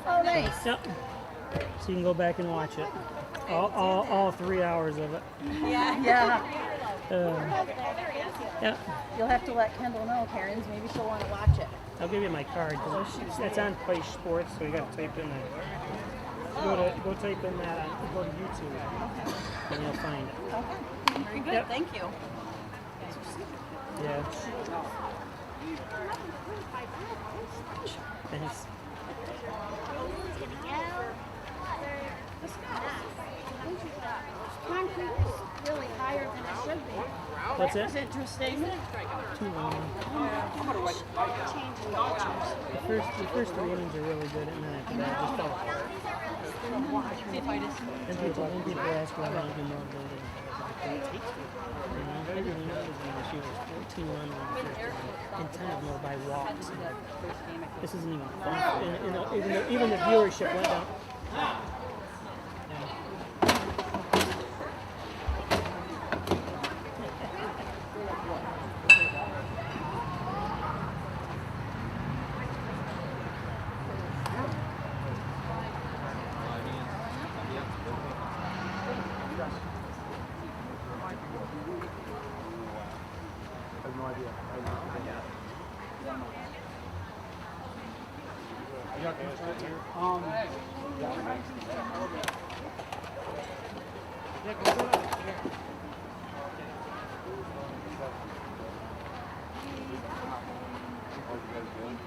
Oh, nice. Yep. So you can go back and watch it. All 3 hours of it. Yeah. Yeah. Yeah. You'll have to let Kendall know, Karens. Maybe she'll want to watch it. I'll give you my card because it's on Play Sports, so you got to type in that. Go type in that. Go to YouTube, and you'll find it. Okay. Very good. Yep. Thank you. Yeah. Thanks. Concrete is really higher than it should be. What's It's it? interesting. Too long. The first 3 innings are really good, and then after that, just fell apart. And people ask why I don't do more building. Everything else this year was 14 runs in the first inning, and 10 of them were by walks. This isn't even fun. Even the viewership went down. I have no idea. You got this right here. Yeah, go through it. How you guys doing?